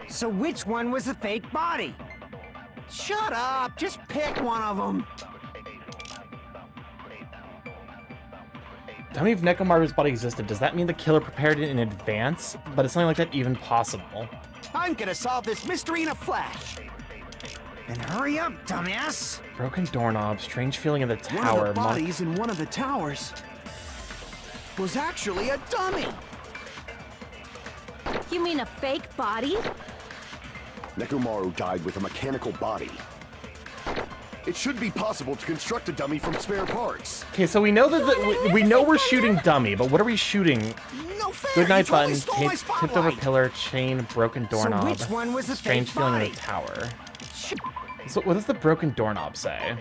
C: So which one was the fake body?
G: Shut up! Just pick one of them.
A: Dummy of Nekomaru's body existed. Does that mean the killer prepared it in advance? But is something like that even possible?
G: I'm gonna solve this mystery in a flash.
C: And hurry up, dumbass!
A: Broken doorknob, strange feeling in the
G: One
A: tower.
G: of the bodies in one of the towers was actually a dummy.
M: You mean a fake body?
K: Nekomaru died with a mechanical body. It should be possible to construct a dummy from spare parts.
A: Okay, so we know that we know we're shooting dummy, but what are we shooting?
G: No fair!
A: Good night
G: totally
A: button, tipped over pillar, chain, broken doorknob.
C: So which one was the
A: strange
C: fake
A: feeling
C: body?
A: in the tower. So what does the broken doorknob say?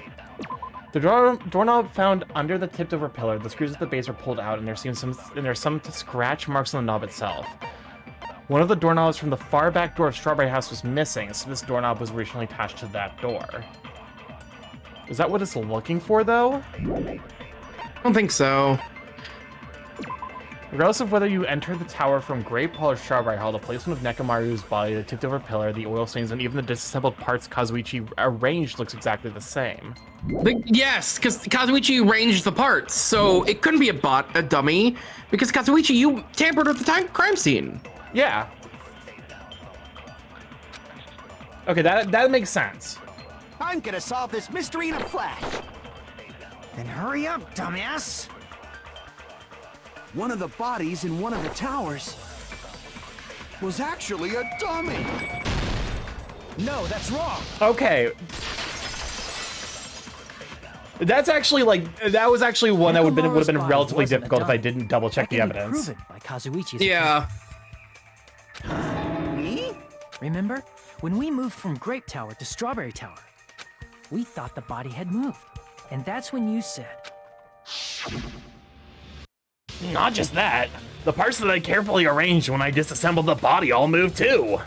A: The doorknob found under the tipped over pillar. The screws at the base are pulled out, and there's some scratch marks on the knob itself. One of the doorknobs from the far back door of Strawberry House was missing, so this doorknob was originally attached to that door. Is that what it's looking for, though?
B: I don't think so.
A: Regardless of whether you enter the tower from Great Hall or Strawberry Hall, the placement of Nekomaru's body, the tipped over pillar, the oil stains, and even the disassembled parts Kazuichi arranged looks exactly the same.
B: Yes, because Kazuichi arranged the parts, so it couldn't be a dummy, because Kazuichi, you tampered with the crime scene.
A: Yeah. Okay, that makes sense.
G: I'm gonna solve this mystery in a flash.
C: Then hurry up, dumbass!
G: One of the bodies in one of the towers was actually a dummy.
C: No, that's wrong.
A: Okay. That's actually that was actually one that would have been relatively difficult if I didn't double check the evidence.
L: Proven by Kazuichi's
B: Yeah.
L: Me? Remember when we moved from Grape Tower to Strawberry Tower? We thought the body had moved, and that's when you said.
E: Not just that. The parts that I carefully arranged when I disassembled the body all moved too.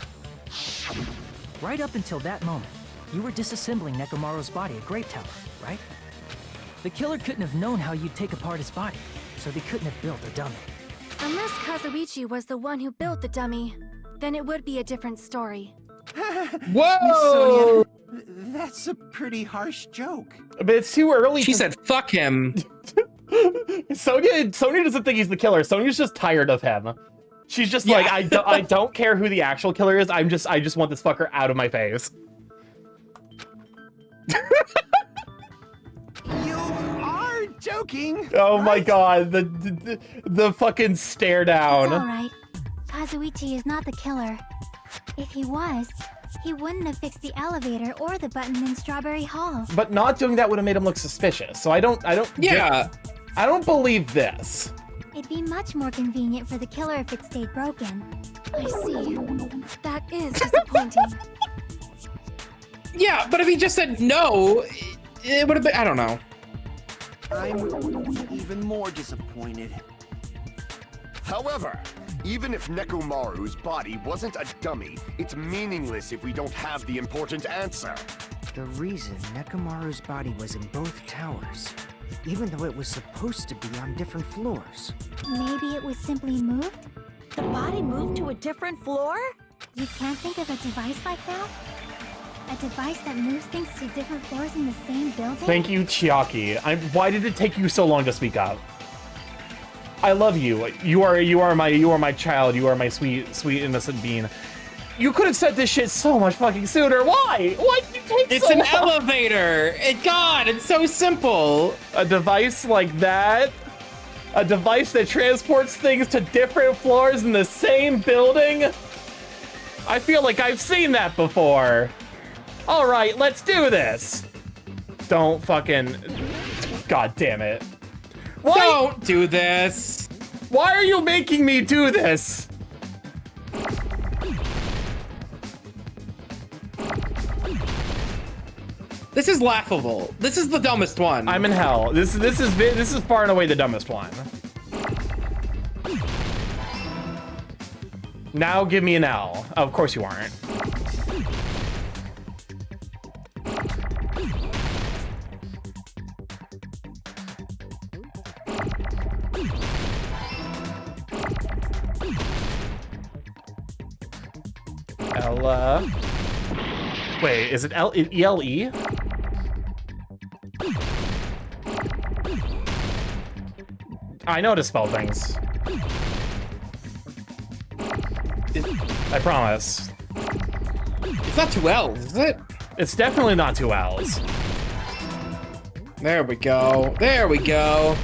L: Right up until that moment, you were disassembling Nekomaru's body at Grape Tower, right? The killer couldn't have known how you'd take apart his body, so they couldn't have built a dummy.
J: Unless Kazuichi was the one who built the dummy, then it would be a different story.
B: Whoa!
G: Sonia, that's a pretty harsh joke.
A: But it's too early.
B: She said, "Fuck him."
A: Sonia doesn't think he's the killer. Sonia's just tired of him. She's just like, I don't care who the actual killer is. I just want this fucker out of my face.
G: You are joking.
A: Oh my god, the fucking stare down.
I: It's alright. Kazuichi is not the killer. If he was, he wouldn't have fixed the elevator or the button in Strawberry Hall.
A: But not doing that would have made him look suspicious. So I don't I don't believe this.
I: It'd be much more convenient for the killer if it stayed broken.
J: I see. That is disappointing.
B: Yeah, but if he just said no, it would have been, I don't know.
G: I'm even more disappointed.
K: However, even if Nekomaru's body wasn't a dummy, it's meaningless if we don't have the important answer.
C: The reason Nekomaru's body was in both towers, even though it was supposed to be on different floors.
I: Maybe it was simply moved?
M: The body moved to a different floor?
I: You can't think of a device like that? A device that moves things to different floors in the same building?
A: Thank you, Chiaki. Why did it take you so long to speak up? I love you. You are my child. You are my sweet innocent bean. You could have said this shit so much fucking sooner. Why? Why did you take
B: It's
A: so
B: an
A: long?
B: elevator. God, it's so simple.
A: A device like that? A device that transports things to different floors in the same building? I feel like I've seen that before. All right, let's do this. Don't fucking... God damn it. Why?
B: Don't do this.
A: Why are you making me do this?
B: This is laughable. This is the dumbest one.
A: I'm in hell. This is far and away the dumbest one. Now give me an L. Oh, of course you aren't. Ella. Wait, is it E-L-E? I know how to spell things. I promise.
B: It's not 2 L's, is it?
A: It's definitely not 2 L's.
B: There we go. There we go.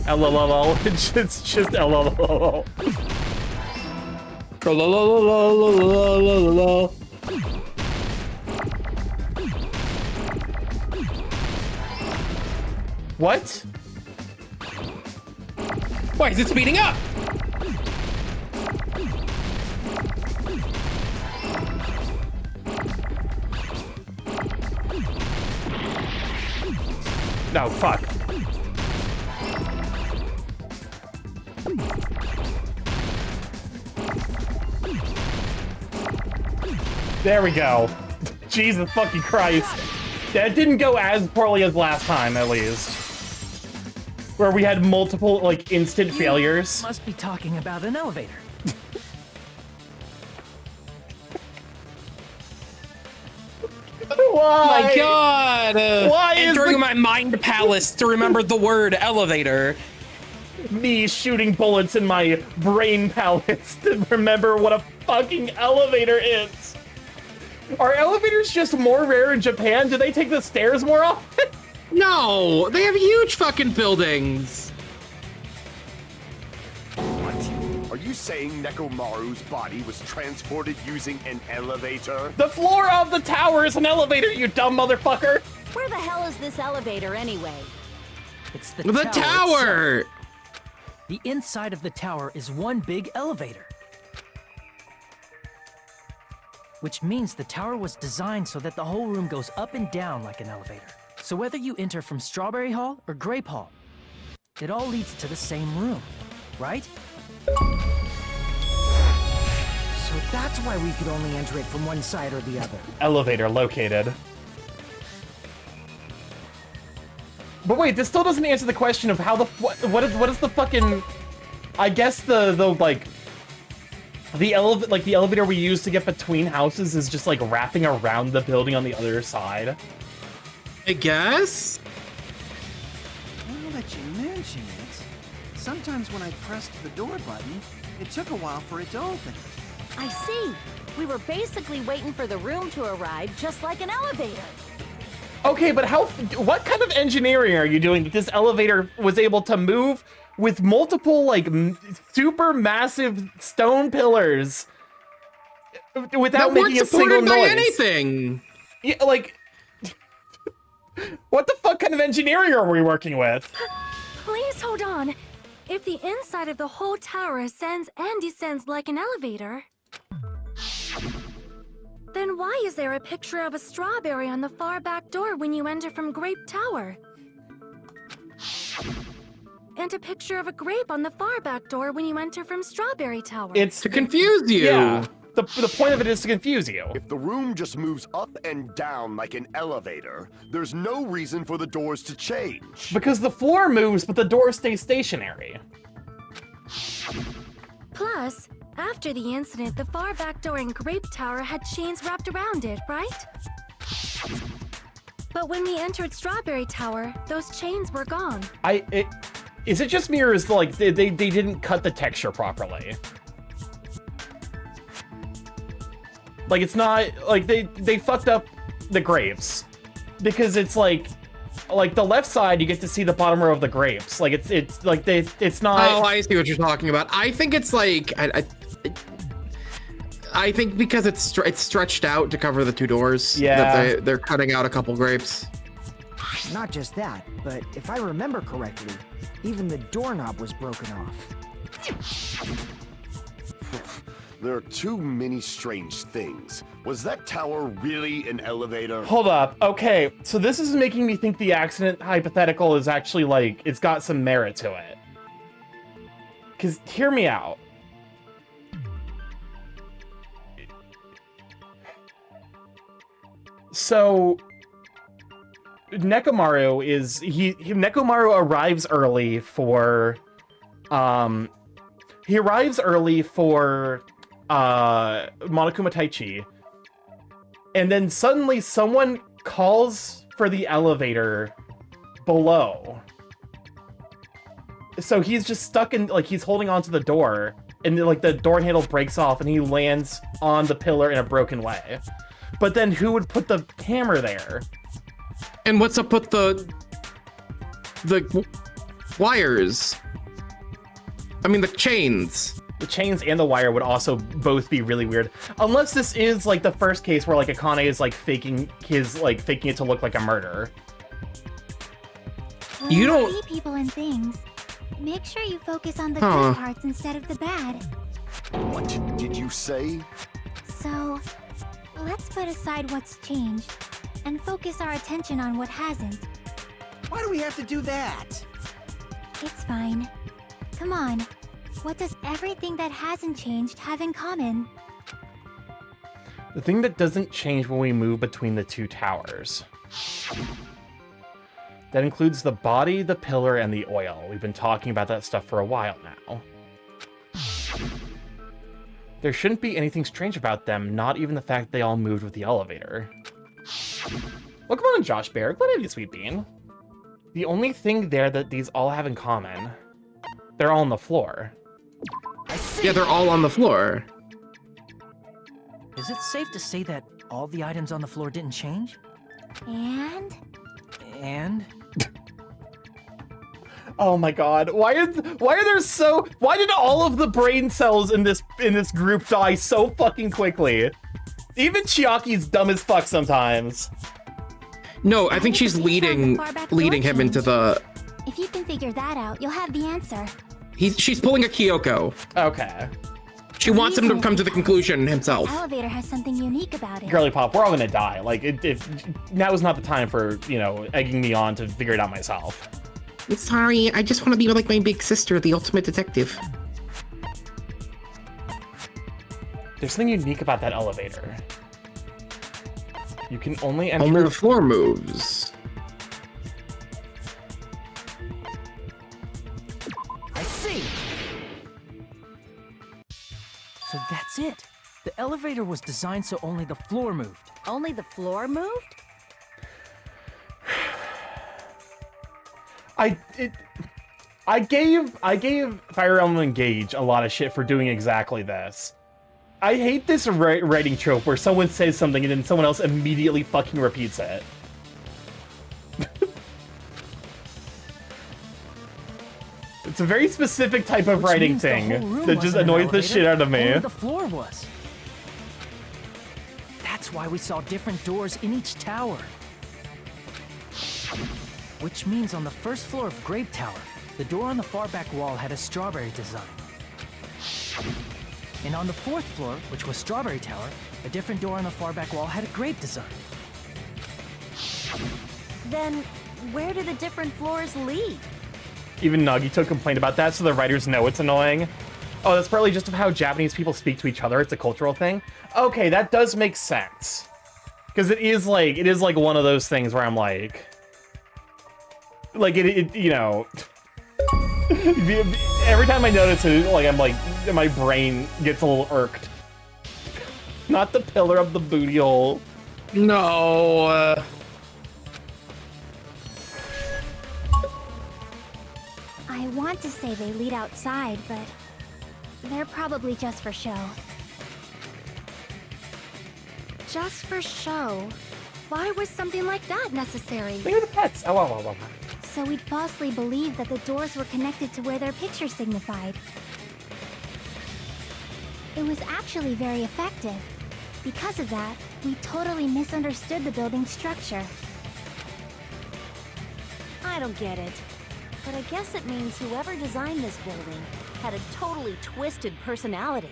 A: LLL. It's just LLL. What?
B: Why is it speeding up?
A: No, fuck. There we go. Jesus fucking Christ. That didn't go as poorly as last time, at least. Where we had multiple, like, instant failures.
L: Must be talking about an elevator.
A: Why?
B: My God!
A: Why is
B: entering my mind palace to remember the word elevator.
A: Me shooting bullets in my brain palace to remember what a fucking elevator is. Are elevators just more rare in Japan? Do they take the stairs more often?
B: No, they have huge fucking buildings.
K: What? Are you saying Nekomaru's body was transported using an elevator?
A: The floor of the tower is an elevator, you dumb motherfucker!
M: Where the hell is this elevator anyway?
L: It's the
B: tower!
L: Itself. The inside of the tower is one big elevator. Which means the tower was designed so that the whole room goes up and down like an elevator. So whether you enter from Strawberry Hall or Grape Hall, it all leads to the same room, right?
C: So that's why we could only enter it from one side or the other.
A: Elevator located. But wait, this still doesn't answer the question of how the what is the fucking, I guess the elevator we use to get between houses is just like wrapping around the building on the other side.
B: I guess?
G: Now that you mention it, sometimes when I pressed the door button, it took a while for it to open.
M: I see. We were basically waiting for the room to arrive, just like an elevator.
A: Okay, but what kind of engineering are you doing that this elevator was able to move with multiple, like, super massive stone pillars without making a single noise?
B: By anything.
A: Yeah, like, what the fuck kind of engineering are we working with?
J: Please hold on. If the inside of the whole tower ascends and descends like an elevator, then why is there a picture of a strawberry on the far back door when you enter from Grape Tower? And a picture of a grape on the far back door when you enter from Strawberry Tower.
A: It's
B: to confuse you.
A: Yeah. The point of it is to confuse you.
K: If the room just moves up and down like an elevator, there's no reason for the doors to change.
A: Because the floor moves, but the door stays stationary.
J: Plus, after the incident, the far back door in Grape Tower had chains wrapped around it, right? But when we entered Strawberry Tower, those chains were gone.
A: Is it just me, or is like they didn't cut the texture properly? Like, it's not like they fucked up the grapes, because it's like the left side you get to see the bottom row of the grapes. Like it's like it's not.
B: Oh, I see what you're talking about. I think it's like I think because it's stretched out to cover the two doors.
A: Yeah,
B: that they're cutting out a couple grapes.
C: Not just that, but if I remember correctly, even the doorknob was broken off.
K: There are too many strange things. Was that tower really an elevator?
A: Hold up. Okay, so this is making me think the accident hypothetical is actually, like, it's got some merit to it. Because, hear me out. So, Nekomaru Nekomaru arrives early for, he arrives early for Monokuma Taichi, and then suddenly someone calls for the elevator below. So he's just stuck in, like, he's holding onto the door, and like the door handle breaks off and he lands on the pillar in a broken way. But then who would put the hammer there?
B: And what's up with the wires? I mean, the chains.
A: The chains and the wire would also both be really weird. Unless this is like the first case where like Akane is like faking it to look like a murder.
I: When
B: You don't
I: see people and things, make sure you focus on the good parts instead of the bad.
K: What did you say?
I: So, let's put aside what's changed and focus our attention on what hasn't.
G: Why do we have to do that?
I: It's fine. Come on. What does everything that hasn't changed have in common?
A: The thing that doesn't change when we move between the two towers. That includes the body, the pillar, and the oil. We've been talking about that stuff for a while now. There shouldn't be anything strange about them, not even the fact they all moved with the elevator. Welcome on, Josh Bear. Glad to have you, Sweet Bean. The only thing there that these all have in common, they're all on the floor.
B: Yeah, they're all on the floor.
L: Is it safe to say that all the items on the floor didn't change?
I: And?
A: Oh my god, why did all of the brain cells in this group die so fucking quickly? Even Chiaki's dumb as fuck sometimes.
B: No, I think she's leading him into the...
I: If you can figure that out, you'll have the answer.
B: She's pulling a Kyoko.
A: Okay.
B: She wants him to come to the conclusion himself.
I: The elevator has something unique about it.
A: Girly Pop, we're all gonna die. Like, now is not the time for, you know, egging me on to figure it out myself.
B: I'm sorry, I just want to be like my big sister, the ultimate detective.
A: There's something unique about that elevator. You can only enter...
B: Only the floor moves.
N: I see!
L: So that's it. The elevator was designed so only the floor moved.
M: Only the floor moved?
A: I gave Fire Emblem Engage a lot of shit for doing exactly this. I hate this writing trope where someone says something and then someone else immediately fucking repeats it. It's a very specific type of writing thing that just annoys the shit out of me.
L: Only the floor was. That's why we saw different doors in each tower. Which means on the first floor of Grape Tower, the door on the far back wall had a strawberry design. And on the fourth floor, which was Strawberry Tower, a different door on the far back wall had a grape design.
M: Then, where do the different floors lead?
A: Even Nagito complained about that, so the writers know it's annoying. Oh, that's partly just of how Japanese people speak to each other. It's a cultural thing. Okay, that does make sense. Because it is like one of those things where I'm like you know, every time I notice it, like I'm like, my brain gets a little irked. Not the pillar of the booty hole.
B: No.
I: I want to say they lead outside, but they're probably just for show.
J: Just for show? Why was something like that necessary?
A: Look at the pets. Oh.
I: So we'd falsely believe that the doors were connected to where their picture signified. It was actually very effective. Because of that, we totally misunderstood the building's structure.
M: I don't get it. But I guess it means whoever designed this building had a totally twisted personality.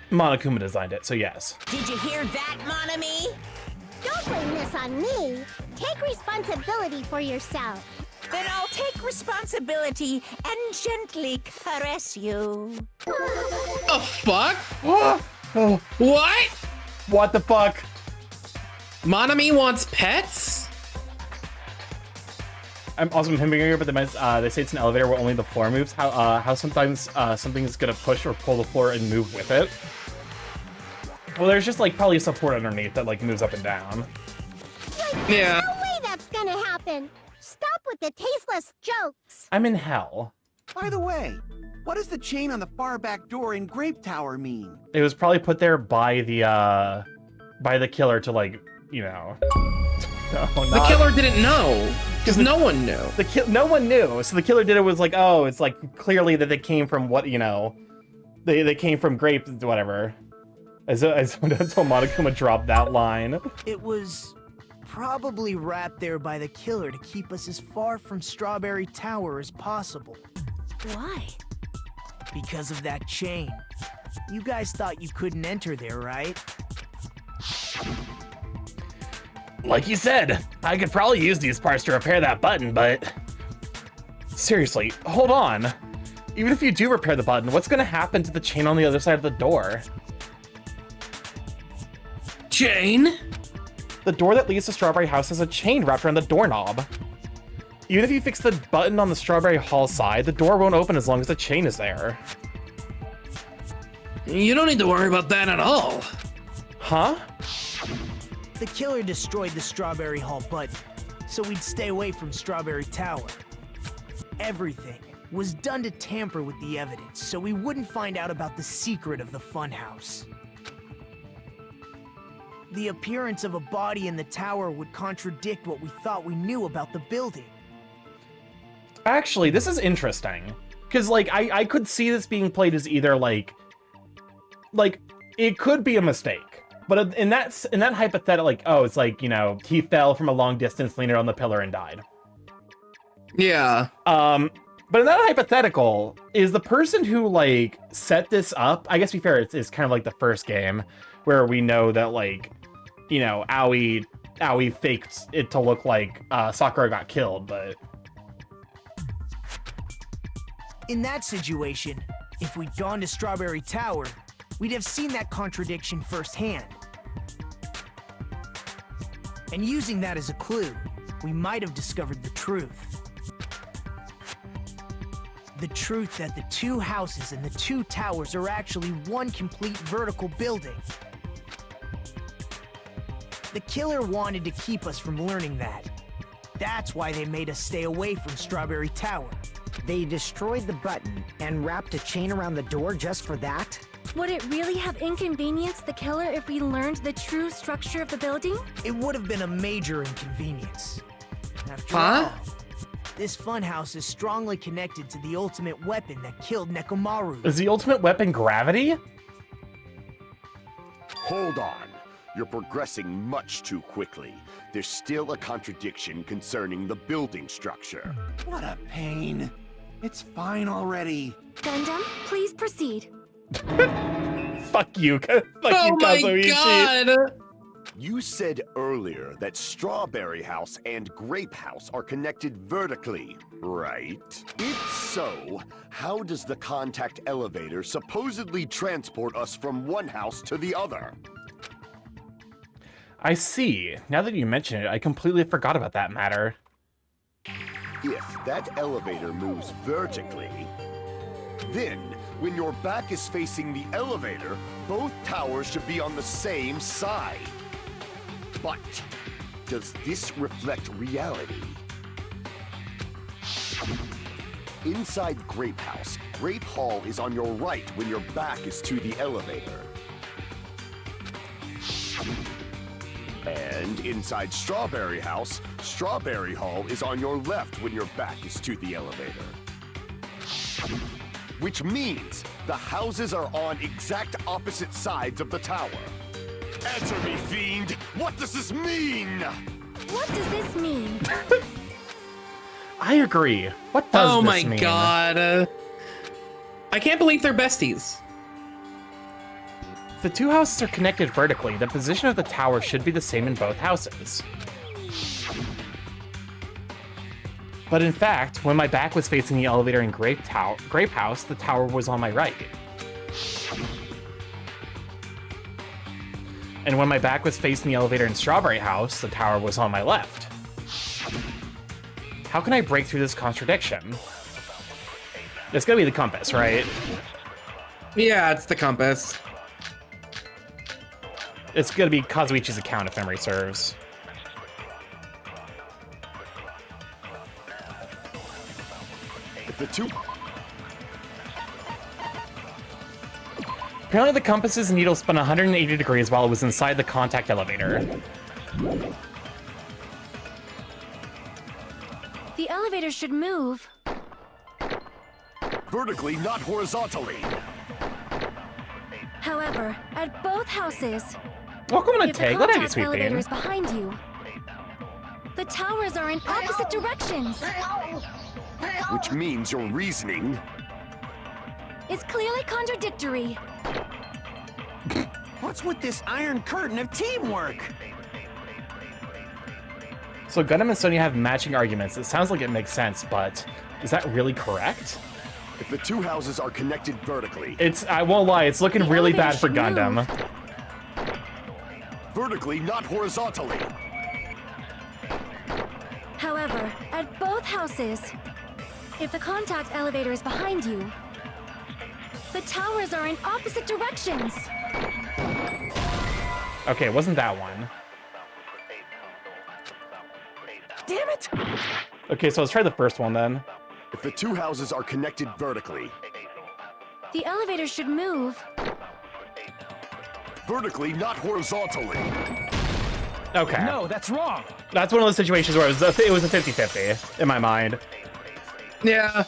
A: Monokuma designed it, so yes.
D: Did you hear that, Monami?
O: Don't blame this on me. Take responsibility for yourself.
D: Then I'll take responsibility and gently caress you.
B: The fuck?
A: Oh.
B: What?
A: What the fuck?
B: Monami wants pets?
A: I'm also pimping here, but they say it's an elevator where only the floor moves. How sometimes something is gonna push or pull the floor and move with it. Well, there's just like probably a support underneath that like moves up and down.
B: Yeah.
O: No way that's gonna happen. Stop with the tasteless jokes.
A: I'm in hell.
G: By the way, what does the chain on the far back door in Grape Tower mean?
A: It was probably put there by the killer to like, you know. No,
B: the killer didn't know because no one knew.
A: No one knew. So the killer did it was like, oh, it's like clearly that they came from what, you know, they came from grape, whatever. Until Monokuma dropped that line.
N: It was probably wrapped there by the killer to keep us as far from Strawberry Tower as possible.
M: Why?
N: Because of that chain. You guys thought you couldn't enter there, right?
E: Like you said, I could probably use these parts to repair that button, but...
A: Seriously, hold on. Even if you do repair the button, what's gonna happen to the chain on the other side of the door?
B: Chain?
A: The door that leads to Strawberry House has a chain wrapped around the doorknob. Even if you fix the button on the Strawberry Hall side, the door won't open as long as the chain is there.
B: You don't need to worry about that at all.
A: Huh?
N: The killer destroyed the Strawberry Hall button, so we'd stay away from Strawberry Tower. Everything was done to tamper with the evidence, so we wouldn't find out about the secret of the funhouse. The appearance of a body in the tower would contradict what we thought we knew about the building.
A: Actually, this is interesting. Because, like, I could see this being played as either, like, it could be a mistake. But in that hypothetical, like, oh, it's like, you know, he fell from a long distance, leaned on the pillar, and died.
B: Yeah.
A: But in that hypothetical, is the person who, like, set this up, I guess to be fair, it's kind of like the first game, where we know that, like, you know, Aoi faked it to look like Sakura got killed, but...
N: In that situation, if we'd gone to Strawberry Tower, we'd have seen that contradiction firsthand. And using that as a clue, we might have discovered the truth. The truth that the two houses and the two towers are actually one complete vertical building. The killer wanted to keep us from learning that. That's why they made us stay away from Strawberry Tower.
C: They destroyed the button and wrapped a chain around the door just for that?
J: Would it really have inconvenienced the killer if we learned the true structure of the building?
N: It would have been a major inconvenience. After
B: Huh?
N: all, this funhouse is strongly connected to the ultimate weapon that killed Nekomaru.
A: Is the ultimate weapon gravity?
K: Hold on. You're progressing much too quickly. There's still a contradiction concerning the building structure.
G: What a pain. It's fine already.
J: Gundam, please proceed.
A: Fuck you. Fuck you, Kazuichi.
B: God!
K: You said earlier that Strawberry House and Grape House are connected vertically, right? If so, how does the contact elevator supposedly transport us from one house to the other?
A: I see. Now that you mention it, I completely forgot about that matter.
K: If that elevator moves vertically, then when your back is facing the elevator, both towers should be on the same side. But does this reflect reality? Inside Grape House, Grape Hall is on your right when your back is to the elevator. And inside Strawberry House, Strawberry Hall is on your left when your back is to the elevator. Which means the houses are on exact opposite sides of the tower. Answer me, fiend! What does this mean?
J: What does this mean?
A: I agree. What does
B: Oh
A: this
B: my
A: mean?
B: god. I can't believe they're besties.
A: If the two houses are connected vertically, the position of the tower should be the same in both houses. But in fact, when my back was facing the elevator in Grape House, the tower was on my right. And when my back was facing the elevator in Strawberry House, the tower was on my left. How can I break through this contradiction? It's gonna be the compass, right?
B: Yeah, it's the compass.
A: It's gonna be Kazuichi's account if memory serves.
K: If the two...
A: Apparently the compass's needle spun 180 degrees while it was inside the contact elevator.
J: The elevator should move.
K: Vertically, not horizontally.
J: However, at both houses,
A: Welcome to
J: if the
A: Tag. Let
J: contact
A: sweet
J: elevator
A: bean.
J: is behind you, the towers are in opposite directions.
K: Which means your reasoning...
J: It's clearly contradictory.
G: What's with this iron curtain of teamwork?
A: So Gundam and Sonya have matching arguments. It sounds like it makes sense, but is that really correct?
K: If the two houses are connected vertically...
A: I won't lie, it's looking
J: The
A: really
J: elevator
A: bad for
J: should
A: Gundam.
J: move.
K: Vertically, not horizontally.
J: However, at both houses, if the contact elevator is behind you, the towers are in opposite directions.
A: Okay, it wasn't that one.
G: Damn it!
A: Okay, so let's try the first one then.
K: If the two houses are connected vertically...
J: The elevator should move.
K: Vertically, not horizontally.
A: Okay.
N: No, that's wrong.
A: That's one of those situations where it was a 50-50 in my mind.
B: Yeah.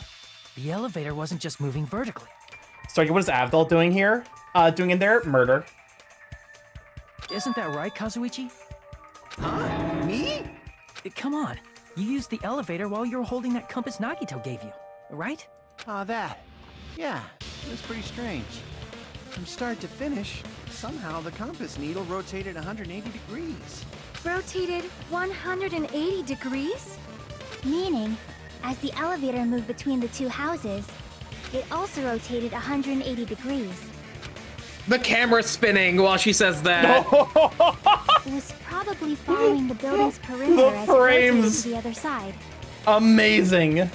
L: The elevator wasn't just moving vertically.
A: So what is Avdol doing here? Doing in there? Murder.
L: Isn't that right, Kazuichi?
G: Huh? Me?
L: Come on. You used the elevator while you were holding that compass Nagito gave you, right?
G: That. Yeah, it was pretty strange. From start to finish, somehow the compass needle rotated 180 degrees.
J: Rotated 180 degrees?
I: Meaning, as the elevator moved between the two houses, it also rotated 180 degrees.
B: The camera's spinning while she says that.
I: It was probably following the building's perimeter as it
A: frames.
I: rotated to the other side.
A: Amazing.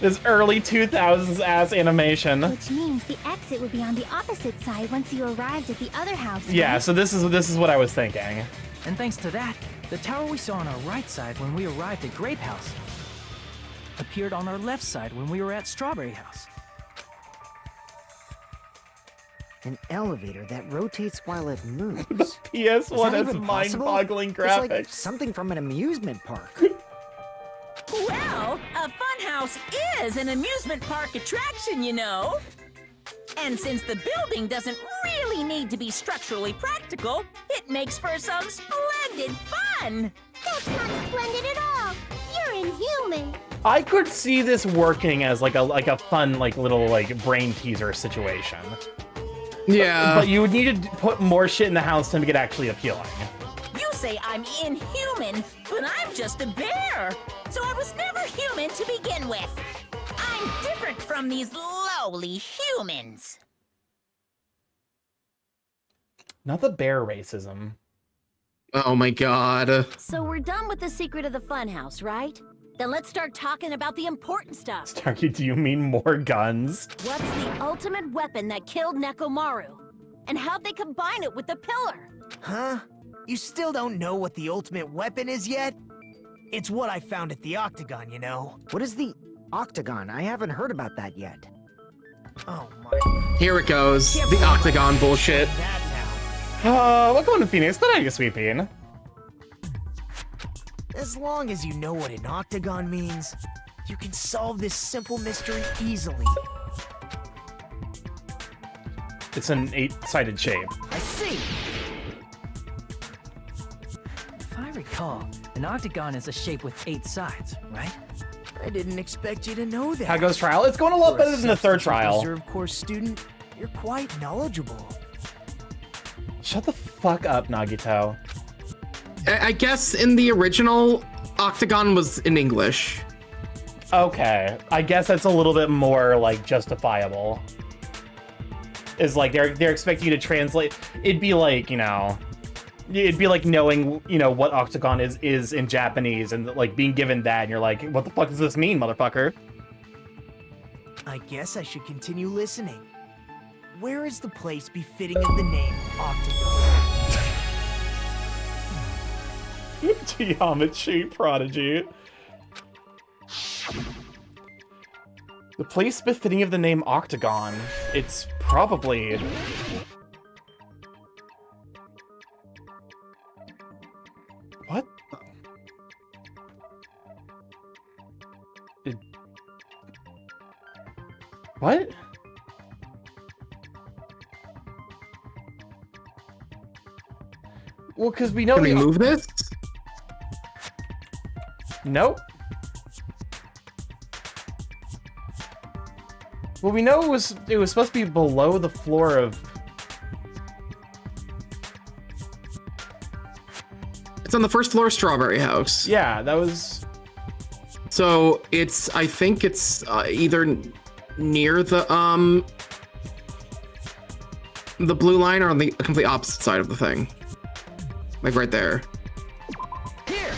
A: This early 2000s ass animation.
I: Which means the exit would be on the opposite side once you arrived at the other house.
A: Yeah,
I: right?
A: so this is what I was thinking.
L: And thanks to that, the tower we saw on our right side when we arrived at Grape House appeared on our left side when we were at Strawberry House.
C: An elevator that rotates while it moves.
A: PS1 has mind-boggling graphics.
C: It's like something from an amusement park.
D: Well, a funhouse is an amusement park attraction, you know. And since the building doesn't really need to be structurally practical, it makes for some splendid fun.
O: That's not splendid at all. You're inhuman.
A: I could see this working as like a fun little brain teaser situation.
B: Yeah.
A: But you would need to put more shit in the house to make it actually appealing.
D: You say I'm inhuman, but I'm just a bear. So I was never human to begin with. I'm different from these lowly humans.
A: Not the bear racism.
B: Oh my god.
M: So we're done with the secret of the funhouse, right? Then let's start talking about the important stuff.
A: Starky, do you mean more guns?
M: What's the ultimate weapon that killed Nekomaru? And how'd they combine it with the pillar?
N: Huh? You still don't know what the ultimate weapon is yet? It's what I found at the Octagon, you know.
C: What is the Octagon? I haven't heard about that yet.
N: Oh my.
B: Here it goes. The Octagon bullshit.
A: Welcome to Phoenix. Good idea, Sweet Bean.
N: As long as you know what an octagon means, you can solve this simple mystery easily.
A: It's an 8-sided shape.
N: I see.
L: If I recall, an octagon is a shape with 8 sides, right?
N: I didn't expect you to know that.
A: How goes trial? It's going a lot
N: For
A: better than the third trial.
N: Reserve course student, you're quite knowledgeable.
A: Shut the fuck up, Nagito.
B: I guess in the original, Octagon was in English.
A: Okay, I guess that's a little bit more justifiable. Is they're expecting you to translate. It'd be like, it'd be like knowing, what Octagon is in Japanese and being given that and you're like, what the fuck does this mean, motherfucker?
N: I guess I should continue listening. Where is the place befitting of the name Octagon?
A: Geometry prodigy. The place befitting of the name Octagon. It's probably... What? What? Well, because we know...
B: Can we move this?
A: Nope. Well, we know it was supposed to be below the floor of...
B: It's on the first floor of Strawberry House.
A: Yeah, that was...
B: So I think it's either near the blue line or on the complete opposite side of the thing. Like right there.
N: Here.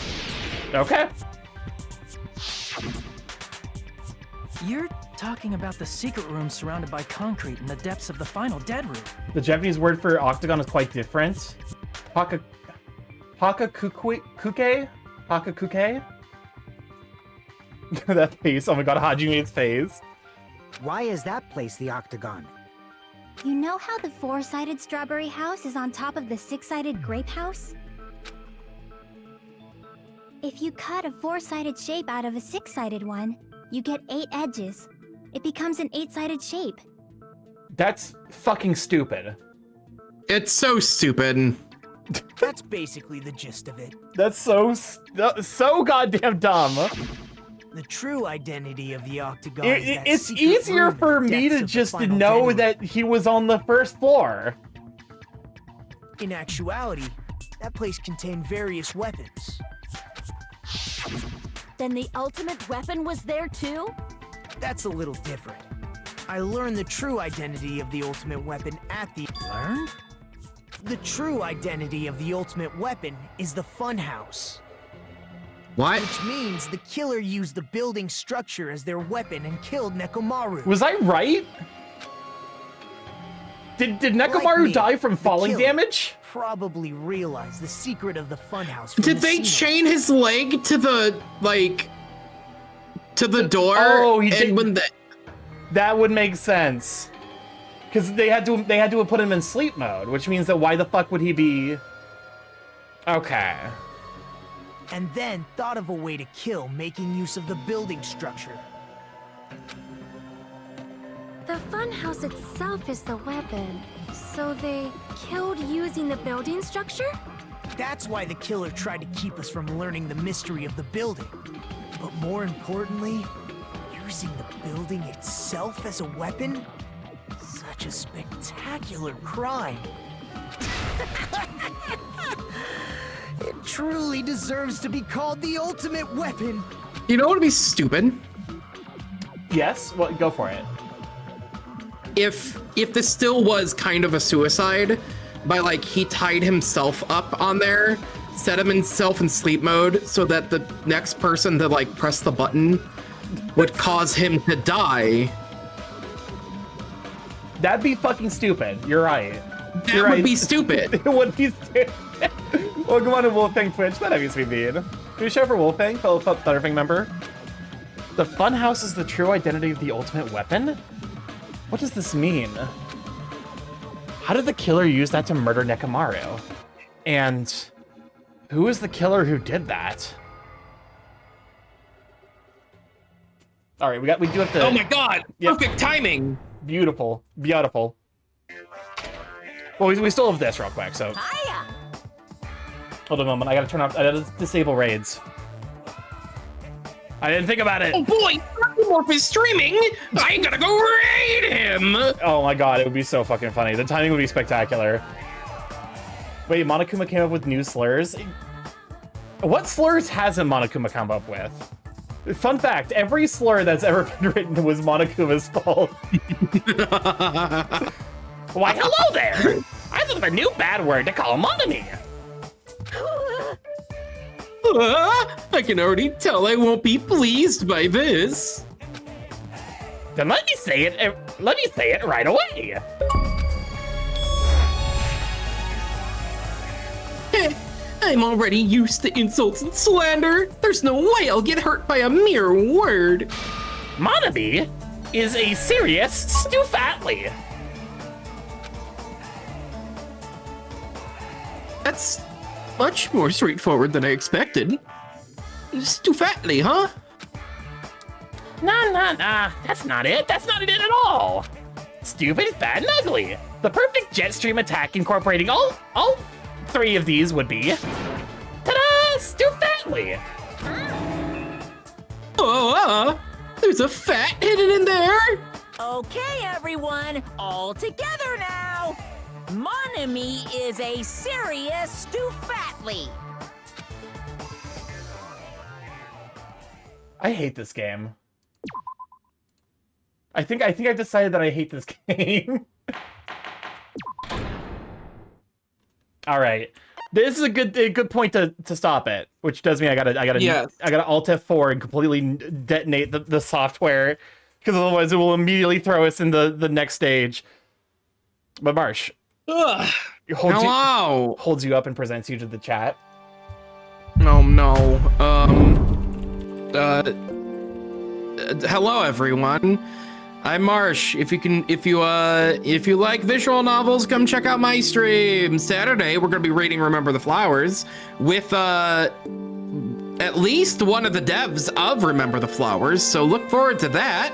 A: Okay.
L: You're talking about the secret room surrounded by concrete in the depths of the final dead room.
A: The Japanese word for octagon is quite different. Hakakuke? Hakakuke? That face. Oh my god, Hajime's face.
C: Why is that place the Octagon?
I: You know how the 4-sided strawberry house is on top of the 6-sided grape house? If you cut a 4-sided shape out of a 6-sided one, you get 8 edges. It becomes an 8-sided shape.
A: That's fucking stupid.
B: It's so stupid.
N: That's basically the gist of it.
A: That's so goddamn dumb.
N: The true identity of the Octagon
A: It's easier for me to just know that he was on the first floor.
N: In actuality, that place contained various weapons.
M: Then the ultimate weapon was there too?
N: That's a little different. I learned the true identity of the ultimate weapon at the...
L: Learned?
N: The true identity of the ultimate weapon is the funhouse.
B: What?
N: Which means the killer used the building structure as their weapon and killed Nekomaru.
A: Was I right? Did Nekomaru die from falling damage?
N: Probably realized the secret of the funhouse.
B: Did they chain his leg to the to the door?
A: Oh, he
B: and
A: did.
B: When
A: That would make sense. Because they had to put him in sleep mode, which means that why the fuck would he be? Okay.
N: And then thought of a way to kill making use of the building structure.
J: The funhouse itself is the weapon, so they killed using the building structure?
N: That's why the killer tried to keep us from learning the mystery of the building. But more importantly, using the building itself as a weapon? Such a spectacular crime. It truly deserves to be called the ultimate weapon.
B: You know what would be stupid?
A: Yes? Well, go for it.
B: If this still was kind of a suicide, by like he tied himself up on there, set himself in sleep mode so that the next person to like press the button would cause him to die.
A: That'd be fucking stupid. You're right.
B: That would be stupid.
A: It would be stupid. Welcome on to Wolfang Twitch. That obviously mean. Can we show for Wolfang, fellow Thunderfang member? The funhouse is the true identity of the ultimate weapon? What does this mean? How did the killer use that to murder Nekomaru? And who is the killer who did that? All right, we do have to.
B: Oh my god! Yep. Perfect timing.
A: Beautiful, beautiful. Well, we still have this real quick, so. Hold on a moment. I gotta disable raids. I didn't think about it.
B: Oh boy, StarkyMorph is streaming. I gotta go raid him.
A: Oh my god, it would be so fucking funny. The timing would be spectacular. Wait, Monokuma came up with new slurs? What slurs hasn't Monokuma come up with? Fun fact, every slur that's ever been written was Monokuma's fault. Why, hello there! I thought of a new bad word to call Monami.
B: I can already tell I won't be pleased by this.
A: Then let me say it right away.
B: I'm already used to insults and slander. There's no way I'll get hurt by a mere word.
A: Monami is a serious stoofatly.
B: That's much more straightforward than I expected. Stoofatly, huh?
A: Nah. That's not it. That's not it at all. Stupid, fat, and ugly. The perfect jet stream attack incorporating all three of these would be... Ta-da! Stoofatly.
B: There's a fat hidden in there.
D: Okay, everyone, all together now. Monami is a serious stoofatly.
A: I hate this game. I think I decided that I hate this game. All right, this is a good point to stop it, which does mean I gotta Alt F4 and completely detonate the software, because otherwise it will immediately throw us in the next stage. But Marsh, holds you up and presents you to the chat.
B: Oh no. Hello everyone. I'm Marsh. If you like visual novels, come check out my stream. Saturday, we're gonna be reading Remember the Flowers with at least one of the devs of Remember the Flowers. So look forward to that.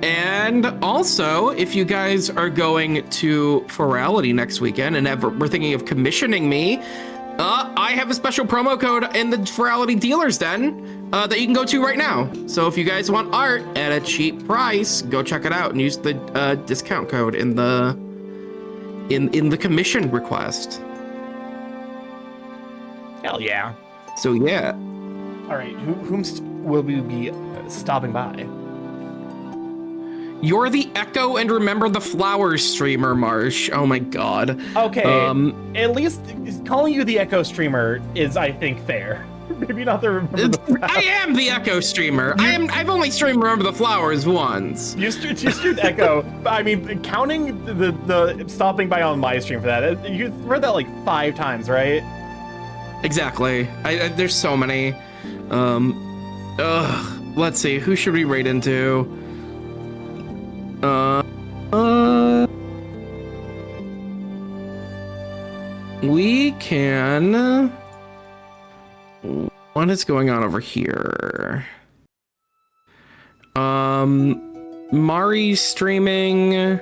B: And also, if you guys are going to Ferality next weekend and we're thinking of commissioning me, I have a special promo code in the Ferality Dealers Den that you can go to right now. So if you guys want art at a cheap price, go check it out and use the discount code in the commission request.
A: Hell yeah.
B: So yeah.
A: All right, whom will we be stopping by?
B: You're the Echo and Remember the Flowers streamer, Marsh. Oh my god.
A: Okay, at least calling you the Echo streamer is, I think, fair. Maybe not the Remember the Flowers.
B: I am the Echo streamer. I've only streamed Remember the Flowers once.
A: You streamed Echo. I mean, counting the stopping by on my stream for that, you read that like 5 times, right?
B: Exactly. There's so many. let's see, who should we raid into? We can... What is going on over here? Mari's streaming.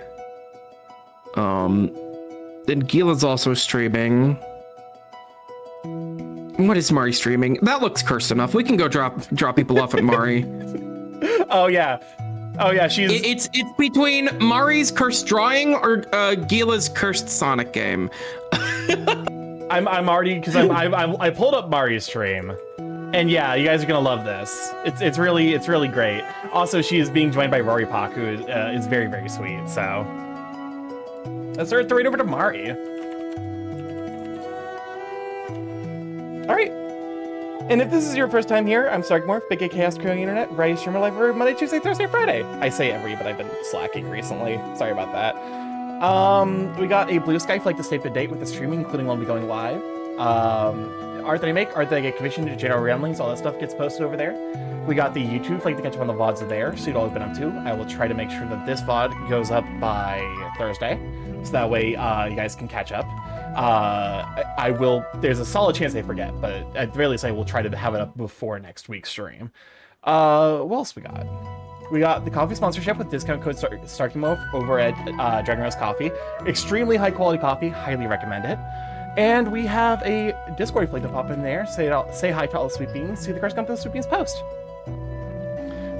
B: Then Gila's also streaming. What is Mari streaming? That looks cursed enough. We can go drop people off at Mari.
A: Oh yeah, she's.
B: It's between Mari's cursed drawing or Gila's cursed Sonic game.
A: I'm already, because I pulled up Mari's stream, and yeah, you guys are gonna love this. It's really great. Also, she is being joined by Rory Pak, who is very, very sweet. So let's throw it right over to Mari. All right. And if this is your first time here, I'm StarkyMorph, Big Chaos Creating Internet, variety streamer live every Monday, Tuesday, Thursday, Friday. I say every, but I've been slacking recently. Sorry about that. We got a blue sky flag to stay up to date with the streaming, including when we going live. Art that I make, art that I get commissioned, general ramblings, all that stuff gets posted over there. We got the YouTube flag to catch up on the VODs there, so you'd always been up to. I will try to make sure that this VOD goes up by Thursday, so that way you guys can catch up. I will, there's a solid chance I forget, but at the very least I will try to have it up before next week's stream. What else we got? We got the coffee sponsorship with discount code StarkyMorph over at Danganronpa Coffee. Extremely high quality coffee, highly recommend it. And we have a Discord flag to pop in there, say hi to all the Sweet Beans, see the Crush come to the Sweet Beans post.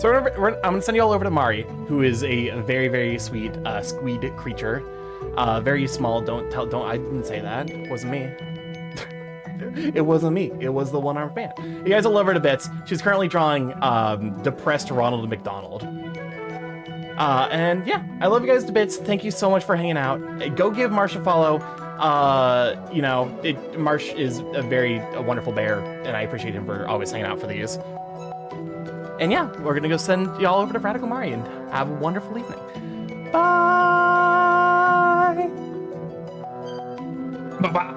A: So I'm gonna send you all over to Mari, who is a very, very sweet squid creature. Very small, I didn't say that, it wasn't me. It wasn't me, it was the one-armed man. You guys will love her to bits. She's currently drawing depressed Ronald McDonald. And yeah, I love you guys to bits. Thank you so much for hanging out. Go give Marsh a follow. You know, Marsh is a wonderful bear, and I appreciate him for always hanging out for these. And yeah, we're gonna go send y'all over to Radical Mari and have a wonderful evening. Bye!
B: Bye-bye.